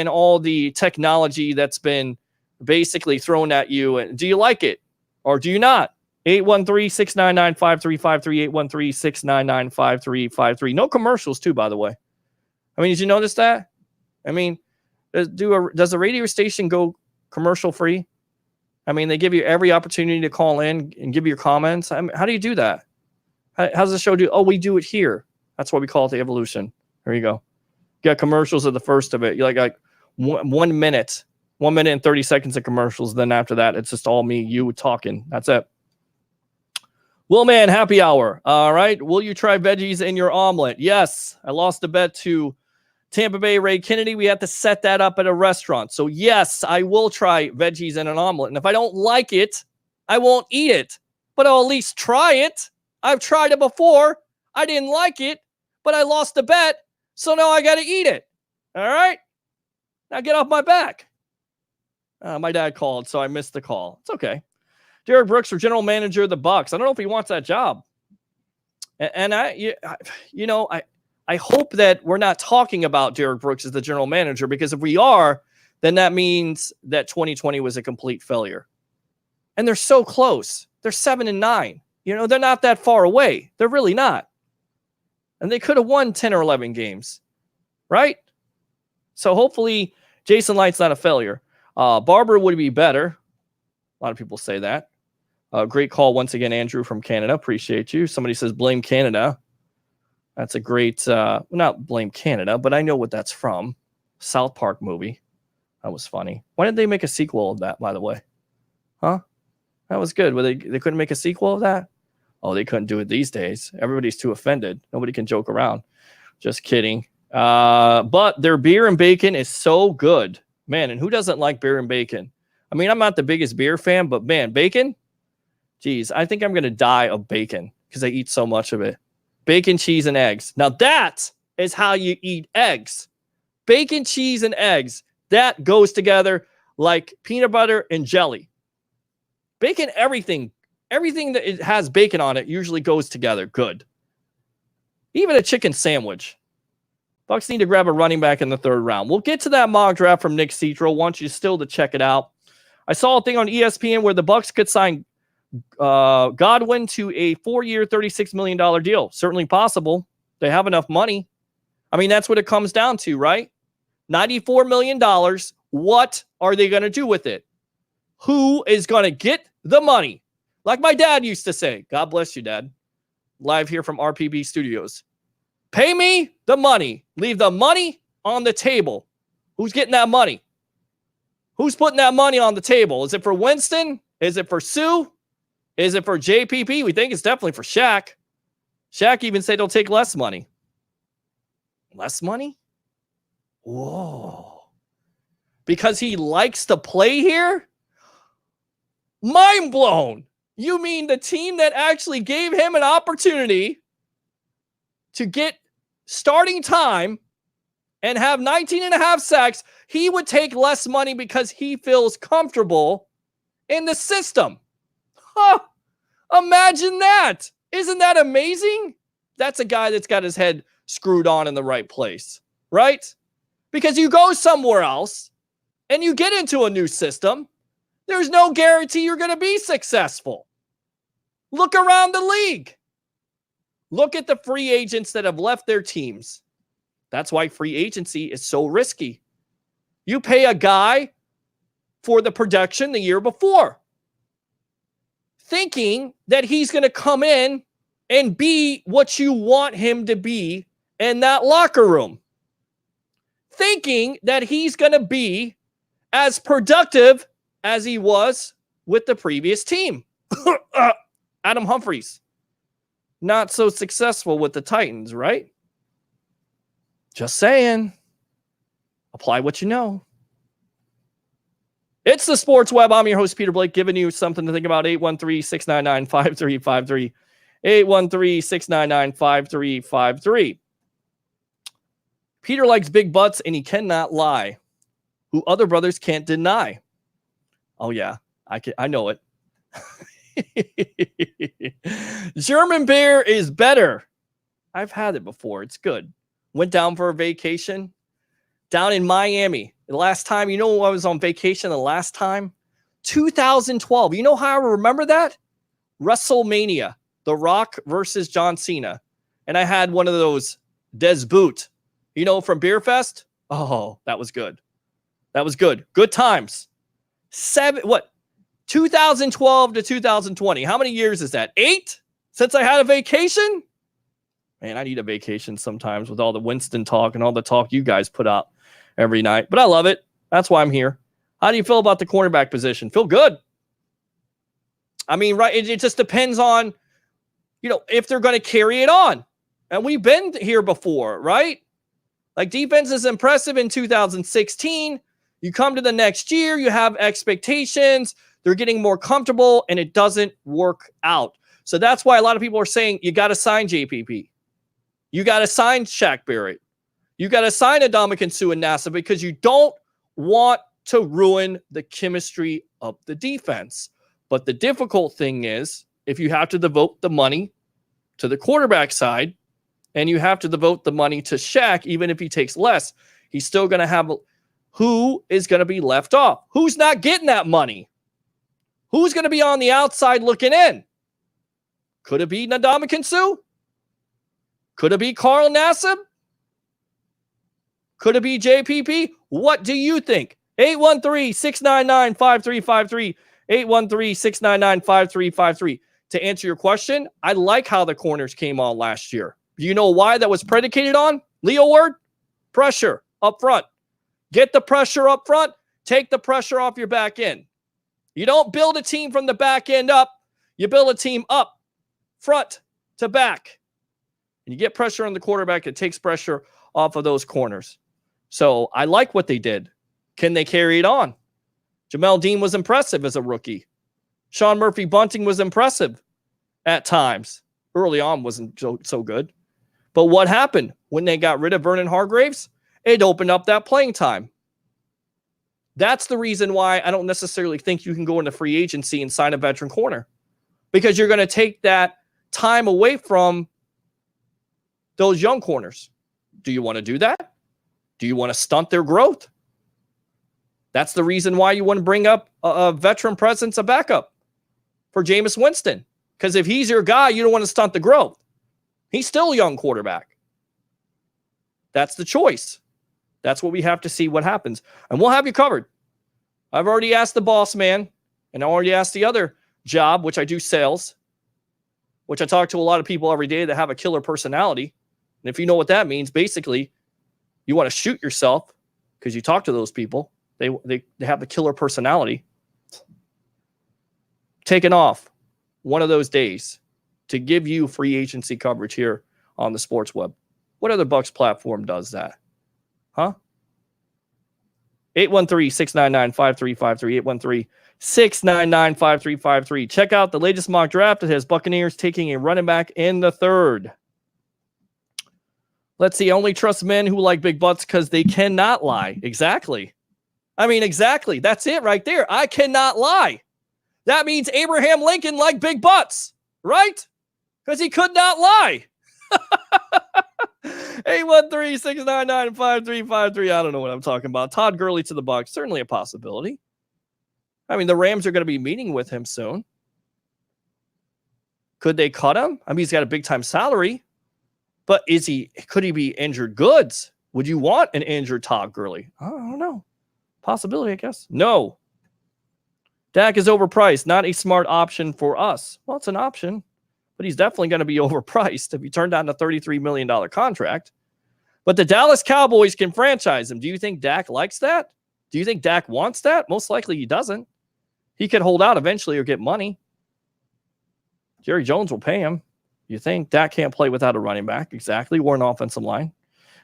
all the technology that's been basically thrown at you? And do you like it or do you not? 813-699-5353, 813-699-5353. No commercials too, by the way. I mean, did you notice that? I mean, does the radio station go commercial free? I mean, they give you every opportunity to call in and give your comments. I mean, how do you do that? How does the show do? Oh, we do it here. That's why we call it the evolution. There you go. You got commercials at the first of it. You like 1 minute, 1 minute and 30 seconds of commercials. Then after that, it's just all me, you talking. That's it. Will Man, happy hour. All right. Will you try veggies in your omelet? Yes. I lost a bet to Tampa Bay Ray Kennedy. We had to set that up at a restaurant. So yes, I will try veggies in an omelet. And if I don't like it, I won't eat it, but I'll at least try it. I've tried it before. I didn't like it, but I lost the bet. So now I got to eat it. All right. Now get off my back. My dad called, so I missed the call. It's okay. Derek Brooks for general manager of the Bucs. I don't know if he wants that job. And I hope that we're not talking about Derek Brooks as the general manager, because if we are, then that means that 2020 was a complete failure. And they're so close. They're 7-9. They're not that far away. They're really not. And they could have won 10 or 11 games, right? So hopefully Jason Light's not a failure. Barber would be better. A lot of people say that. Great call once again, Andrew from Canada. Appreciate you. Somebody says blame Canada. That's a great, not blame Canada, but I know what that's from. South Park movie. That was funny. Why didn't they make a sequel of that, by the way? Huh? That was good. They couldn't make a sequel of that? Oh, they couldn't do it these days. Everybody's too offended. Nobody can joke around. Just kidding. But their beer and bacon is so good. Man, and who doesn't like beer and bacon? I mean, I'm not the biggest beer fan, but man, bacon? Geez, I think I'm going to die of bacon because I eat so much of it. Bacon, cheese, and eggs. Now that is how you eat eggs. Bacon, cheese, and eggs. That goes together like peanut butter and jelly. Bacon, everything that it has bacon on it usually goes together good. Even a chicken sandwich. Bucs need to grab a running back in the 3rd round. We'll get to that mock draft from Nick Citro. Want you still to check it out. I saw a thing on ESPN where the Bucs could sign Godwin to a 4-year, $36 million deal. Certainly possible. They have enough money. I mean, that's what it comes down to, right? $94 million. What are they going to do with it? Who is going to get the money? Like my dad used to say. God bless you, Dad. Live here from RPB Studios. Pay me the money. Leave the money on the table. Who's getting that money? Who's putting that money on the table? Is it for Winston? Is it for Sue? Is it for JPP? We think it's definitely for Shaq. Shaq even said he'll take less money. Less money? Whoa. because he likes to play here? Mind blown. You mean the team that actually gave him an opportunity to get starting time and have 19 and a half sacks, he would take less money because he feels comfortable in the system. Huh. Imagine that. Isn't that amazing? That's a guy that's got his head screwed on in the right place, right? Because you go somewhere else and you get into a new system, there's no guarantee you're going to be successful. Look around the league. Look at the free agents that have left their teams. That's why free agency is so risky. You pay a guy for the production the year before, thinking that he's going to come in and be what you want him to be in that locker room. Thinking that he's going to be as productive as he was with the previous team. Adam Humphries, not so successful with the Titans, right? Just saying. Apply what you know. It's the Sports Web. I'm your host, Peter Blake, giving you something to think about. 813-699-5353. 813-699-5353. Peter likes big butts and he cannot lie. Who other brothers can't deny. Oh, yeah. I know it. German beer is better. I've had it before. It's good. Went down for a vacation down in Miami. The last time, you know, I was on vacation the last time? 2012. You know how I remember that? WrestleMania. The Rock versus John Cena. And I had one of those Des Boot, you know, from Beer Fest. Oh, that was good. That was good. Good times. 2012 to 2020. How many years is that? 8 since I had a vacation? Man, I need a vacation sometimes with all the Winston talk and all the talk you guys put out every night. But I love it. That's why I'm here. How do you feel about the cornerback position? Feel good. I mean, right, it just depends on, you know, if they're going to carry it on. And we've been here before, right? Like, defense is impressive in 2016. You come to the next year, you have expectations. They're getting more comfortable, and it doesn't work out. So that's why a lot of people are saying you got to sign JPP. You got to sign Shaq Barrett. You got to sign Ndamukong Suh and NASA because you don't want to ruin the chemistry of the defense. But the difficult thing is, if you have to devote the money to the quarterback side and you have to devote the money to Shaq, even if he takes less, he's still going to have who is going to be left off? Who's not getting that money? Who's going to be on the outside looking in? Could it be Ndamukong Suh? Could it be Carl Nassib? Could it be JPP? What do you think? 813-699-5353. 813-699-5353. To answer your question, I like how the corners came on last year. Do you know why that was predicated on? Leo Word? Pressure up front. Get the pressure up front. Take the pressure off your back end. You don't build a team from the back end up. You build a team up, front to back. And you get pressure on the quarterback. It takes pressure off of those corners. So I like what they did. Can they carry it on? Jamel Dean was impressive as a rookie. Sean Murphy Bunting was impressive at times. Early on wasn't so good. But what happened when they got rid of Vernon Hargraves? It opened up that playing time. That's the reason why I don't necessarily think you can go into free agency and sign a veteran corner, because you're going to take that time away from those young corners. Do you want to do that? Do you want to stunt their growth? That's the reason why you want to bring up a veteran presence, a backup for Jameis Winston. Because if he's your guy, you don't want to stunt the growth. He's still a young quarterback. That's the choice. That's what we have to see what happens. And we'll have you covered. I've already asked the boss man, and I already asked the other job, which I do sales, which I talk to a lot of people every day that have a killer personality. And if you know what that means, basically, you want to shoot yourself because you talk to those people. They have the killer personality. Taking off one of those days to give you free agency coverage here on the Sports Web. What other Bucks platform does that? Huh? 813-699-5353. 813-699-5353. Check out the latest mock draft. It has Buccaneers taking a running back in the 3rd. Let's see. Only trust men who like big butts because they cannot lie. Exactly. Exactly. That's it right there. I cannot lie. That means Abraham Lincoln liked big butts, right? Because he could not lie. 813-699-5353. I don't know what I'm talking about. Todd Gurley to the Bucs. Certainly a possibility. The Rams are going to be meeting with him soon. Could they cut him? He's got a big-time salary. But could he be injured goods? Would you want an injured Todd Gurley? I don't know. Possibility, I guess. No. Dak is overpriced. Not a smart option for us. Well, it's an option. But he's definitely going to be overpriced if he turned down a $33 million contract. But the Dallas Cowboys can franchise him. Do you think Dak likes that? Do you think Dak wants that? Most likely he doesn't. He could hold out eventually or get money. Jerry Jones will pay him. You think Dak can't play without a running back? Exactly. Or an offensive line.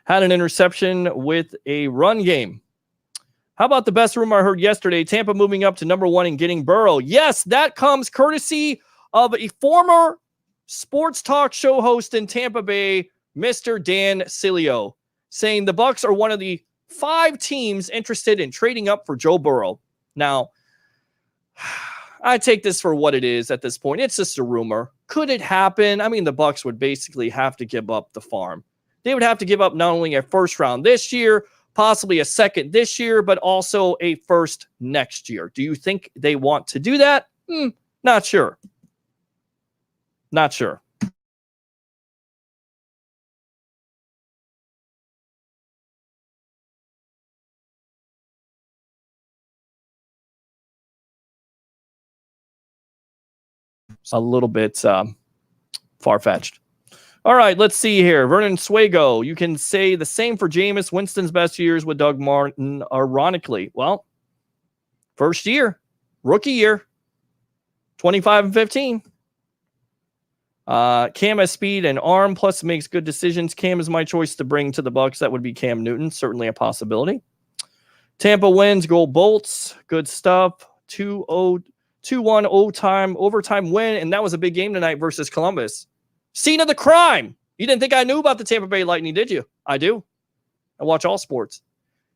Had an interception with a run game. How about the best rumor I heard yesterday? Tampa moving up to number 1 and getting Burrow. Yes, that comes courtesy of a former sports talk show host in Tampa Bay, Mr. Dan Sileo, saying the Bucs are one of the 5 teams interested in trading up for Joe Burrow. Now, I take this for what it is at this point. It's just a rumor. Could it happen? The Bucs would basically have to give up the farm. They would have to give up not only a first round this year, possibly a second this year, but also a first next year. Do you think they want to do that? Not sure. Not sure. A little bit far-fetched. All right, let's see here. Vernon Swego, you can say the same for Jameis Winston's best years with Doug Martin, ironically. Well, first year, rookie year, 25-15. Cam has speed and arm, plus makes good decisions. Cam is my choice to bring to the Bucs. That would be Cam Newton, certainly a possibility. Tampa wins, goal bolts, good stuff. 2-1 overtime win, and that was a big game tonight versus Columbus. Scene of the crime. You didn't think I knew about the Tampa Bay Lightning, did you? I do. I watch all sports.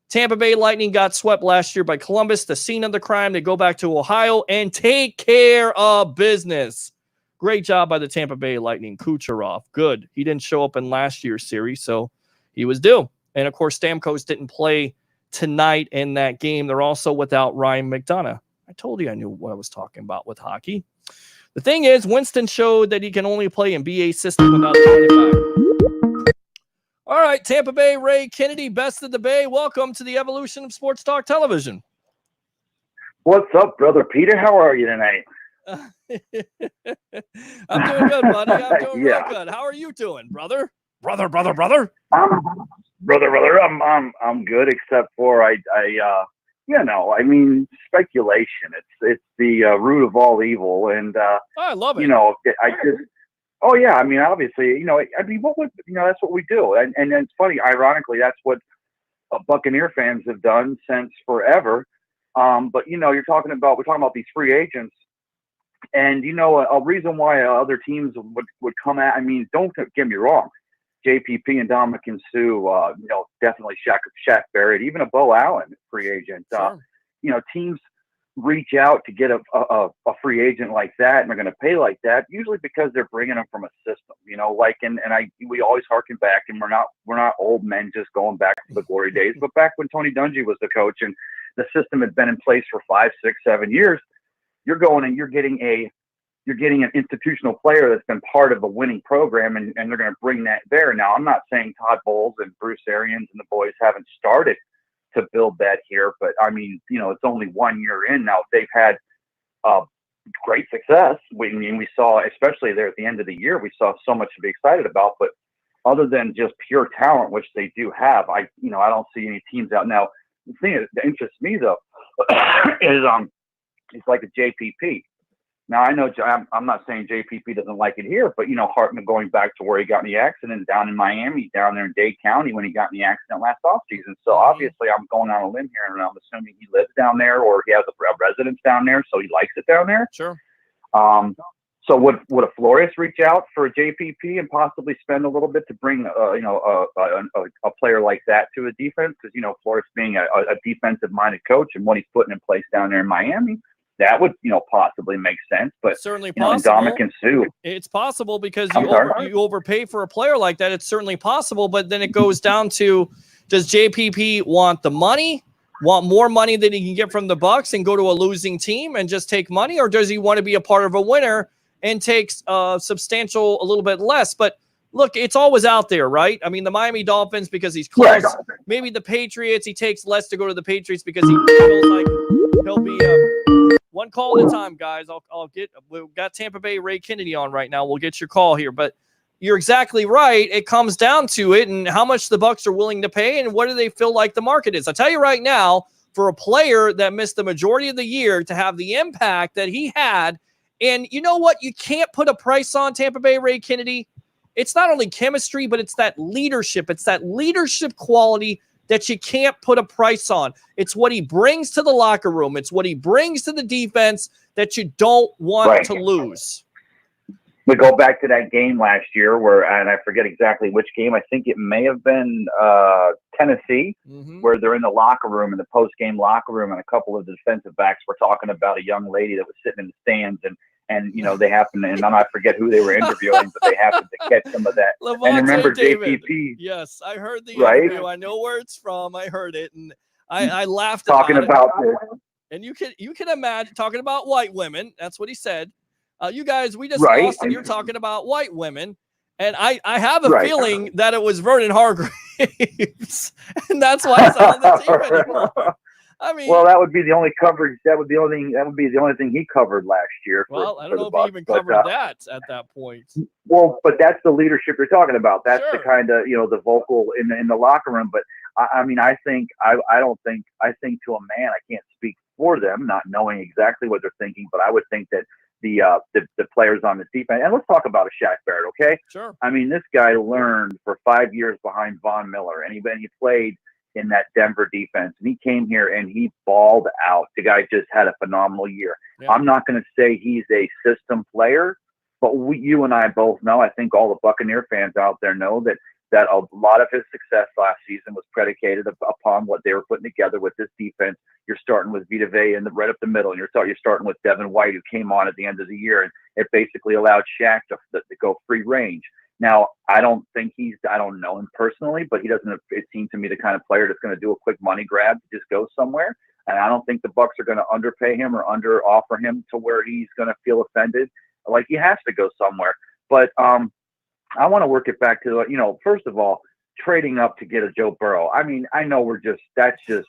Tampa Bay Lightning got swept last year by Columbus. The scene of the crime. They go back to Ohio and take care of business. Great job by the Tampa Bay Lightning. Kucherov, good. He didn't show up in last year's series, so he was due. And, of course, Stamkos didn't play tonight in that game. They're also without Ryan McDonough. I told you I knew what I was talking about with hockey. The thing is, Winston showed that he can only play in BA system without a 25. All right, Tampa Bay, Ray Kennedy, best of the Bay. Welcome to the evolution of Sports Talk Television. What's up, brother Peter? How are you tonight? I'm doing good, buddy. I'm doing real good. How are you doing, brother? Brother. Brother. I'm good, except for speculation. It's the root of all evil, and I love it. Obviously, what would that's what we do, and it's funny. Ironically, that's what Buccaneer fans have done since forever. But we're talking about these free agents, and a reason why other teams would come at. Don't get me wrong. JPP and Dominican Sue, definitely Shaq Barrett, even a Bo Allen free agent. Sure. Teams reach out to get a free agent like that, and they're going to pay like that, usually because they're bringing them from a system. We always harken back, and we're not old men just going back to the glory days, but back when Tony Dungy was the coach and the system had been in place for 5, 6, 7 years, you're going and you're getting an institutional player that's been part of a winning program, and they're going to bring that there. Now, I'm not saying Todd Bowles and Bruce Arians and the boys haven't started to build that here, but it's only 1 year in now. They've had great success. We saw, especially there at the end of the year, we saw so much to be excited about. But other than just pure talent, which they do have, I don't see any teams out now. The thing that interests me though is it's like a JPP. Now I know I'm not saying JPP doesn't like it here, but Hartman going back to where he got in the accident down in Miami, down there in Dade County when he got in the accident last offseason. So obviously I'm going on a limb here, and I'm assuming he lives down there or he has a residence down there, so he likes it down there. Sure. So would a Flores reach out for a JPP and possibly spend a little bit to bring a player like that to a defense? Because Flores being a defensive minded coach and what he's putting in place down there in Miami, that would possibly make sense. But certainly possible. Ndamukong Suh, it's possible because you overpay for a player like that. It's certainly possible, but then it goes down to, does JPP want the money? Want more money than he can get from the Bucks and go to a losing team and just take money, or does he want to be a part of a winner and takes substantial a little bit less? But look, it's always out there, right? I mean, the Miami Dolphins because he's close. Yeah, maybe the Patriots, he takes less to go to the Patriots because he feels like he'll be one call at a time, guys. We've got Tampa Bay Ray Kennedy on right now. We'll get your call here, but you're exactly right. It comes down to it and how much the Bucks are willing to pay and what do they feel like the market is. I'll tell you right now, for a player that missed the majority of the year to have the impact that he had, and you know what? You can't put a price on Tampa Bay Ray Kennedy. It's not only chemistry, but it's that leadership. It's that leadership quality that you can't put a price on. It's what he brings to the locker room. It's what he brings to the defense that you don't want to lose. We go back to that game last year and I forget exactly which game. I think it may have been Tennessee, where they're in the locker room, in the post-game locker room, and a couple of the defensive backs were talking about a young lady that was sitting in the stands, and they happened, and I forget who they were interviewing, but they happened to catch some of that. And remember JPP? Yes, I heard the interview. I know where it's from. I heard it, and I laughed talking about it. And you can imagine talking about white women. That's what he said. You guys, we just lost, and you're talking about white women. And I have a feeling that it was Vernon Hargreaves, and that's why he's not on the team anymore. I mean, well, that would be the only coverage. That would be the only thing he covered last year. I don't know if he even covered that at that point. Well, but that's the leadership you're talking about. That's the kind of the vocal in the locker room. But I think to a man, I can't speak for them, not knowing exactly what they're thinking, but I would think that the players on the defense, and let's talk about a Shaq Barrett, okay? Sure. I mean, this guy learned for 5 years behind Von Miller, and he played in that Denver defense, and he came here and he balled out. The guy just had a phenomenal year. Yeah. I'm not going to say he's a system player, but you and I both know, I think all the Buccaneer fans out there know that a lot of his success last season was predicated upon what they were putting together with this defense. You're starting with Vita Vea right up the middle, and you're starting with Devin White, who came on at the end of the year, and it basically allowed Shaq to go free range. Now, I don't know him personally, but it seems to me the kind of player that's going to do a quick money grab to just go somewhere. And I don't think the Bucs are going to underpay him or under offer him to where he's going to feel offended. Like, he has to go somewhere. But I want to work it back to, first of all, trading up to get a Joe Burrow. I mean, I know that's just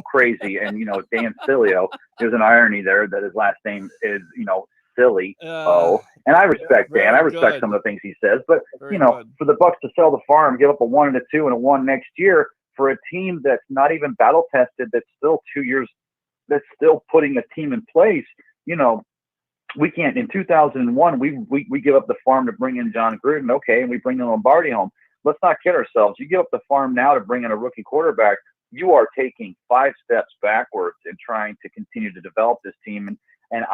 crazy. And, Dan Sileo, there's an irony there that his last name is, Silly. And I respect Dan. I respect some of the things he says. But, for the Bucs to sell the farm, give up a 1 and a 2 and a 1 next year for a team that's not even battle tested, that's still 2 years, that's still putting a team in place, we can't. In 2001, we give up the farm to bring in John Gruden, okay, and we bring in Lombardi home. Let's not kid ourselves. You give up the farm now to bring in a rookie quarterback, you are taking 5 steps backwards in trying to continue to develop this team. And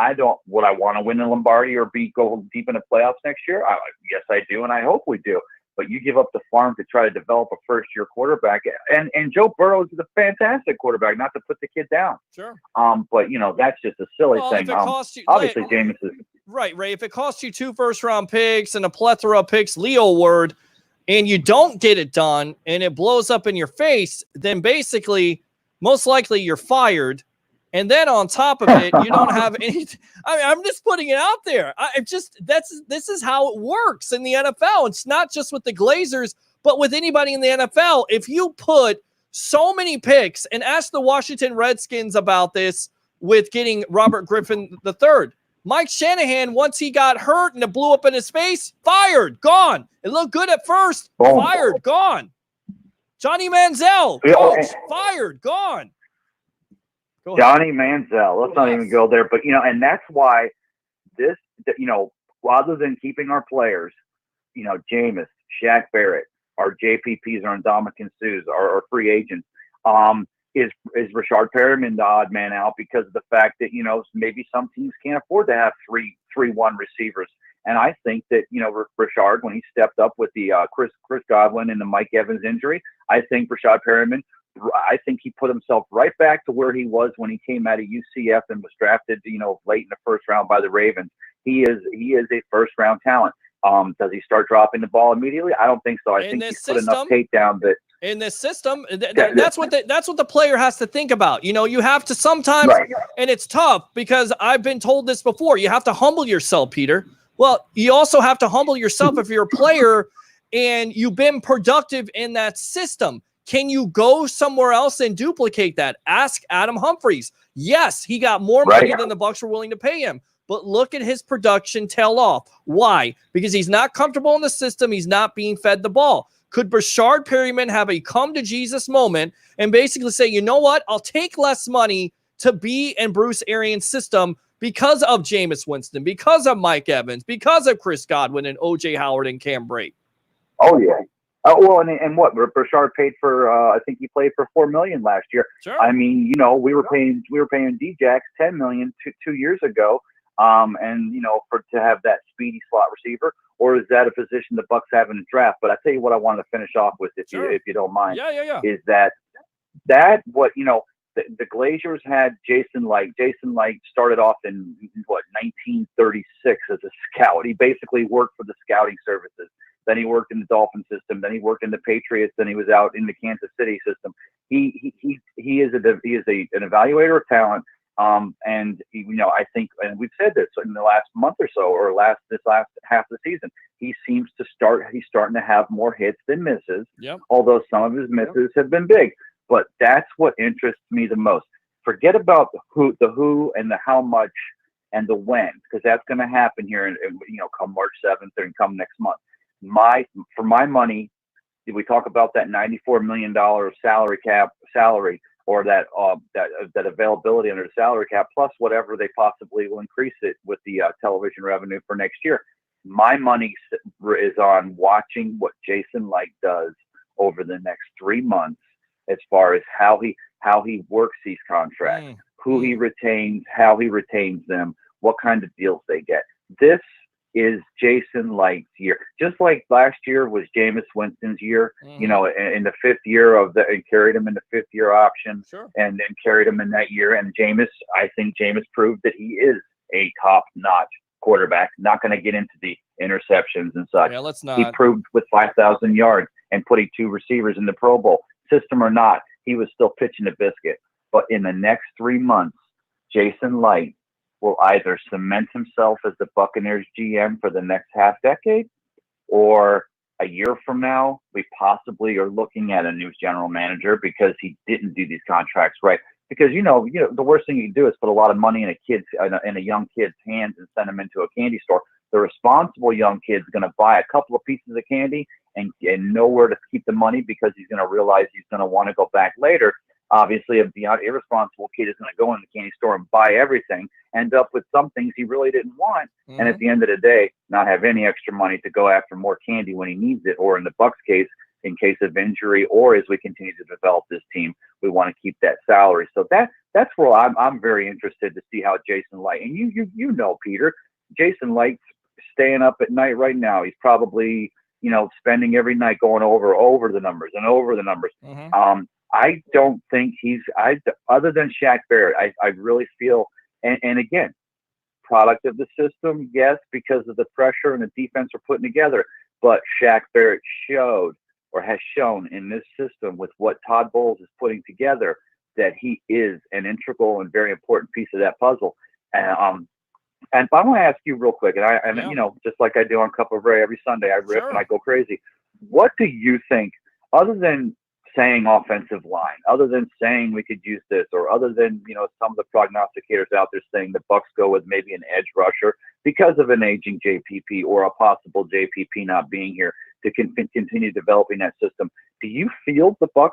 would I want to win in Lombardi or go deep in the playoffs next year? Yes, I do, and I hope we do. But you give up the farm to try to develop a first-year quarterback. And Joe Burrow is a fantastic quarterback, not to put the kid down. Sure. But, that's just a silly thing. Obviously, Jameis is... Right, Ray. If it costs you 2 first-round picks and a plethora of picks, Leo Word, and you don't get it done and it blows up in your face, then basically, most likely you're fired. And then on top of it, you don't have any. I mean, I'm just putting it out there. This is how it works in the NFL. It's not just with the Glazers, but with anybody in the NFL. If you put so many picks, and ask the Washington Redskins about this with getting Robert Griffin III. Mike Shanahan, once he got hurt and it blew up in his face, fired, gone. It looked good at first, fired, gone. Johnny Manziel, coach, fired, gone. Johnny Manziel. Let's not even go there. But, and that's why this, you know, rather than keeping our players, you know, Jameis, Shaq Barrett, our JPPs, our Ndamukong Suhs, our free agents, is Rashard Perriman the odd man out because of the fact that, you know, maybe some teams can't afford to have 3-1 receivers. And I think that, you know, Rashard, when he stepped up with the Chris Godwin and the Mike Evans injury, I think Rashard Perriman, I think he put himself right back to where he was when he came out of UCF and was drafted, you know, late in the first round by the Ravens. He is a first round talent. Does he start dropping the ball immediately? I don't think so. I think he's put enough tape down that in this system, that's what the player has to think about. You know, you have to sometimes, and it's tough because I've been told this before. You have to humble yourself, Peter. Well, you also have to humble yourself if you're a player and you've been productive in that system. Can you go somewhere else and duplicate that? Ask Adam Humphries. Yes, he got more money than the Bucs were willing to pay him. But look at his production tail off. Why? Because he's not comfortable in the system. He's not being fed the ball. Could Rashard Perriman have a come-to-Jesus moment and basically say, you know what? I'll take less money to be in Bruce Arians' system because of Jameis Winston, because of Mike Evans, because of Chris Godwin and O.J. Howard and Cam Brate? Oh, yeah. Well, and what? Rashard paid for, I think he played for $4 million last year. Sure. I mean, you know, we were paying Djax $10 million 2 years ago. And you know, to have that speedy slot receiver, or is that a position the Bucs have in the draft? But I tell you what, I wanted to finish off with, if you don't mind, is that what, you know, the Glazers had Jason Light. Jason Light started off in 1936 as a scout. He basically worked for the scouting services. Then he worked in the Dolphin system. Then he worked in the Patriots. Then he was out in the Kansas City system. He is an evaluator of talent. And you know, I think, and we've said this in the last month or so, or this last half of the season, he's starting to have more hits than misses. Yep. Although some of his misses have been big, but that's what interests me the most. Forget about the who and the how much and the when, because that's going to happen here, you know, come March 7th and come next month. For my money, did we talk about that $94 million salary? Or that availability under the salary cap, plus whatever they possibly will increase it with the television revenue for next year. My money is on watching what Jason Light does over the next 3 months, as far as how he works these contracts, who he retains, how he retains them, what kind of deals they get. This is Jason Light's year. Just like last year was Jameis Winston's year, you know, in the 5th year and carried him in the 5th year option, and then carried him in that year. And I think Jameis proved that he is a top-notch quarterback. Not going to get into the interceptions and such. Yeah, let's not. He proved with 5,000 yards and putting 2 receivers in the Pro Bowl. System or not, he was still pitching the biscuit. But in the next 3 months, Jason Light will either cement himself as the Buccaneers GM for the next half decade, or a year from now, we possibly are looking at a new general manager because he didn't do these contracts right. Because you know, the worst thing you can do is put a lot of money in a young kid's hands and send him into a candy store. The responsible young kid's going to buy a couple of pieces of candy and know where to keep the money, because he's going to realize he's going to want to go back later. Obviously, a beyond irresponsible kid is going to go in the candy store and buy everything, end up with some things he really didn't want, and at the end of the day, not have any extra money to go after more candy when he needs it, or in the Bucs case, in case of injury, or as we continue to develop this team, we want to keep that salary. So that's where I'm very interested to see how Jason Light, and you know, Peter, Jason Light's staying up at night right now. He's probably, you know, spending every night going over the numbers and over the numbers. I don't think other than Shaq Barrett, I really feel, and again, product of the system, yes, because of the pressure and the defense we're putting together, but Shaq Barrett has shown in this system with what Todd Bowles is putting together that he is an integral and very important piece of that puzzle. And I want to ask you real quick, and you know, just like I do on Cup of Ray every Sunday, I rip and I go crazy. What do you think, other than saying offensive line, other than saying we could use this, or other than, you know, some of the prognosticators out there saying the Bucs go with maybe an edge rusher because of an aging JPP or a possible JPP not being here to continue developing that system, do you feel the Bucs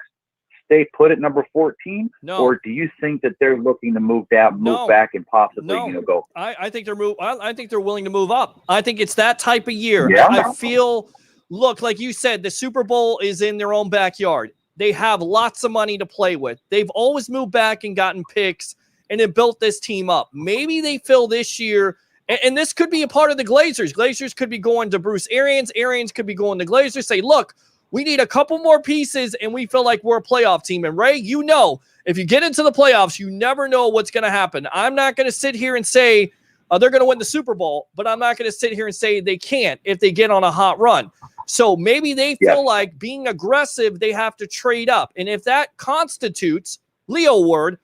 stay put at number 14? No. Or do you think that they're looking to move back and possibly, go? I think I think they're willing to move up. I think it's that type of year. Yeah. I feel, look, like you said, the Super Bowl is in their own backyard. They have lots of money to play with. They've always moved back and gotten picks and then built this team up. Maybe they feel this year, and this could be a part of the Glazers. Glazers could be going to Bruce Arians. Arians could be going to Glazers. Say, look, we need a couple more pieces, and we feel like we're a playoff team. And Ray, you know, if you get into the playoffs, you never know what's going to happen. I'm not going to sit here and say they're going to win the Super Bowl, but I'm not going to sit here and say they can't if they get on a hot run. So maybe they feel like being aggressive, they have to trade up. And if that constitutes, Leo word,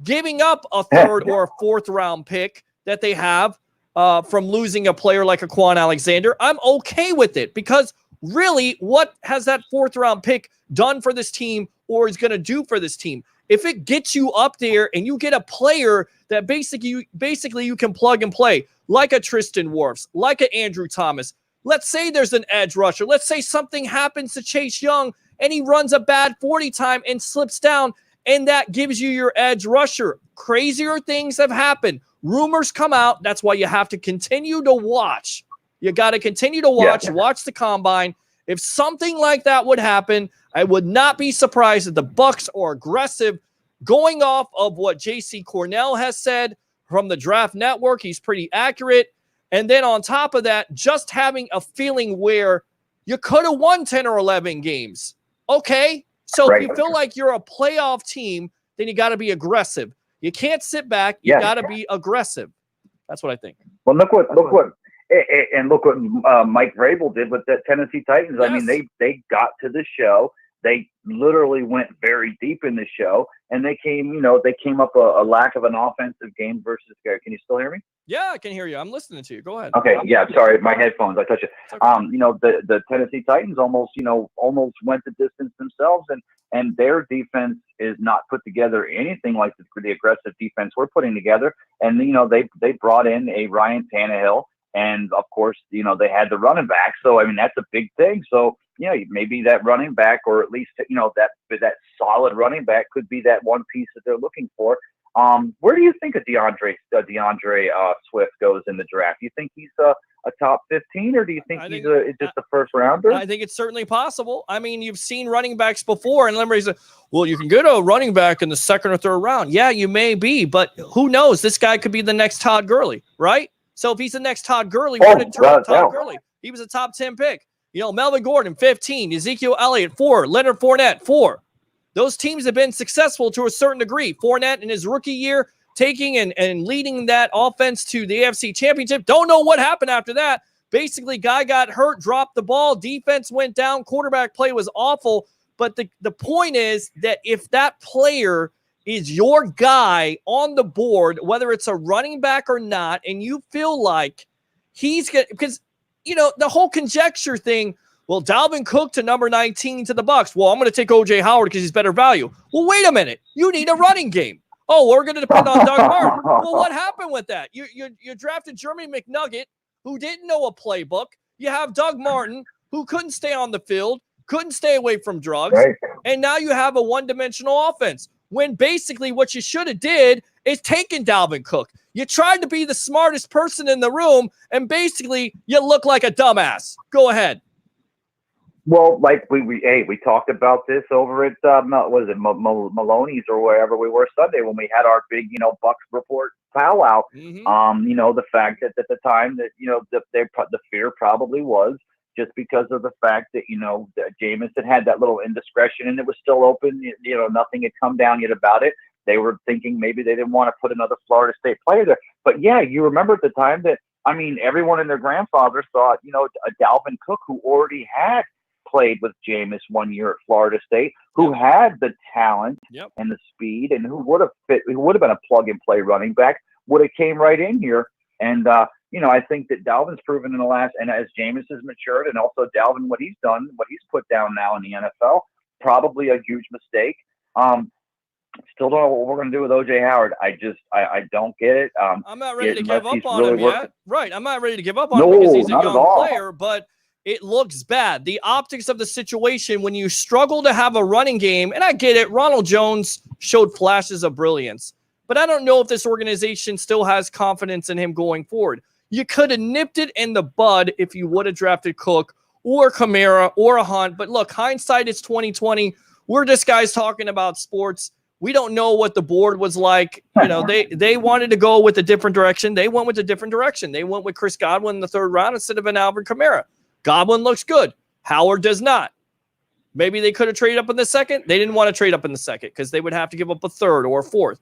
giving up a third or a fourth round pick that they have from losing a player like a Quan Alexander, I'm okay with it, because really, what has that fourth round pick done for this team or is going to do for this team? If it gets you up there and you get a player that basically you can plug and play, like a Tristan Wirfs, like a Andrew Thomas. Let's say there's an edge rusher. Let's say something happens to Chase Young and he runs a bad 40 time and slips down, and that gives you your edge rusher. Crazier things have happened. Rumors come out. That's why you have to continue to watch. You got to continue to watch the combine. If something like that would happen, I would not be surprised if the Bucs are aggressive, going off of what J.C. Cornell has said from the Draft Network. He's pretty accurate. And then on top of that, just having a feeling where you could have won 10 or 11 games. Okay, so if you feel like you're a playoff team, then you got to be aggressive. You can't sit back. You got to be aggressive. That's what I think. Well, look what Mike Vrabel did with the Tennessee Titans. I mean, they got to the show. They literally went very deep in the show, and they came up a lack of an offensive game versus. Can you still hear me? Yeah, I can hear you. I'm listening to you. Go ahead. Okay. Yeah. Sorry, my headphones. I touched it. Okay. The Tennessee Titans almost went the distance themselves, and their defense is not put together anything like the aggressive defense we're putting together. And they brought in a Ryan Tannehill. And of course, they had the running back. So, I mean, that's a big thing. So, maybe that running back, or at least, that solid running back could be that one piece that they're looking for. Where do you think of DeAndre Swift goes in the draft? Do you think he's a top 15, or do you think he's just a first rounder? I think it's certainly possible. I mean, you've seen running backs before, and everybody says, well, you can get a running back in the second or third round. Yeah, you may be, but who knows? This guy could be the next Todd Gurley, right? So if he's the next Todd Gurley, where did Todd Gurley? He was a top 10 pick. Melvin Gordon, 15. Ezekiel Elliott, 4. Leonard Fournette, 4. Those teams have been successful to a certain degree. Fournette in his rookie year, taking and leading that offense to the AFC Championship. Don't know what happened after that. Basically, guy got hurt, dropped the ball, defense went down, quarterback play was awful. But the point is that if that player is your guy on the board, whether it's a running back or not, and you feel like he's going to, because, the whole conjecture thing, well, Dalvin Cook to number 19 to the Bucs. Well, I'm going to take O.J. Howard because he's better value. Well, wait a minute. You need a running game. Oh, we're going to depend on Doug Martin. Well, what happened with that? You drafted Jeremy McNugget, who didn't know a playbook. You have Doug Martin, who couldn't stay on the field, couldn't stay away from drugs, and now you have a one-dimensional offense. When basically what you should have did is taken Dalvin Cook. You tried to be the smartest person in the room, and basically you look like a dumbass. Go ahead. Well, like we talked about this over at Maloney's or wherever we were Sunday when we had our big Bucs report powwow. The fact that at the time that the fear probably was just because of the fact that that Jameis had that little indiscretion and it was still open. Nothing had come down yet about it. They were thinking maybe they didn't want to put another Florida State player there. But yeah, you remember at the time that everyone and their grandfather thought a Dalvin Cook who already had played with Jameis 1 year at Florida State, who had the talent and the speed, and who would have been a plug and play running back, would have came right in here. And I think that Dalvin's proven in the last, and as Jameis has matured, and also Dalvin, what he's done, what he's put down now in the NFL, probably a huge mistake. Still don't know what we're going to do with O.J. Howard. I don't get it. I'm not ready to give up on him yet. Right. I'm not ready to give up on him because he's a young player, but it looks bad. The optics of the situation when you struggle to have a running game, and I get it, Ronald Jones showed flashes of brilliance, but I don't know if this organization still has confidence in him going forward. You could have nipped it in the bud if you would have drafted Cook or Kamara or a Hunt. But look, hindsight is 2020. We're just guys talking about sports. We don't know what the board was like. You know, they wanted to go with a different direction. They went with a different direction. They went with Chris Godwin in the third round instead of an Alvin Kamara. Godwin looks good. Howard does not. Maybe they could have traded up in the second. They didn't want to trade up in the second because they would have to give up a third or a fourth.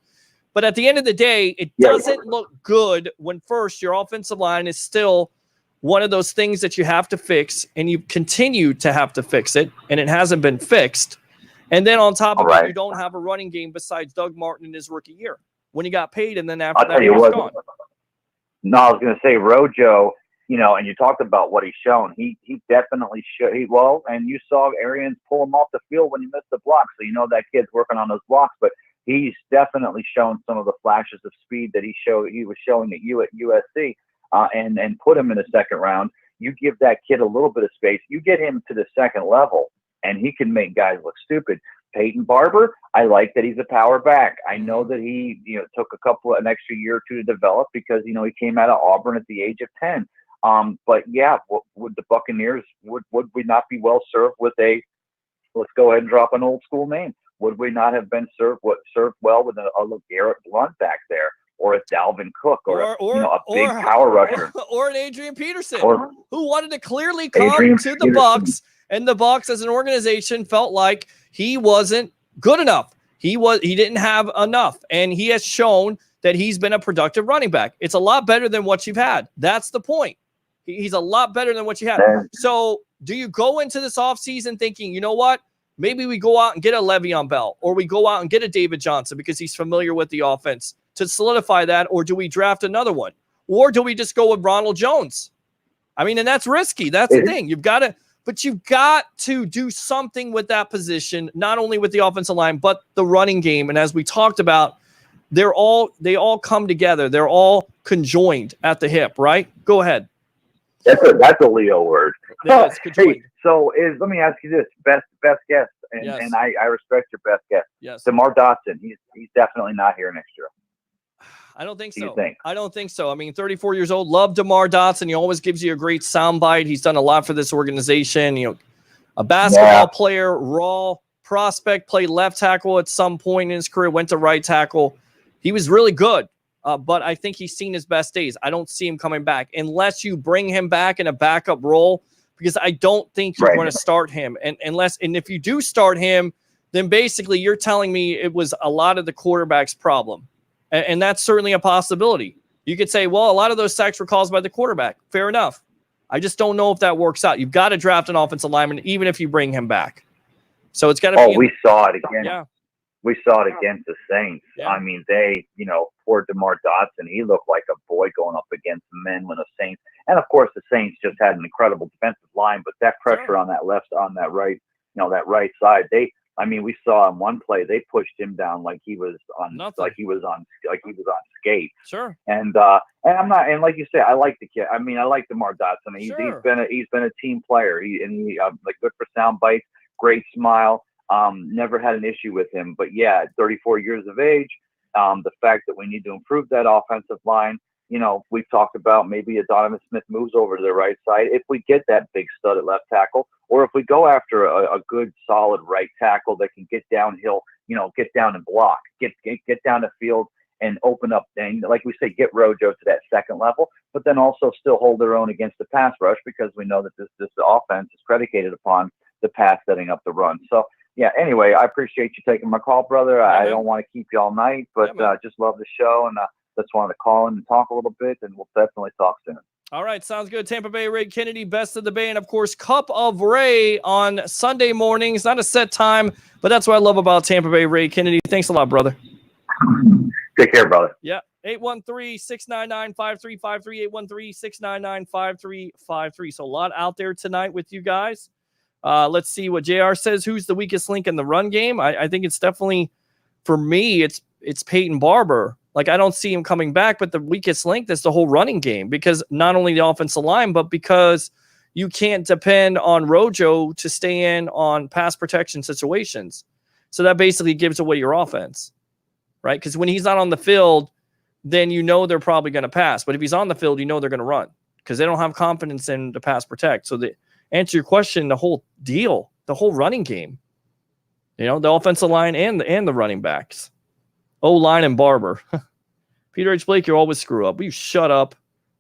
But at the end of the day, it doesn't look good when first your offensive line is still one of those things that you have to fix, and you continue to have to fix it, and it hasn't been fixed. And then on top of it, you don't have a running game besides Doug Martin in his rookie year when he got paid, and then after that, he was gone. No, I was going to say Rojo, you know, and you talked about what he's shown. He definitely showed. And you saw Arians pull him off the field when he missed the block, so you know that kid's working on those blocks, but he's definitely shown some of the flashes of speed that he was showing at USC, and put him in the second round. You give that kid a little bit of space. You get him to the second level, and he can make guys look stupid. Peyton Barber, I like that he's a power back. I know that he, took an extra year or two to develop because, he came out of Auburn at the age of 10. But yeah, would the Buccaneers, would we not be well served with let's go ahead and drop an old school name. Would we not have been served well with a LeGarrette Blount back there, or a Dalvin Cook, or a big power rusher, or an Adrian Peterson, who wanted to clearly come to the Bucs, and the Bucs as an organization felt like he wasn't good enough. He didn't have enough, and he has shown that he's been a productive running back. It's a lot better than what you've had. That's the point. He's a lot better than what you had. So do you go into this offseason thinking, you know what? Maybe we go out and get a Le'Veon Bell, or we go out and get a David Johnson because he's familiar with the offense to solidify that, or do we draft another one? Or do we just go with Ronald Jones? I mean, and that's risky. That's the thing. You've got to do something with that position, not only with the offensive line, but the running game. And as we talked about, they all come together. They're all conjoined at the hip, right? Go ahead. That's a Leo word. Yeah, hey, so let me ask you this: best guess, and I respect your best guess. Yes, DeMar Dotson. He's definitely not here next year. I don't think so. You think? I don't think so. I mean, 34 years old. Love DeMar Dotson. He always gives you a great soundbite. He's done a lot for this organization. A basketball player, raw prospect, played left tackle at some point in his career. Went to right tackle. He was really good. But I think he's seen his best days. I don't see him coming back unless you bring him back in a backup role, because I don't think you're going to start him. And if you do start him, then basically you're telling me it was a lot of the quarterback's problem. And that's certainly a possibility. You could say, well, a lot of those sacks were caused by the quarterback. Fair enough. I just don't know if that works out. You've got to draft an offensive lineman, even if you bring him back. So it's got to be. We saw it again. Yeah. We saw it against the Saints. Yeah. I mean, poor DeMar Dotson, he looked like a boy going up against men when the Saints. And of course, the Saints just had an incredible defensive line, but that pressure on that right side, we saw in one play they pushed him down like he was on skates. Sure. And I'm not, and like you say, I like the kid. I like DeMar Dotson. He's been a team player. Good for sound bites, great smile. Never had an issue with him, but yeah, at 34 years of age, the fact that we need to improve that offensive line, we've talked about maybe a Donovan Smith moves over to the right side. If we get that big stud at left tackle, or if we go after a good solid right tackle that can get downhill, get down and block, get down the field and open up, and like we say, get Rojo to that second level, but then also still hold their own against the pass rush, because we know that this offense is predicated upon the pass setting up the run. So yeah, anyway, I appreciate you taking my call, brother. I don't want to keep you all night, but just love the show, and just wanted to call in and talk a little bit, and we'll definitely talk soon. All right, sounds good. Tampa Bay Ray Kennedy, Best of the Bay, and of course, Cup of Ray on Sunday mornings. Not a set time, but that's what I love about Tampa Bay Ray Kennedy. Thanks a lot, brother. Take care, brother. Yeah, 813-699-5353, 813-699-5353. So a lot out there tonight with you guys. Let's see what JR says. Who's the weakest link in the run game? I think it's definitely, for me, it's Peyton Barber. Like, I don't see him coming back, but the weakest link is the whole running game, because not only the offensive line, but because you can't depend on Rojo to stay in on pass protection situations. So that basically gives away your offense, right? Because when he's not on the field, then you know they're probably going to pass. But if he's on the field, you know they're going to run because they don't have confidence in the pass protect. So to answer your question, the whole deal, the whole running game, the offensive line and the running backs, O-line and Barber. Peter H. Blake, you always screw up. You shut up.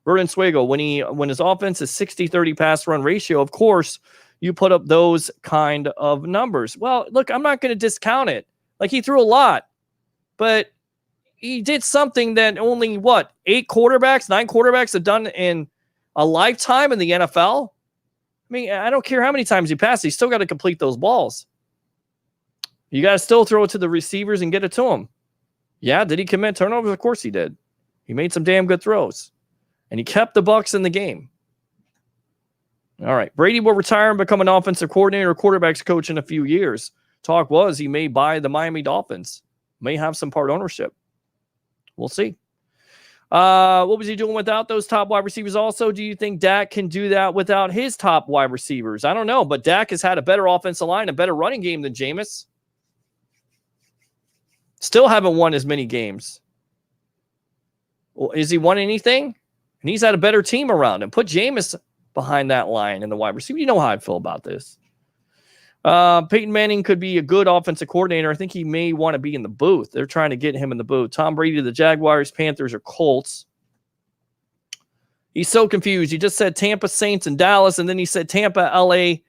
Vernon Swego, when his offense is 60-30 pass run ratio, of course, you put up those kind of numbers. Well, look, I'm not going to discount it. Like, he threw a lot, but he did something that only, 9 quarterbacks have done in a lifetime in the NFL? I mean, I don't care how many times he passes. He's still got to complete those balls. You got to still throw it to the receivers and get it to him. Yeah, did he commit turnovers? Of course he did. He made some damn good throws. And he kept the Bucs in the game. All right. Brady will retire and become an offensive coordinator or quarterbacks coach in a few years. Talk was he may buy the Miami Dolphins. May have some part ownership. We'll see. What was he doing without those top wide receivers also? Do you think Dak can do that without his top wide receivers? I don't know, but Dak has had a better offensive line, a better running game than Jameis. Still haven't won as many games. Well, has he won anything? And he's had a better team around him. Put Jameis behind that line in the wide receiver. You know how I feel about this. Peyton Manning could be a good offensive coordinator. I think he may want to be in the booth. They're trying to get him in the booth. Tom Brady to the Jaguars, Panthers, or Colts. He's so confused. He just said Tampa, Saints, and Dallas, and then he said Tampa, LA,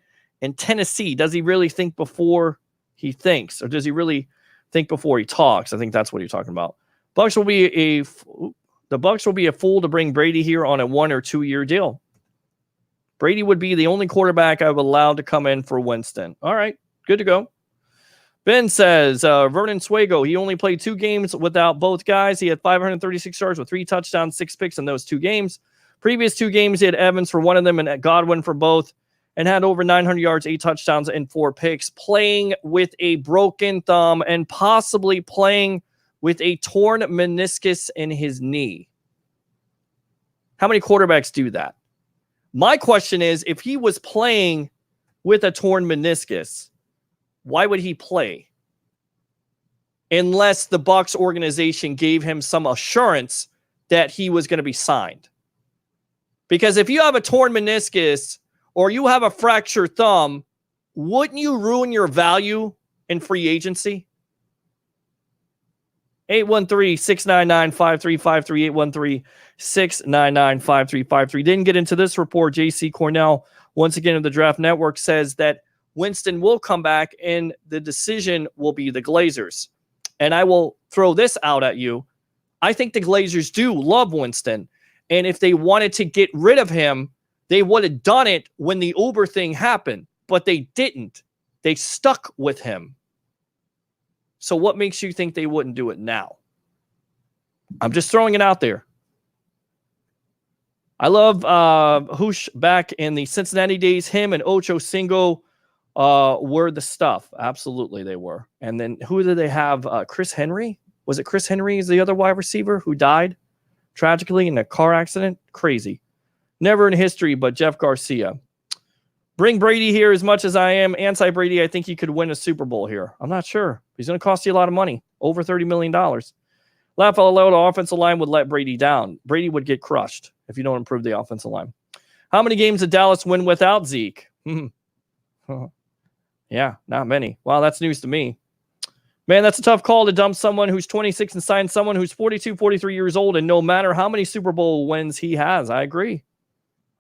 and Tennessee. Does he really think before he thinks? Or does he really think before he talks? I think that's what you're talking about. The Bucs will be a fool to bring Brady here on a 1 or 2 year deal. Brady would be the only quarterback I would allow to come in for Winston. All right, good to go. Ben says, Vernon Swego, he only played 2 games without both guys. He had 536 yards with 3 touchdowns, 6 picks in those 2 games. Previous 2 games, he had Evans for one of them and Godwin for both, and had over 900 yards, 8 touchdowns, and 4 picks, playing with a broken thumb and possibly playing with a torn meniscus in his knee. How many quarterbacks do that? My question is, if he was playing with a torn meniscus, why would he play? Unless the Bucs organization gave him some assurance that he was going to be signed. Because if you have a torn meniscus or you have a fractured thumb, wouldn't you ruin your value in free agency? 813-699-5353, 813-699-5353. Didn't get into this report. J.C. Cornell, once again of the Draft Network, says that Winston will come back and the decision will be the Glazers. And I will throw this out at you. I think the Glazers do love Winston. And if they wanted to get rid of him, they would have done it when the Uber thing happened. But they didn't. They stuck with him. So what makes you think they wouldn't do it now? I'm just throwing it out there. I love Hoosh back in the Cincinnati days. Him and Ocho Cinco were the stuff. Absolutely, they were. And then who did they have? Chris Henry? Was it Chris Henry is the other wide receiver who died tragically in a car accident? Crazy. Never in history, but Jeff Garcia. Bring Brady here as much as I am anti-Brady. I think he could win a Super Bowl here. I'm not sure. He's going to cost you a lot of money. Over $30 million. Lafayette, the offensive line would let Brady down. Brady would get crushed if you don't improve the offensive line. How many games did Dallas win without Zeke? Yeah, not many. Wow, that's news to me. Man, that's a tough call to dump someone who's 26 and sign someone who's 42, 43 years old, and no matter how many Super Bowl wins he has. I agree.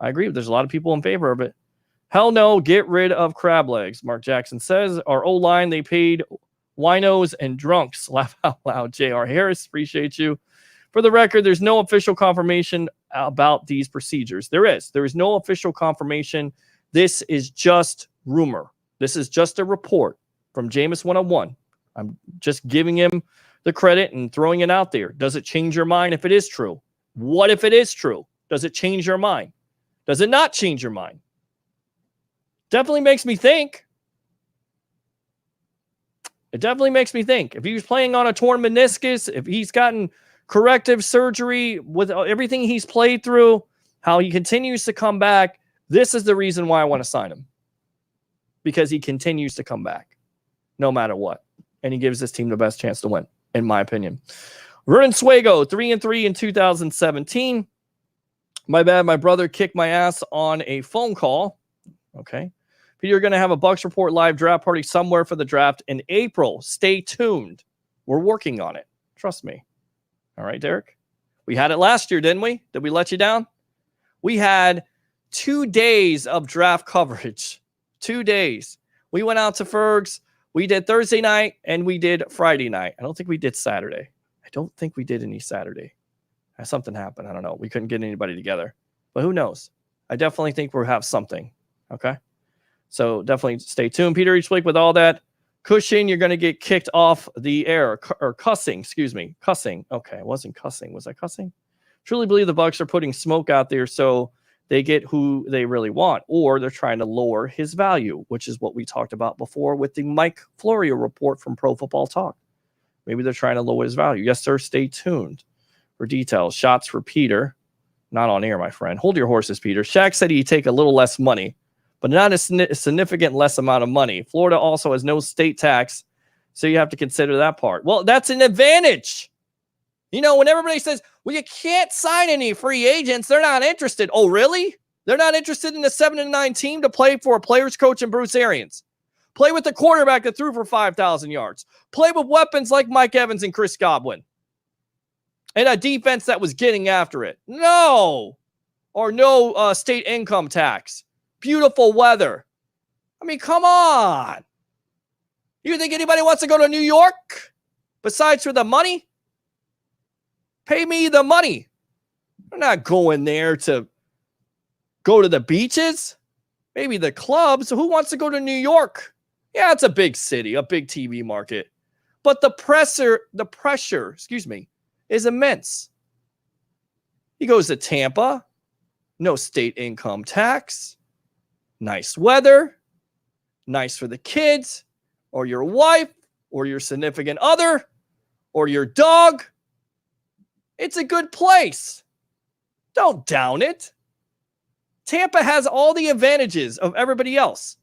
There's a lot of people in favor of it. Hell no, get rid of crab legs, Mark Jackson says. Our O-line, they paid winos and drunks. Laugh out loud, J.R. Harris, appreciate you. For the record, there's no official confirmation about these procedures. There is no official confirmation. This is just rumor. This is just a report from Jameis 101. I'm just giving him the credit and throwing it out there. Does it change your mind if it is true? What if it is true? Does it change your mind? Does it not change your mind? Definitely makes me think. It definitely makes me think. If he was playing on a torn meniscus, if he's gotten corrective surgery with everything he's played through, how he continues to come back, This is the reason why I want to sign him, because he continues to come back no matter what. And he gives this team the best chance to win, in my opinion. Vernon Swago, 3-3 in 2017. My bad, my brother kicked my ass on a phone call. Okay. Peter, you're going to have a Bucks Report live draft party somewhere for the draft in April. Stay tuned. We're working on it. Trust me. All right, Derek. We had it last year, didn't we? Did we let you down? We had 2 days of draft coverage. 2 days. We went out to Ferg's. We did Thursday night and we did Friday night. I don't think we did Saturday. I don't think we did any Saturday. Something happened. I don't know. We couldn't get anybody together. But who knows? I definitely think we'll have something. Okay? So definitely stay tuned. Peter H. Blake, with all that cushing, you're going to get kicked off the air. Or cussing. Excuse me. Cussing. Okay. I wasn't cussing. Was I cussing? Truly believe the Bucks are putting smoke out there so they get who they really want, or they're trying to lower his value, which is what we talked about before with the Mike Florio report from Pro Football Talk. Maybe they're trying to lower his value. Yes, sir. Stay tuned for details. Shots for Peter. Not on air, my friend. Hold your horses, Peter. Shaq said he'd take a little less money, but not a significant less amount of money. Florida also has no state tax, so you have to consider that part. Well, that's an advantage. You know, when everybody says, well, you can't sign any free agents, they're not interested. Oh, really? They're not interested in a 7-9 team to play for a player's coach and Bruce Arians. Play with the quarterback that threw for 5,000 yards. Play with weapons like Mike Evans and Chris Godwin. And a defense that was getting after it. No. Or no state income tax. Beautiful weather. I mean, come on. You think anybody wants to go to New York besides for the money? Pay me the money. I'm not going there to go to the beaches. Maybe the clubs. Who wants to go to New York? Yeah, it's a big city, a big TV market. But the pressure, is immense. He goes to Tampa. No state income tax. Nice weather. Nice for the kids, or your wife, or your significant other, or your dog. It's a good place. Don't down it. Tampa has all the advantages of everybody else.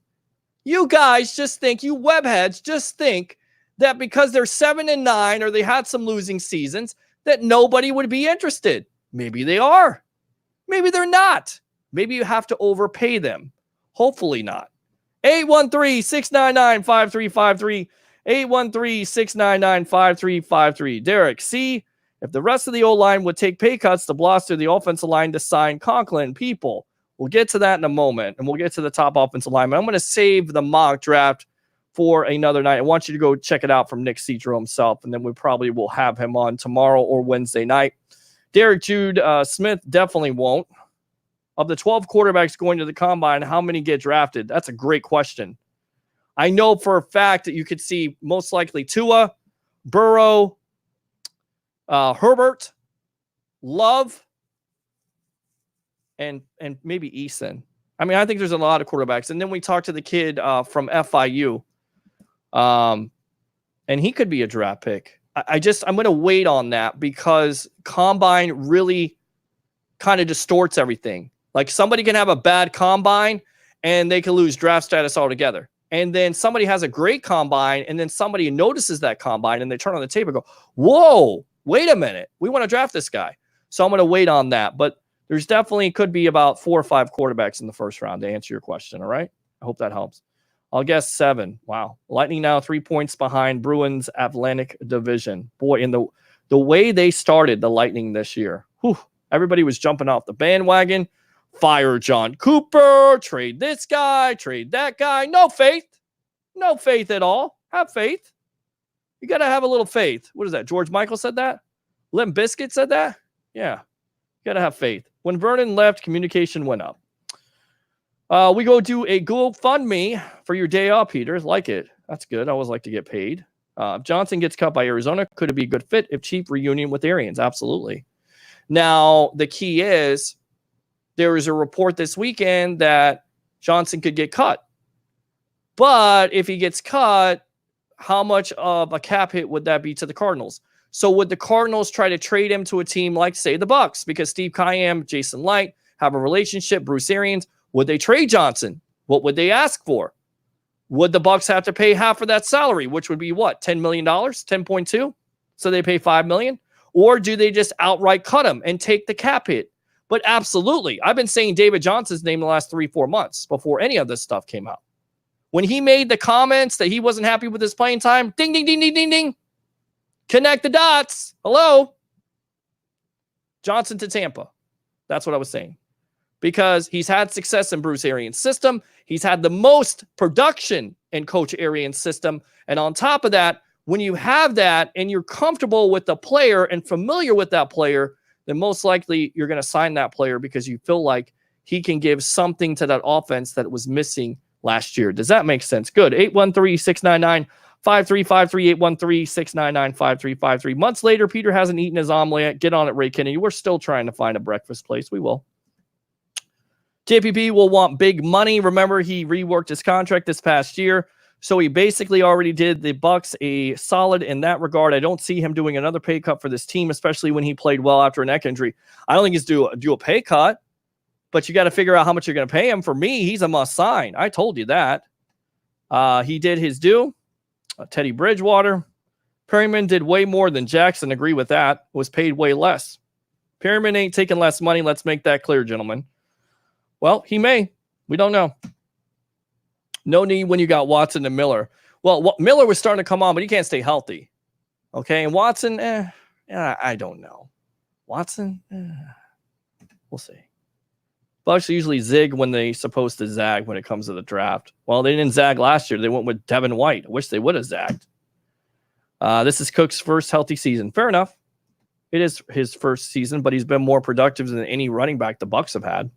You guys just think, you webheads just think that because they're 7-9 or they had some losing seasons, that nobody would be interested. Maybe they are. Maybe they're not. Maybe you have to overpay them. Hopefully not. 813-699-5353. 813-699-5353. Derek, see, if the rest of the O-line would take pay cuts to bolster the offensive line to sign Conklin, people, we'll get to that in a moment, and we'll get to the top offensive lineman. I'm going to save the mock draft for another night. I want you to go check it out from Nick Citro himself, and then we probably will have him on tomorrow or Wednesday night. Derek Jude Smith definitely won't. Of the 12 quarterbacks going to the combine, how many get drafted? That's a great question. I know for a fact that you could see most likely Tua, Burrow, Herbert, Love, and maybe Eason. I mean, I think there's a lot of quarterbacks. And then we talked to the kid from FIU, and he could be a draft pick. I'm going to wait on that because combine really kind of distorts everything. Like somebody can have a bad combine and they can lose draft status altogether. And then somebody has a great combine and then somebody notices that combine and they turn on the tape and go, whoa, wait a minute. We want to draft this guy. So I'm going to wait on that. But there's definitely could be about 4 or 5 quarterbacks in the first round to answer your question. All right. I hope that helps. I'll guess 7. Wow. Lightning now 3 points behind Bruins Atlantic Division. Boy, in the way they started the Lightning this year, everybody was jumping off the bandwagon. Fire John Cooper, trade this guy, trade that guy. No faith. No faith at all. Have faith. You got to have a little faith. What is that? George Michael said that? Limp Bizkit said that? Yeah. You got to have faith. When Vernon left, communication went up. We go do a GoFundMe for your day off, Peter. Like it. That's good. I always like to get paid. If Johnson gets cut by Arizona, could it be a good fit if cheap reunion with Arians? Absolutely. Now, the key is there was a report this weekend that Johnson could get cut. But if he gets cut, how much of a cap hit would that be to the Cardinals? So would the Cardinals try to trade him to a team like, say, the Bucks? Because Steve Kayam, Jason Light have a relationship, Bruce Arians. Would they trade Johnson? What would they ask for? Would the Bucks have to pay half of that salary, which would be what, $10 million, 10.2? So they pay $5 million? Or do they just outright cut him and take the cap hit? But absolutely. I've been saying David Johnson's name the last 3-4 months before any of this stuff came out. When he made the comments that he wasn't happy with his playing time, ding, ding, ding, ding, ding, ding. Connect the dots. Hello. Johnson to Tampa. That's what I was saying. Because he's had success in Bruce Arians' system. He's had the most production in Coach Arians' system. And on top of that, when you have that and you're comfortable with the player and familiar with that player, then most likely you're going to sign that player because you feel like he can give something to that offense that was missing last year. Does that make sense? Good. 813-699-5353, 813-699-5353. Months later, Peter hasn't eaten his omelet. Get on it, Ray Kennedy. We're still trying to find a breakfast place. We will. JPP will want big money. Remember, he reworked his contract this past year. So he basically already did the Bucks a solid in that regard. I don't see him doing another pay cut for this team, especially when he played well after a neck injury. I don't think he's due a pay cut, but you got to figure out how much you're going to pay him. For me, he's a must sign. I told you that. He did his due. Teddy Bridgewater. Perryman did way more than Jackson. Agree with that. Was paid way less. Perryman ain't taking less money. Let's make that clear, gentlemen. Well, he may. We don't know. No need when you got Watson and Miller. Well, Miller was starting to come on, but he can't stay healthy. Okay, and Watson, I don't know. Watson, we'll see. Bucks usually zig when they're supposed to zag when it comes to the draft. Well, they didn't zag last year. They went with Devin White. I wish they would have zagged. This is Cook's first healthy season. Fair enough. It is his first season, but he's been more productive than any running back the Bucks have had.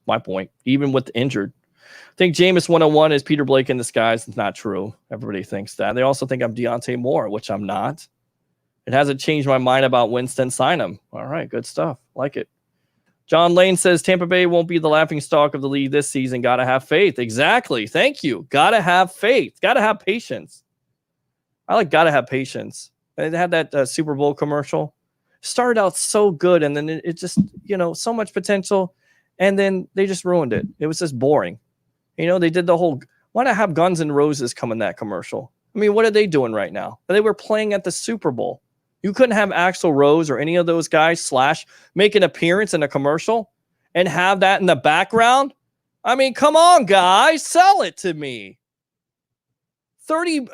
My point, even with the injured. I think Jameis 101 is Peter Blake in disguise. It's not true. Everybody thinks that. They also think I'm Deontay Moore, which I'm not. It hasn't changed my mind about Winston. Sign him. All right, good stuff. Like it. John Lane says Tampa Bay won't be the laughingstock of the league this season. Got to have faith. Exactly. Thank you. Got to have faith. Got to have patience. I like got to have patience. They had that Super Bowl commercial. Started out so good, and then it just, so much potential, and then they just ruined it. It was just boring. They did the whole, why not have Guns N' Roses come in that commercial? I mean, what are they doing right now? They were playing at the Super Bowl. You couldn't have Axl Rose or any of those guys make an appearance in a commercial and have that in the background. I mean, come on, guys, sell it to me. 30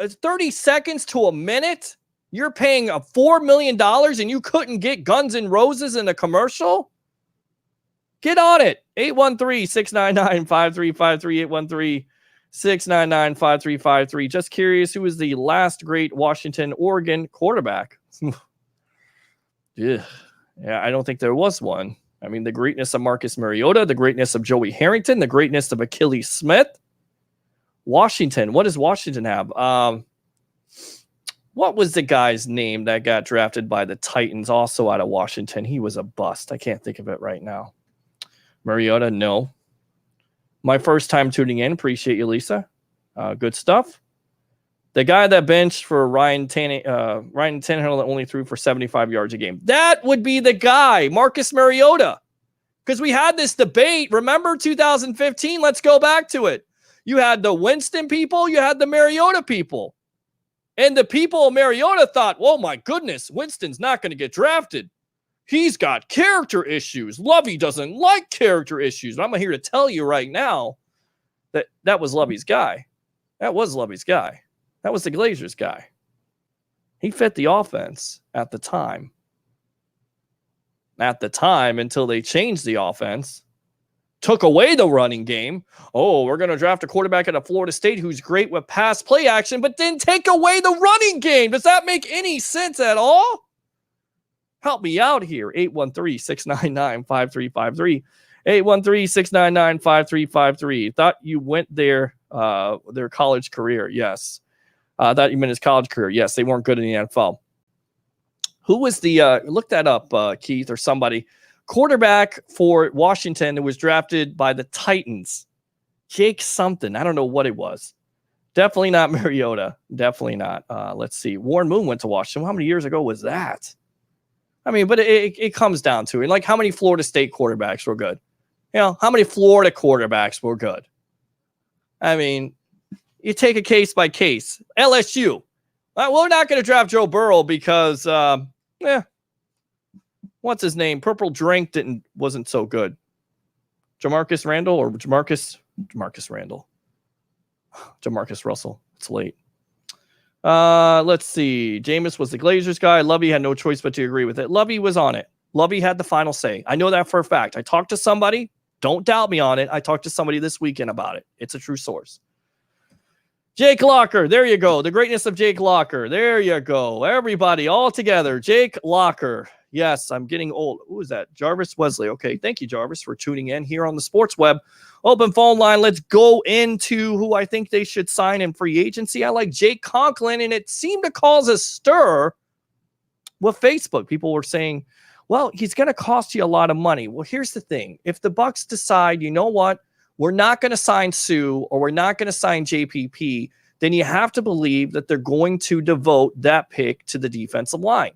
seconds to a minute? You're paying $4 million and you couldn't get Guns N' Roses in a commercial? Get on it. 813-699-5353. 813-699-5353. Just curious, who was the last great Washington, Oregon quarterback? Yeah, I don't think there was one. I mean, the greatness of Marcus Mariota, the greatness of Joey Harrington, the greatness of Achilles Smith. Washington. What does Washington have? What was the guy's name that got drafted by the Titans, also out of Washington? He was a bust. I can't think of it right now. Mariota, no. My first time tuning in. Appreciate you, Lisa. Good stuff. The guy that benched for Ryan Tannehill that only threw for 75 yards a game. That would be the guy, Marcus Mariota. Because we had this debate. Remember 2015? Let's go back to it. You had the Winston people. You had the Mariota people. And the people of Mariota thought, oh my goodness, Winston's not going to get drafted. He's got character issues. Lovey doesn't like character issues. But I'm here to tell you right now that was Lovey's guy. That was Lovey's guy. That was the Glazers guy. He fit the offense at the time. At the time, until they changed the offense, took away the running game. Oh, we're going to draft a quarterback at Florida State who's great with pass play action, but then take away the running game. Does that make any sense at all? Help me out here. 813-699-5353. 813-699-5353. Thought you went there, their college career. Yes. Thought you meant his college career. Yes, they weren't good in the NFL. Who was the, look that up, Keith, or somebody. Quarterback for Washington who was drafted by the Titans. Jake something. I don't know what it was. Definitely not Mariota. Definitely not. Let's see. Warren Moon went to Washington. How many years ago was that? I mean, but it comes down to it. Like, how many Florida State quarterbacks were good? how many Florida quarterbacks were good? I mean, you take a case by case. LSU. We're not going to draft Joe Burrow because, what's his name? Purple Drink wasn't so good. Jamarcus Randall or Jamarcus Randall. Jamarcus Russell. It's late. Let's see. Jameis was the Glazers guy. Lovey had no choice but to agree with it. Lovey was on it. Lovey had the final say. I know that for a fact. I talked to somebody. Don't doubt me on it. I talked to somebody this weekend about it. It's a true source. Jake Locker. There you go. The greatness of Jake Locker. There you go. Everybody all together. Jake Locker. Yes, I'm getting old. Who is that? Jarvis Wesley. Okay. Thank you, Jarvis, for tuning in here on the Sports Web. Open phone line. Let's go into who I think they should sign in free agency. I like Jake Conklin, and it seemed to cause a stir with Facebook. People were saying, well, he's going to cost you a lot of money. Well, here's the thing. If the Bucs decide, you know what, we're not going to sign Sue or we're not going to sign JPP, then you have to believe that they're going to devote that pick to the defensive line.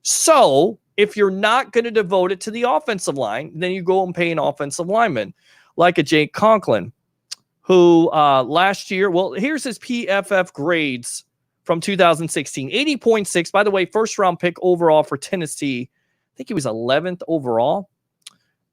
So if you're not going to devote it to the offensive line, then you go and pay an offensive lineman like a Jake Conklin, who last year, well, here's his PFF grades from 2016. 80.6, by the way, first-round pick overall for Tennessee. I think he was 11th overall.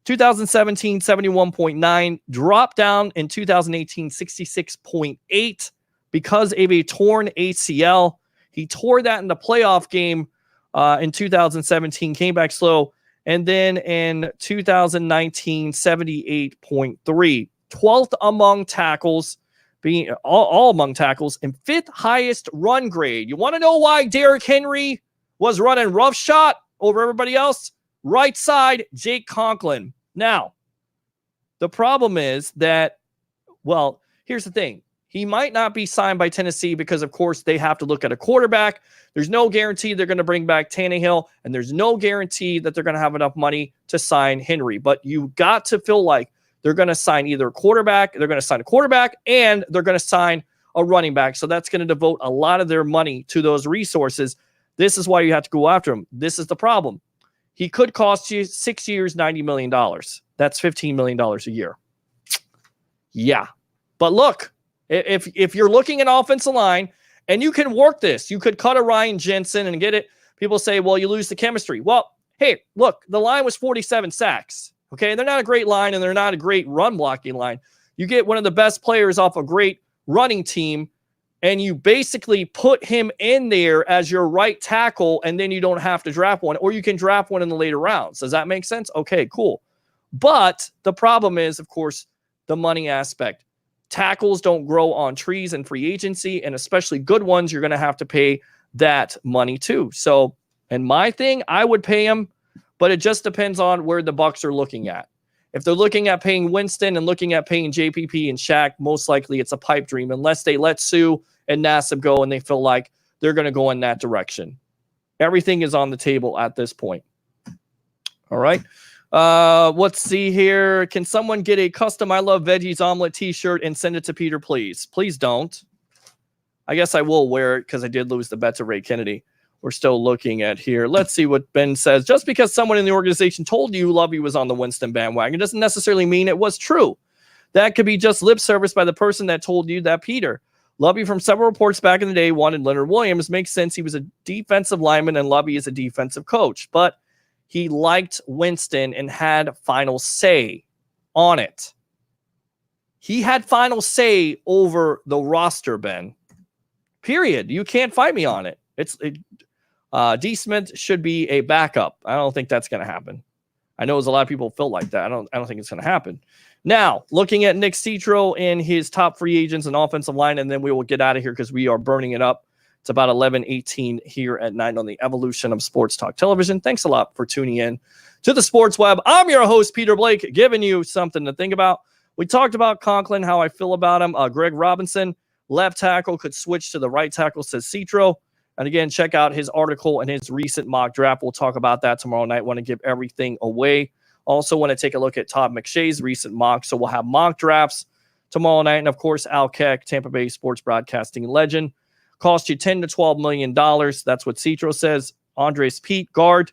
2017, 71.9. Dropped down in 2018, 66.8 because of a torn ACL. He tore that in the playoff game in 2017, came back slow. And then in 2019, 78.3. 12th among tackles, being all among tackles, and 5th highest run grade. You want to know why Derrick Henry was running roughshod over everybody else? Right side, Jake Conklin. Now, the problem is that, well, here's the thing. He might not be signed by Tennessee because, of course, they have to look at a quarterback. There's no guarantee they're going to bring back Tannehill, and there's no guarantee that they're going to have enough money to sign Henry. But you got to feel like they're going to sign either a quarterback, they're going to sign a quarterback, and they're going to sign a running back. So that's going to devote a lot of their money to those resources. This is why you have to go after him. This is the problem. He could cost you 6 years, $90 million. That's $15 million a year. Yeah. But look, if you're looking at offensive line and you can work this, you could cut a Ryan Jensen and get it. People say, well, you lose the chemistry. Well, hey, look, the line was 47 sacks. Okay. They're not a great line and they're not a great run blocking line. You get one of the best players off a great running team and you basically put him in there as your right tackle, and then you don't have to draft one, or you can draft one in the later rounds. Does that make sense? Okay, cool. But the problem is, of course, the money aspect. Tackles don't grow on trees in free agency, and especially good ones, you're going to have to pay that money too. So, and my thing, I would pay him, but it just depends on where the Bucs are looking at. If they're looking at paying Winston and looking at paying JPP and Shaq, most likely it's a pipe dream unless they let Sue and Nassib go and they feel like they're going to go in that direction. Everything is on the table at this point. All right. Let's see here. Can someone get a custom I Love Veggies omelet t-shirt and send it to Peter, please? Please don't. I guess I will wear it because I did lose the bet to Ray Kennedy. We're still looking at here. Let's see what Ben says. Just because someone in the organization told you Lovey was on the Winston bandwagon doesn't necessarily mean it was true. That could be just lip service by the person that told you that, Peter. Lovey, from several reports back in the day, wanted Leonard Williams. Makes sense. He was a defensive lineman and Lovey is a defensive coach. But he liked Winston and had final say on it. He had final say over the roster, Ben. Period. You can't fight me on it. D. Smith should be a backup. I don't think that's going to happen. I know there's a lot of people feel like that. I don't think it's going to happen. Now, looking at Nick Citro and his top free agents and offensive line, and then we will get out of here because we are burning it up. It's about 11:18 here at night on the evolution of Sports Talk Television. Thanks a lot for tuning in to the Sports Web. I'm your host, Peter Blake, giving you something to think about. We talked about Conklin, how I feel about him. Greg Robinson, left tackle, could switch to the right tackle, says Citro. And again, check out his article and his recent mock draft. We'll talk about that tomorrow night. Want to give everything away. Also want to take a look at Todd McShay's recent mock. So we'll have mock drafts tomorrow night. And of course, Al Keck, Tampa Bay sports broadcasting legend. Cost you $10 to $12 million. That's what Citro says. Andres Pete, guard.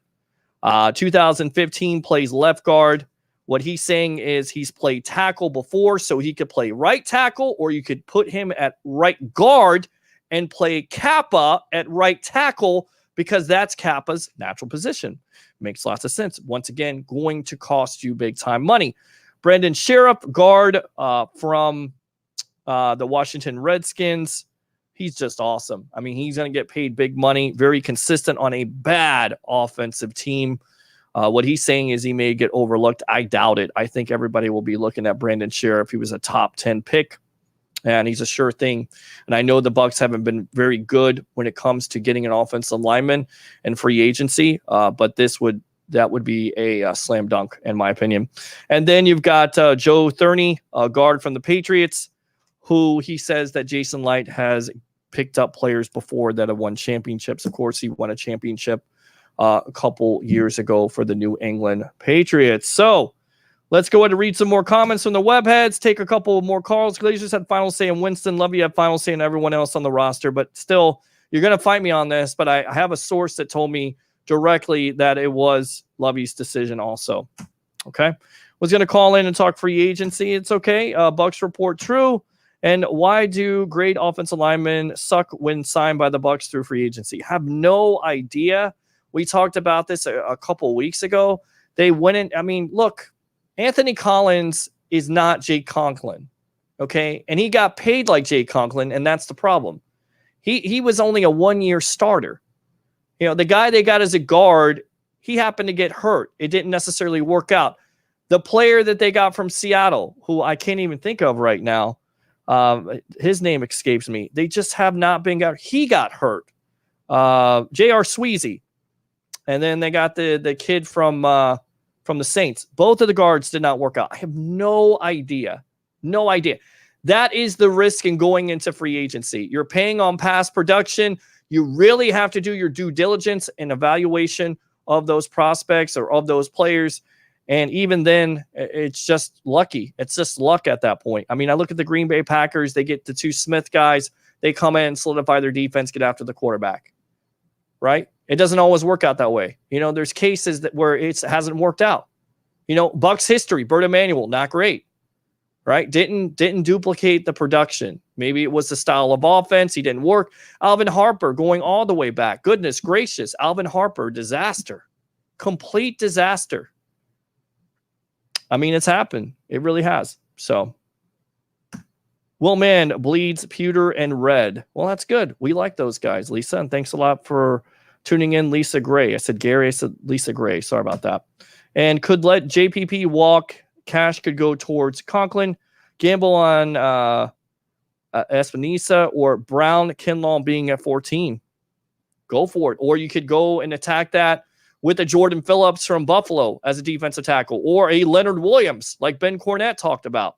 2015, plays left guard. What he's saying is he's played tackle before, so he could play right tackle, or you could put him at right guard and play Kappa at right tackle because that's Kappa's natural position. Makes lots of sense. Once again, going to cost you big time money. Brandon Sheriff, guard from the Washington Redskins. He's just awesome. I mean, he's going to get paid big money, very consistent on a bad offensive team. What he's saying is he may get overlooked. I doubt it. I think everybody will be looking at Brandon Sheriff. He was a top 10 pick, and he's a sure thing. And I know the Bucs haven't been very good when it comes to getting an offensive lineman and free agency, but that would be a slam dunk in my opinion. And then you've got Joe Thurney, a guard from the Patriots, who he says that Jason Licht has picked up players before that have won championships. Of course, he won a championship a couple years ago for the New England Patriots. So let's go ahead and read some more comments from the webheads, take a couple more calls. Glazers had final say in Winston. Lovey had final say in everyone else on the roster, but still, you're going to fight me on this, but I have a source that told me directly that it was Lovey's decision also. Okay. Was going to call in and talk free agency. It's okay. Bucs report true. And why do great offensive linemen suck when signed by the Bucs through free agency? Have no idea. We talked about this a couple weeks ago. They went in. I mean, look, Anthony Collins is not Jake Conklin, okay? And he got paid like Jake Conklin, and that's the problem. He was only a one-year starter. You know, the guy they got as a guard, he happened to get hurt. It didn't necessarily work out. The player that they got from Seattle, who I can't even think of right now, his name escapes me. They just have not been got. He got hurt. J.R. Sweezy. And then they got the kid from the Saints. Both of the guards did not work out. I have no idea. No idea. That is the risk in going into free agency. You're paying on past production. You really have to do your due diligence and evaluation of those prospects or of those players. And even then, it's just lucky. It's just luck at that point. I mean, I look at the Green Bay Packers. They get the two Smith guys. They come in, solidify their defense, get after the quarterback. Right? It doesn't always work out that way. You know, there's cases where it hasn't worked out. You know, Bucs history, Bert Emanuel, not great. Right? Didn't duplicate the production. Maybe it was the style of offense. He didn't work. Alvin Harper going all the way back. Goodness gracious. Alvin Harper, disaster. Complete disaster. I mean, it's happened. It really has. So, Will Man bleeds pewter and red. Well, that's good. We like those guys, Lisa. And thanks a lot for tuning in, Lisa Gray. I said Gary. I said Lisa Gray. Sorry about that. And could let JPP walk. Cash could go towards Conklin. Gamble on Espinosa or Brown, Kinlaw being at 14. Go for it. Or you could go and attack that with a Jordan Phillips from Buffalo as a defensive tackle, or a Leonard Williams, like Ben Cornett talked about,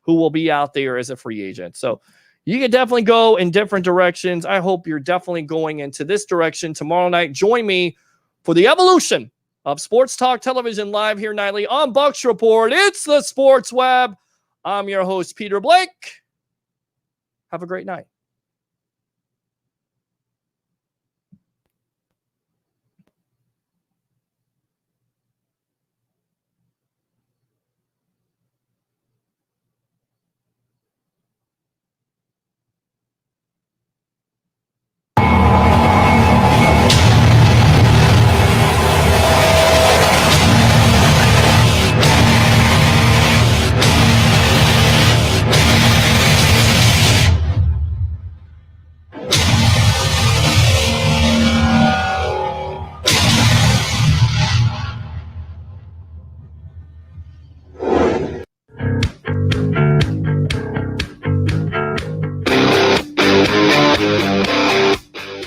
who will be out there as a free agent. So you can definitely go in different directions. I hope you're definitely going into this direction tomorrow night. Join me for the evolution of Sports Talk Television live here nightly on Bucs Report. It's the Sports Web. I'm your host, Peter Blake. Have a great night.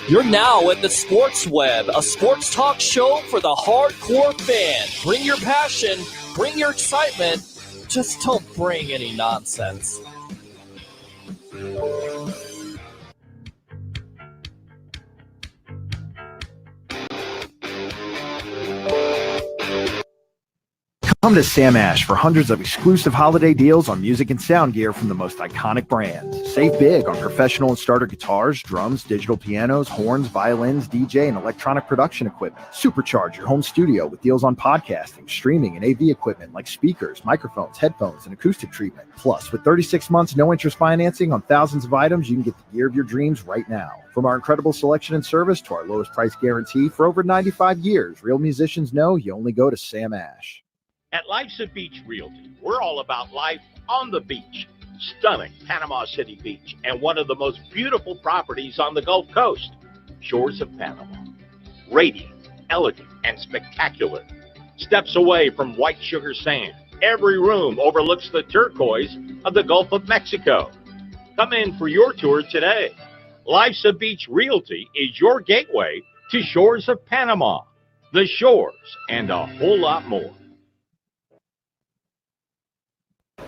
You're now in the Sports Web, a sports talk show for the hardcore fan. Bring your passion, bring your excitement, just don't bring any nonsense. Come to Sam Ash for hundreds of exclusive holiday deals on music and sound gear from the most iconic brands. Save big on professional and starter guitars, drums, digital pianos, horns, violins, DJ, and electronic production equipment. Supercharge your home studio with deals on podcasting, streaming, and AV equipment like speakers, microphones, headphones, and acoustic treatment. Plus, with 36 months no interest financing on thousands of items, you can get the gear of your dreams right now. From our incredible selection and service to our lowest price guarantee for over 95 years, real musicians know you only go to Sam Ash. At Life's a Beach Realty, we're all about life on the beach. Stunning Panama City Beach and one of the most beautiful properties on the Gulf Coast, Shores of Panama. Radiant, elegant, and spectacular. Steps away from white sugar sand, every room overlooks the turquoise of the Gulf of Mexico. Come in for your tour today. Life's a Beach Realty is your gateway to Shores of Panama, the shores, and a whole lot more.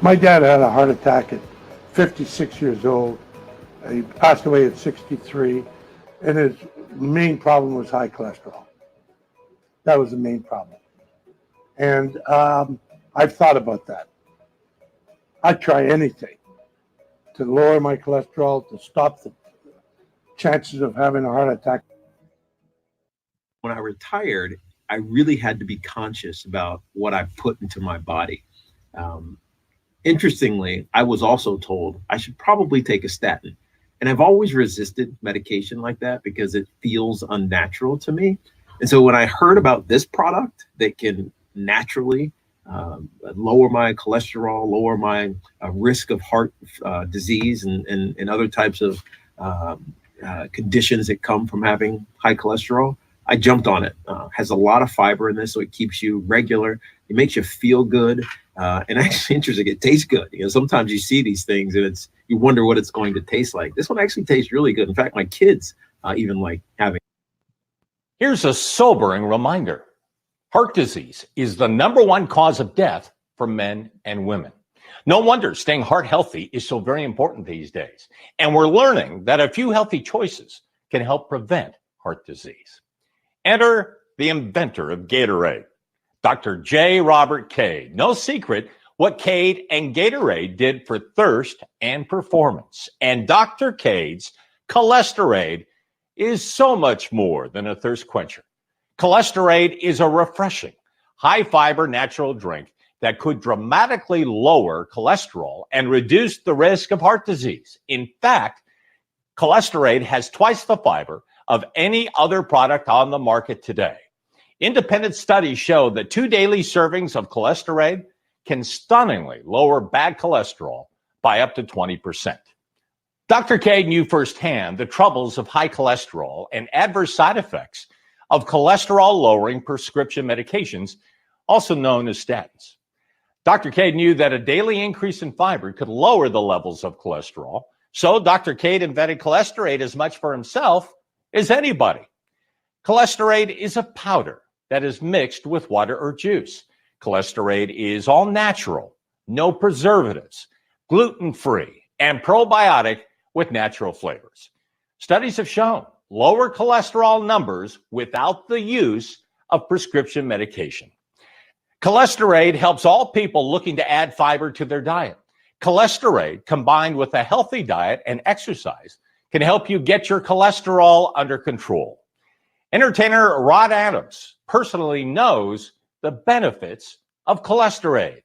My dad had a heart attack at 56 years old. He passed away at 63, and his main problem was high cholesterol. That was the main problem. And I've thought about that. I'd try anything to lower my cholesterol, to stop the chances of having a heart attack. When I retired, I really had to be conscious about what I put into my body. Interestingly, I was also told I should probably take a statin. And I've always resisted medication like that because it feels unnatural to me. And so when I heard about this product that can naturally lower my cholesterol, lower my risk of heart disease and other types of conditions that come from having high cholesterol, I jumped on it. Has a lot of fiber in this, so it keeps you regular. It makes you feel good. And actually, interesting, it tastes good. You know, sometimes you see these things and you wonder what it's going to taste like. This one actually tastes really good. In fact, my kids even like having. Here's a sobering reminder. Heart disease is the #1 cause of death for men and women. No wonder staying heart healthy is so very important these days. And we're learning that a few healthy choices can help prevent heart disease. Enter the inventor of Gatorade, Dr. J. Robert Cade. No secret what Cade and Gatorade did for thirst and performance. And Dr. Cade's Cholesterade is so much more than a thirst quencher. Cholesterade is a refreshing, high-fiber natural drink that could dramatically lower cholesterol and reduce the risk of heart disease. In fact, Cholesterade has twice the fiber of any other product on the market today. Independent studies show that 2 daily servings of Cholesterade can stunningly lower bad cholesterol by up to 20%. Dr. Cade knew firsthand the troubles of high cholesterol and adverse side effects of cholesterol-lowering prescription medications, also known as statins. Dr. Cade knew that a daily increase in fiber could lower the levels of cholesterol, so Dr. Cade invented Cholesterade as much for himself as anybody. Cholesterade is a powder that is mixed with water or juice. Cholesterade is all natural, no preservatives, gluten-free, and probiotic with natural flavors. Studies have shown lower cholesterol numbers without the use of prescription medication. Cholesterade helps all people looking to add fiber to their diet. Cholesterade, combined with a healthy diet and exercise, can help you get your cholesterol under control. Entertainer Rod Adams personally knows the benefits of Cholesterade.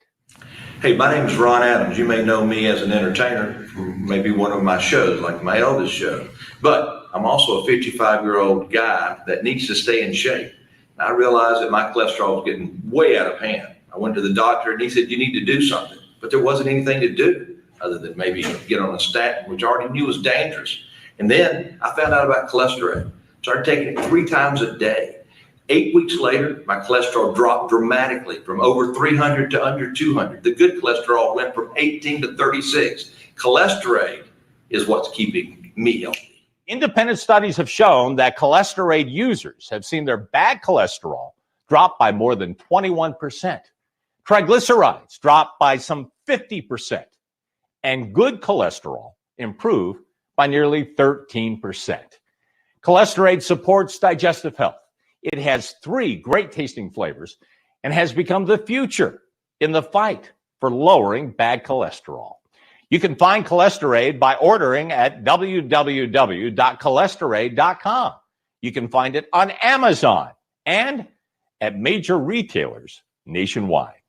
Hey, my name is Ron Adams. You may know me as an entertainer from maybe one of my shows, like my eldest show. But I'm also a 55-year-old guy that needs to stay in shape. I realized that my cholesterol was getting way out of hand. I went to the doctor and he said, you need to do something. But there wasn't anything to do other than maybe get on a statin, which I already knew was dangerous. And then I found out about Cholesterade. Started taking it 3 times a day. 8 weeks later, my cholesterol dropped dramatically from over 300 to under 200. The good cholesterol went from 18 to 36. Cholesterade is what's keeping me healthy. Independent studies have shown that Cholesterade users have seen their bad cholesterol drop by more than 21%. Triglycerides drop by some 50%. And good cholesterol improve by nearly 13%. Cholesterade supports digestive health. It has 3 great tasting flavors and has become the future in the fight for lowering bad cholesterol. You can find Cholesterade by ordering at www.cholesterade.com. You can find it on Amazon and at major retailers nationwide.